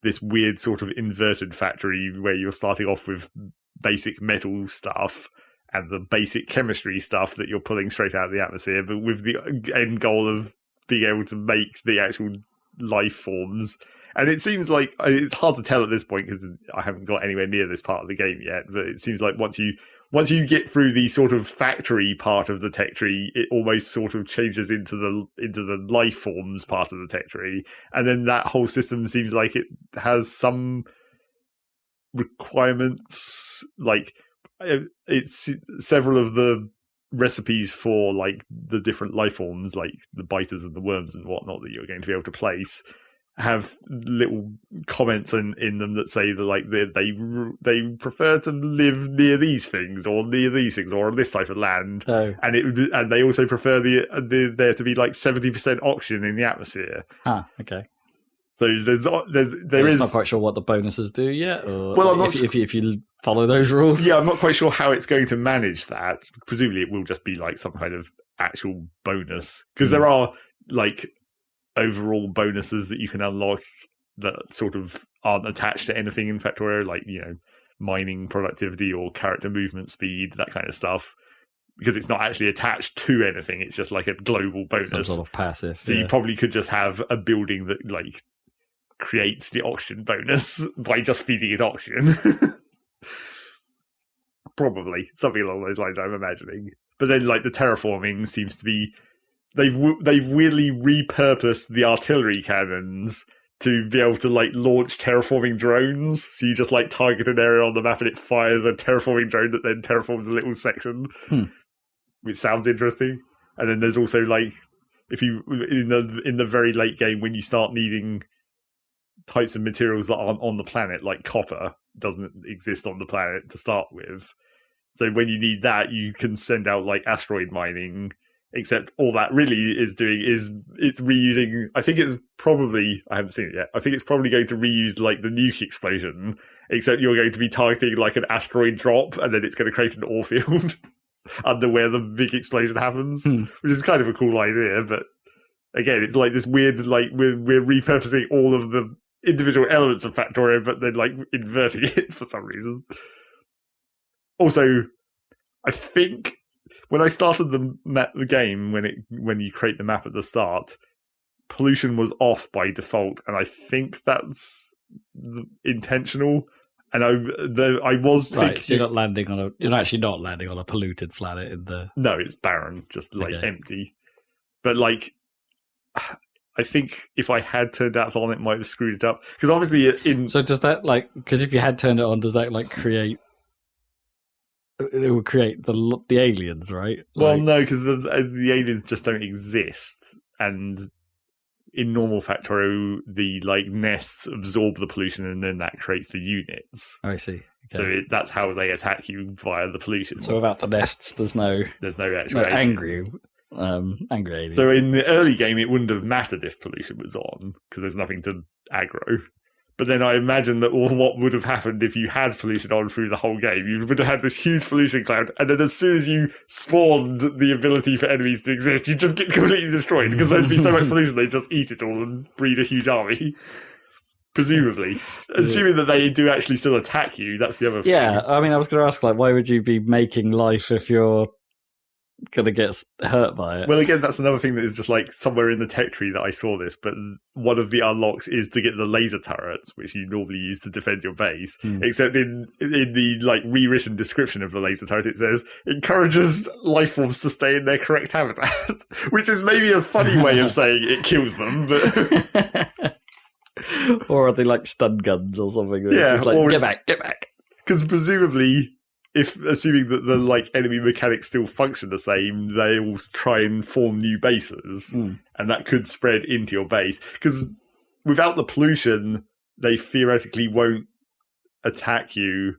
this weird sort of inverted factory where you're starting off with basic metal stuff, and the basic chemistry stuff that you're pulling straight out of the atmosphere, but with the end goal of being able to make the actual life forms. And it seems like it's hard to tell at this point because I haven't got anywhere near this part of the game yet, but it seems like once you get through the sort of factory part of the tech tree, it almost sort of changes into the life forms part of the tech tree. And then that whole system seems like it has some requirements, like it's several of the recipes for like the different life forms, like the biters and the worms and whatnot that you're going to be able to place, have little comments in them that say that like they prefer to live near these things or near these things or on this type of land, and they also prefer there to be like 70% oxygen in the atmosphere.
Okay.
So there is
not quite sure what the bonuses do yet. Or
well, I'm not
if you follow those rules.
Yeah, I'm not quite sure how it's going to manage that. Presumably, it will just be like some kind of actual bonus because there are like overall bonuses that you can unlock that sort of aren't attached to anything in Factorio, like, you know, mining productivity or character movement speed, that kind of stuff, because it's not actually attached to anything. It's just like a global bonus,
some sort of passive.
So you probably could just have a building that like creates the oxygen bonus by just feeding it oxygen. Probably something along those lines, I'm imagining. But then like the terraforming seems to be they've weirdly repurposed the artillery cannons to be able to like launch terraforming drones. So you just like target an area on the map and it fires a terraforming drone that then terraforms a little section, which sounds interesting. And then there's also like if you in the very late game when you start needing types of materials that aren't on the planet, like copper doesn't exist on the planet to start with. So when you need that, you can send out like asteroid mining. Except all that really is doing is it's reusing. I think it's probably, I haven't seen it yet. I think it's probably going to reuse like the nuke explosion, except you're going to be targeting like an asteroid drop, and then it's going to create an ore field under where the big explosion happens, which is kind of a cool idea. But again, it's like this weird, like we're repurposing all of the individual elements of Factorio, but then like inverting it for some reason. Also, I think when I started the game, when you create the map at the start, pollution was off by default, and I think that's intentional. And I was thinking,
so you're actually not landing on a polluted planet in the.
No, it's barren, just like empty. But like, I think if I had turned that on, it might have screwed it up. Because obviously,
so does that like? Because if you had turned it on, does that like create? It would create the aliens, right?
Well, no, because the aliens just don't exist, and in normal Factorio, the like nests absorb the pollution, and then that creates the units.
I see. Okay.
So that's how they attack you via the pollution.
So without the nests, there's no
actual
angry aliens.
So in the early game, it wouldn't have mattered if pollution was on because there's nothing to aggro. But then I imagine that what would have happened if you had pollution on through the whole game. You would have had this huge pollution cloud, and then as soon as you spawned the ability for enemies to exist, you just get completely destroyed because there'd be so much pollution they'd just eat it all and breed a huge army. Presumably. Assuming that they do actually still attack you, that's the other thing.
Yeah, I mean, I was going to ask, like, why would you be making life if you're going to get hurt by it?
Well, again, that's another thing that is just like somewhere in the tech tree that I saw this, but one of the unlocks is to get the laser turrets, which you normally use to defend your base. Except in the like rewritten description of the laser turret, it says encourages life forms to stay in their correct habitat, which is maybe a funny way of saying it kills them, but
or are they like stun guns or something?
Yeah,
just like, get back.
Because presumably, assuming that the like enemy mechanics still function the same, they will try and form new bases, and that could spread into your base. Because without the pollution, they theoretically won't attack you,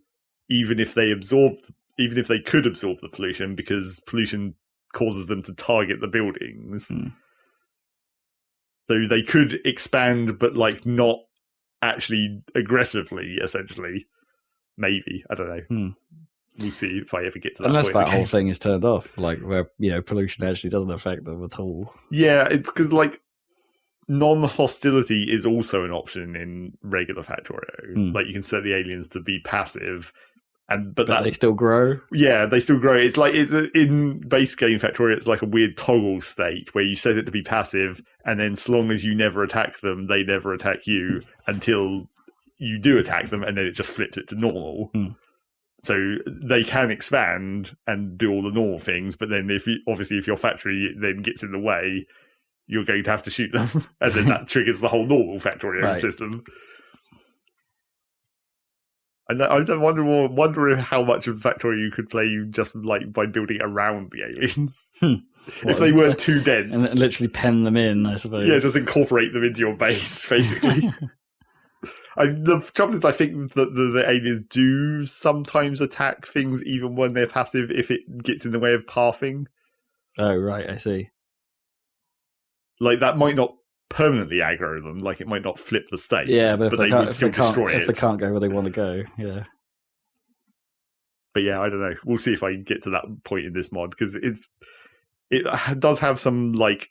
even if they could absorb the pollution, because pollution causes them to target the buildings. So they could expand, but like not actually aggressively. Essentially, maybe, I don't know. We'll see if I ever get to that
Unless
point.
that whole thing is turned off, like where, you know, pollution actually doesn't affect them at all.
Yeah, it's because like non-hostility is also an option in regular Factorio. Like you can set the aliens to be passive, but
they still grow.
Yeah, they still grow. It's like in base game Factorio, it's like a weird toggle state where you set it to be passive, and then so long as you never attack them, they never attack you until you do attack them, and then it just flips it to normal. So they can expand and do all the normal things, but then if your factory then gets in the way, you're going to have to shoot them, and then that triggers the whole normal Factorio system. And I wonder how much of Factorio you could play just like by building around the aliens. If they weren't too dense.
And literally pen them in, I suppose.
Yeah, just incorporate them into your base, basically. The trouble is, I think that the aliens do sometimes attack things even when they're passive if it gets in the way of pathing.
Oh, right, I see.
Like, that might not permanently aggro them, like it might not flip the state.
Yeah, but
they would still destroy it.
If they can't go where they want to go, yeah.
But yeah, I don't know. We'll see if I get to that point in this mod, because it does have some, like,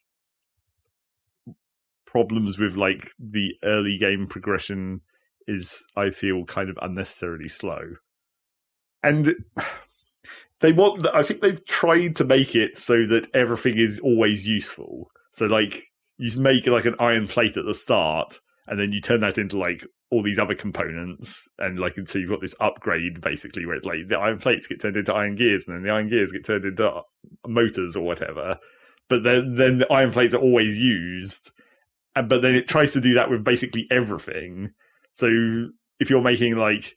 problems with, like, the early game progression is, I feel, kind of unnecessarily slow. And I think they've tried to make it so that everything is always useful. So, like, you make like an iron plate at the start, and then you turn that into like all these other components, and like so you've got this upgrade basically where it's like the iron plates get turned into iron gears, and then the iron gears get turned into motors or whatever. But then the iron plates are always used, but then it tries to do that with basically everything. So if you're making like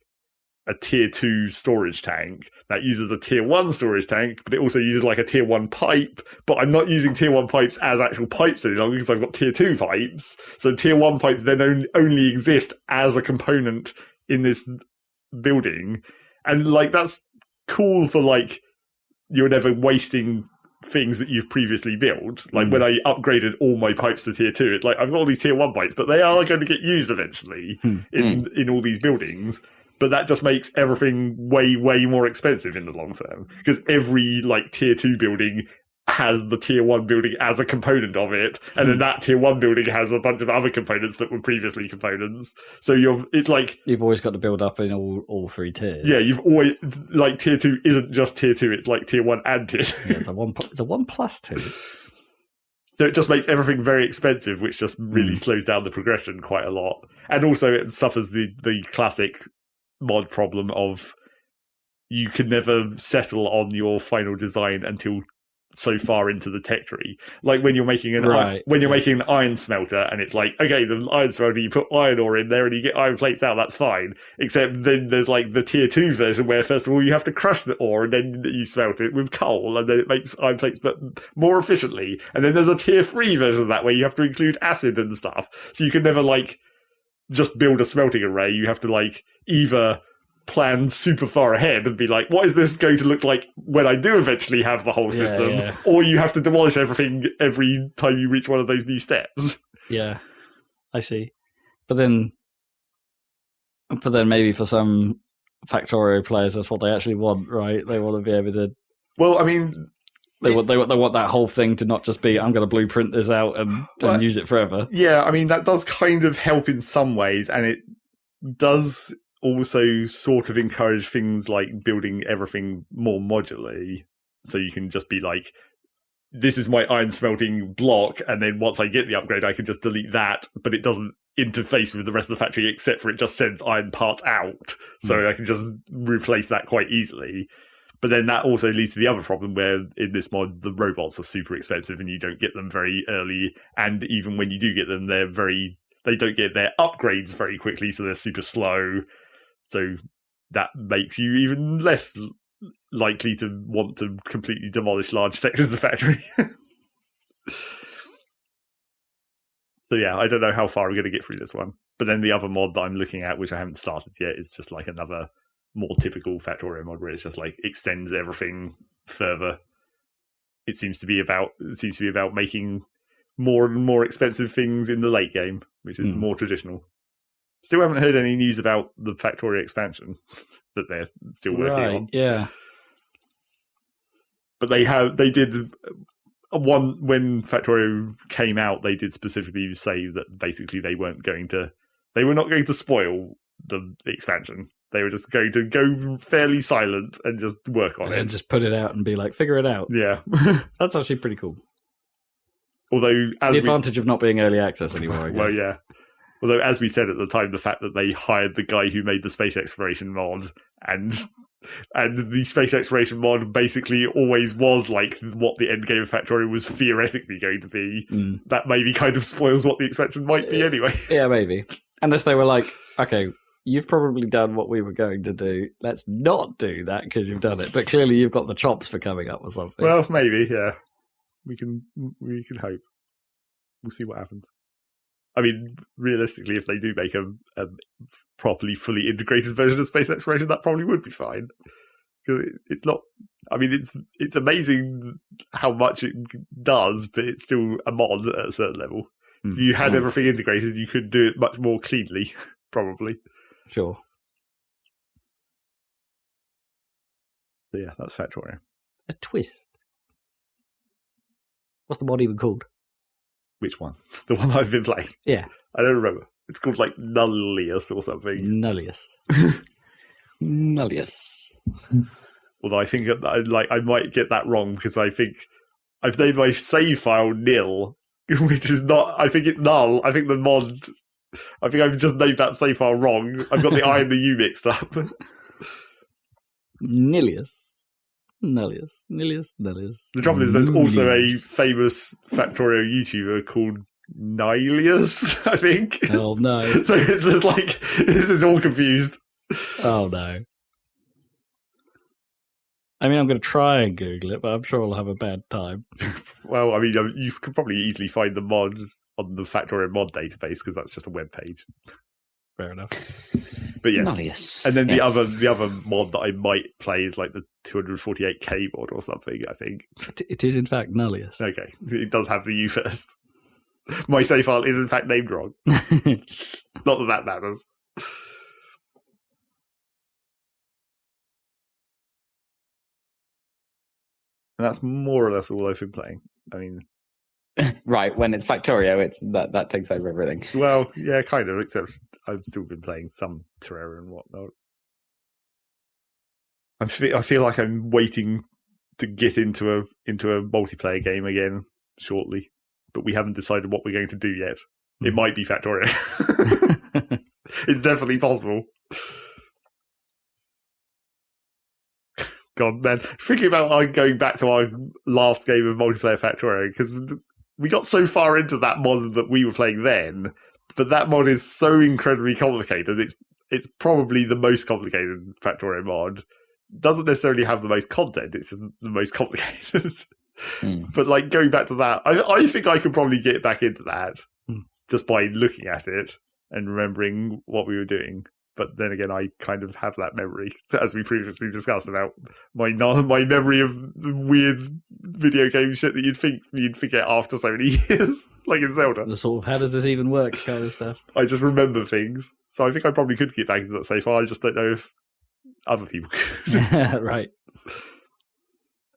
a tier 2 storage tank, that uses a tier 1 storage tank, but it also uses like a tier 1 pipe, but I'm not using tier 1 pipes as actual pipes any longer because I've got tier 2 pipes. So tier 1 pipes then only exist as a component in this building. And like, that's cool for like, you're never wasting things that you've previously built. Like when I upgraded all my pipes to tier 2, it's like, I've got all these tier 1 pipes, but they are going to get used eventually in all these buildings. But that just makes everything way, way more expensive in the long term. Because every, like, tier 2 building has the tier 1 building as a component of it. And then that tier 1 building has a bunch of other components that were previously components. So it's like...
You've always got to build up in all 3 tiers.
Yeah, you've always... Like, tier 2 isn't just tier 2, it's like tier 1 and tier 2.
Yeah, it's a 1 plus 2.
So it just makes everything very expensive, which just really slows down the progression quite a lot. And also it suffers the classic mod problem of you can never settle on your final design until so far into the tech tree. Like when you're making making an iron smelter, and it's like, okay, the iron smelter, you put iron ore in there and you get iron plates out, that's fine. Except then there's like the tier 2 version where first of all you have to crush the ore and then you smelt it with coal and then it makes iron plates but more efficiently. And then there's a tier 3 version of that where you have to include acid and stuff. So you can never like just build a smelting array. You have to like either plan super far ahead and be like, what is this going to look like when I do eventually have the whole system? Or you have to demolish everything every time you reach one of those new steps.
Yeah, I see. But then maybe for some Factorio players, that's what they actually want, right? They want to be able to...
Well, I mean...
They want that whole thing to not just be, I'm going to blueprint this out and use it forever.
Yeah, I mean, that does kind of help in some ways, and it does also sort of encourage things like building everything more modularly. So you can just be like, this is my iron smelting block, and then once I get the upgrade, I can just delete that, but it doesn't interface with the rest of the factory, except for it just sends iron parts out. So I can just replace that quite easily. But then that also leads to the other problem where in this mod, the robots are super expensive and you don't get them very early. And even when you do get them, they don't get their upgrades very quickly, so they're super slow. So that makes you even less likely to want to completely demolish large sections of factory. So yeah, I don't know how far I'm going to get through this one. But then the other mod that I'm looking at, which I haven't started yet, is just like another more typical Factorio mod where it's just like extends everything further. It seems to be about making more and more expensive things in the late game, which is more traditional. Still haven't heard any news about the Factorio expansion that they're still working on.
Yeah.
But they did one when Factorio came out, they did specifically say that basically they were not going to spoil the expansion. They were just going to go fairly silent and just work on it.
And just put it out and be like, figure it out.
Yeah.
That's actually pretty cool.
Although,
the advantage of not being early access anymore, I guess.
Well, yeah. Although, as we said at the time, the fact that they hired the guy who made the space exploration mod and the space exploration mod basically always was like what the end game of Factorio was theoretically going to be, that maybe kind of spoils what the expansion might be anyway.
Yeah, maybe. Unless they were like, okay, you've probably done what we were going to do. Let's not do that because you've done it. But clearly you've got the chops for coming up or something.
Well, maybe, yeah. We can hope. We'll see what happens. I mean, realistically, if they do make a properly fully integrated version of space exploration, that probably would be fine. Because it's not. I mean, it's amazing how much it does, but it's still a mod at a certain level. If you had everything integrated, you could do it much more cleanly, probably.
Sure.
So yeah, that's Factorio.
A twist. What's the mod even called?
Which one? The one I've been playing?
Yeah.
I don't remember. It's called like Nullius or something.
Nullius.
Nullius.
Although I think I might get that wrong because I think I've named my save file nil, which is not. I think it's null. I think the mod. I think I've just named that save file wrong. I've got the I and the U mixed up.
Nullius. Nullius.
The trouble is, there's also a famous Factorio YouTuber called Nihilius, I think.
Oh no!
So it's just like this is all confused.
Oh no! I mean, I'm going to try and Google it, but I'm sure I'll have a bad time.
Well, I mean, you could probably easily find the mod on the Factorio mod database because that's just a web page.
Fair enough.
But yes,
Nullius.
And then the other mod that I might play is like the 248k mod or something. I think
it is in fact Nullius.
Okay, it does have the U first. My save file is in fact named wrong. Not that matters. And that's more or less all I've been playing. I mean,
right, when it's Factorio, it's that takes over everything.
Well, yeah, kind of, except I've still been playing some Terraria and whatnot. I feel like I'm waiting to get into a multiplayer game again shortly, but we haven't decided what we're going to do yet. It might be Factorio. It's definitely possible. God, man. Thinking about going back to our last game of multiplayer Factorio, because we got so far into that mod that we were playing then, but that mod is so incredibly complicated. It's probably the most complicated Factorio mod. Doesn't necessarily have the most content, it's just the most complicated. But like going back to that, I think I could probably get back into that just by looking at it and remembering what we were doing. But then again, I kind of have that memory, as we previously discussed, about my memory of weird video game shit that you'd think you'd forget after so many years, like in Zelda.
The sort of how does this even work kind of stuff.
I just remember things. So I think I probably could get back into that so far. I just don't know if other people could.
Right.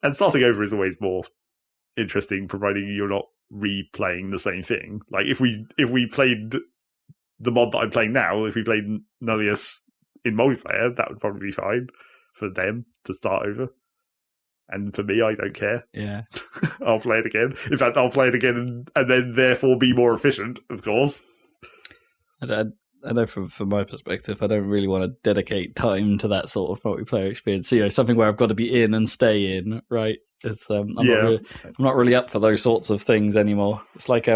And starting over is always more interesting, providing you're not replaying the same thing. Like if we played the mod that I'm playing now, if we played Nullius in multiplayer, that would probably be fine for them to start over. And for me, I don't care.
Yeah.
I'll play it again. In fact, I'll play it again and then therefore be more efficient, of course.
I know from my perspective, I don't really want to dedicate time to that sort of multiplayer experience. You know, something where I've got to be in and stay in, right? It's I'm not really up for those sorts of things anymore. It's like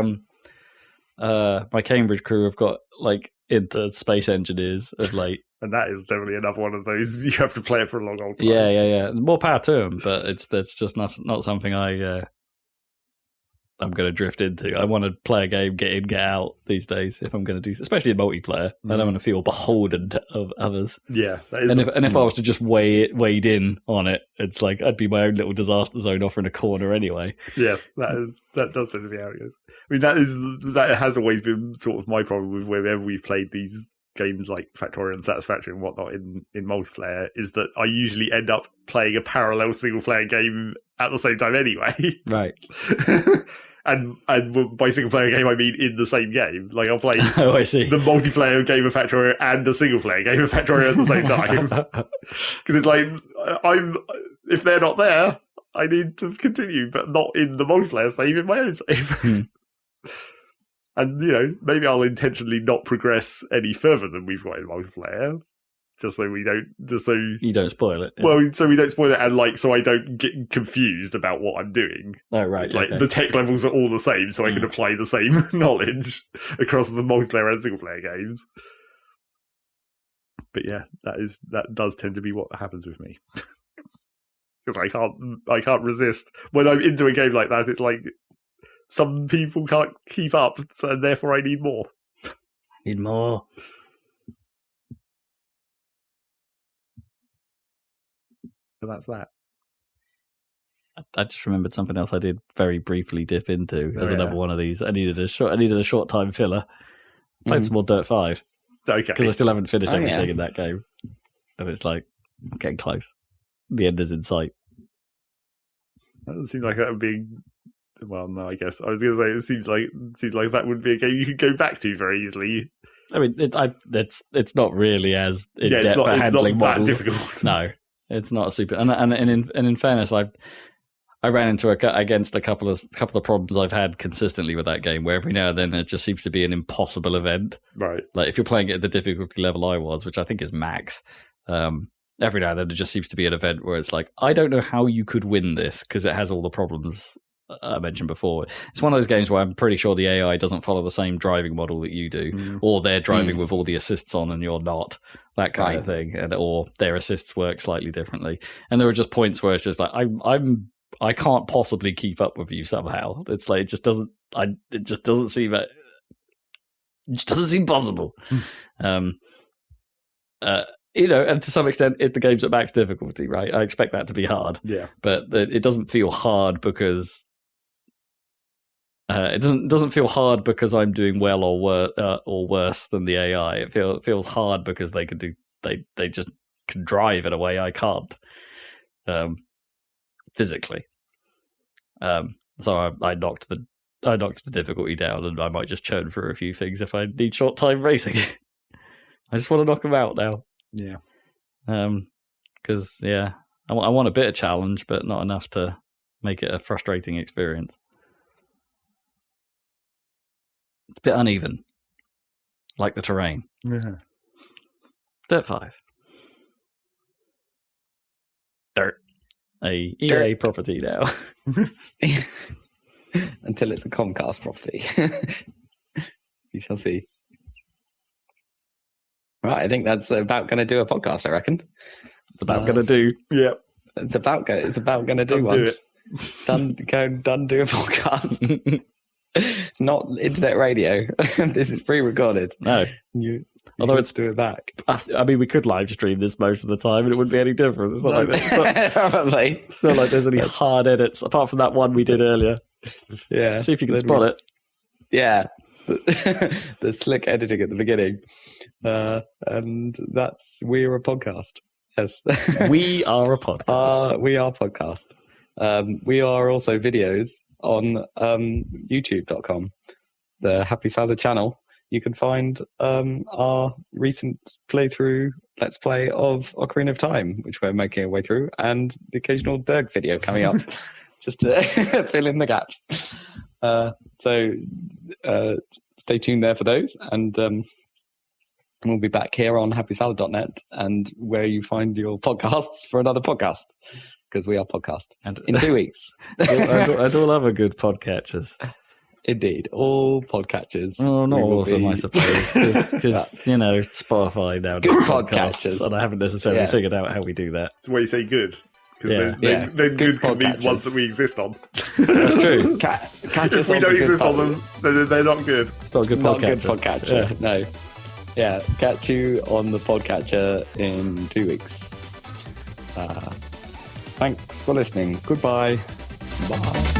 my Cambridge crew have got like into space engineers of late.
And that is definitely another one of those you have to play it for a long old time.
Yeah. More power to them, but that's just not something I'm going to drift into. I want to play a game, get in, get out these days. If I'm going to do, especially in multiplayer, I don't want to feel beholden of others.
Yeah,
if I was to just wade in on it, it's like I'd be my own little disaster zone off in a corner anyway.
Yes, that does seem to be how it is. I mean, that has always been sort of my problem with whenever we've played these games like Factorio and Satisfactory and whatnot in multiplayer, is that I usually end up playing a parallel single player game at the same time anyway.
Right.
And by single player game, I mean in the same game. Like I'll play
Oh, I see.
the multiplayer game of Factorio and the single player game of Factorio at the same time. Because it's like if they're not there, I need to continue, but not in the multiplayer save, in my own save. And maybe I'll intentionally not progress any further than we've got in multiplayer. Just so you
don't spoil it. Yeah.
Well, so we don't spoil it, and so I don't get confused about what I'm doing.
Oh, right.
The tech levels are all the same, so I can apply the same knowledge across the multiplayer and single player games. But yeah, that does tend to be what happens with me. Because I can't resist when I'm into a game like that. It's like some people can't keep up, so therefore I need more.
Need more.
So that's that.
I just remembered something else I did very briefly dip into as another one of these. I needed a short time filler. Played some more Dirt 5.
Okay.
Because I still haven't finished everything in that game. And it's like, I'm getting close. The end is in sight.
That doesn't seem like that would be... Well, no, I guess. I was going to say, it seems like that would be a game you could go back to very easily.
I mean, it's not really as in-depth
it's not
handling
that
model.
difficult.
No. It's not super, and in fairness, I ran into against a couple of problems I've had consistently with that game, where every now and then it just seems to be an impossible event.
Right.
Like if you're playing it at the difficulty level I was, which I think is max, every now and then it just seems to be an event where it's like, I don't know how you could win this because it has all the problems I mentioned before. It's one of those games where I'm pretty sure the AI doesn't follow the same driving model that you do, or they're driving with all the assists on and you're not, that kind of thing, or their assists work slightly differently. And there are just points where it's just like I can't possibly keep up with you somehow. It's like it just doesn't seem possible. And to some extent, if the game's at max difficulty, right, I expect that to be hard.
Yeah,
but it doesn't feel hard because. It doesn't feel hard because I'm doing well or worse than the AI. It feels hard because they just can drive in a way I can't, physically. So I knocked the difficulty down, and I might just churn through a few things if I need short time racing. I just want to knock them out now.
Yeah.
Because I want a bit of challenge, but not enough to make it a frustrating experience. It's a bit uneven, like the terrain.
Yeah.
Dirt 5. Dirt. A EA property now.
Until it's a Comcast property. You shall see. Right, I think that's about going to do a podcast, I reckon.
It's about going to do.
Yeah.
It's about going to do one.
Do it.
Done do a podcast. Not internet radio. This is pre-recorded.
No.
Although it's do it back.
I mean, we could live stream this most of the time, and it wouldn't be any different. It's not
Probably.
It's not like there's any hard edits apart from that one we did earlier.
Yeah.
See if you can spot it.
Yeah. The slick editing at the beginning, and we're a podcast. Yes.
We are a podcast.
We are podcast. We are also videos on youtube.com, the Happy Salad channel. You can find our recent playthrough, let's play of Ocarina of Time, which we're making our way through, and the occasional Dirk video coming up, just to fill in the gaps. So stay tuned there for those, and we'll be back here on happysalad.net and where you find your podcasts for another podcast, because we are podcast in 2 weeks.
and all other good podcatchers.
Indeed, all podcatchers.
Oh, not all of them, I suppose, because Spotify now does podcasts, and I haven't necessarily figured out how we do that.
That's why you say good. Because then good can mean ones that we exist on.
That's true.
If we don't exist on them, then they're not good.
It's not a good podcatcher.
Yeah. No. Yeah, catch you on the podcatcher in 2 weeks. Thanks for listening. Goodbye. Bye.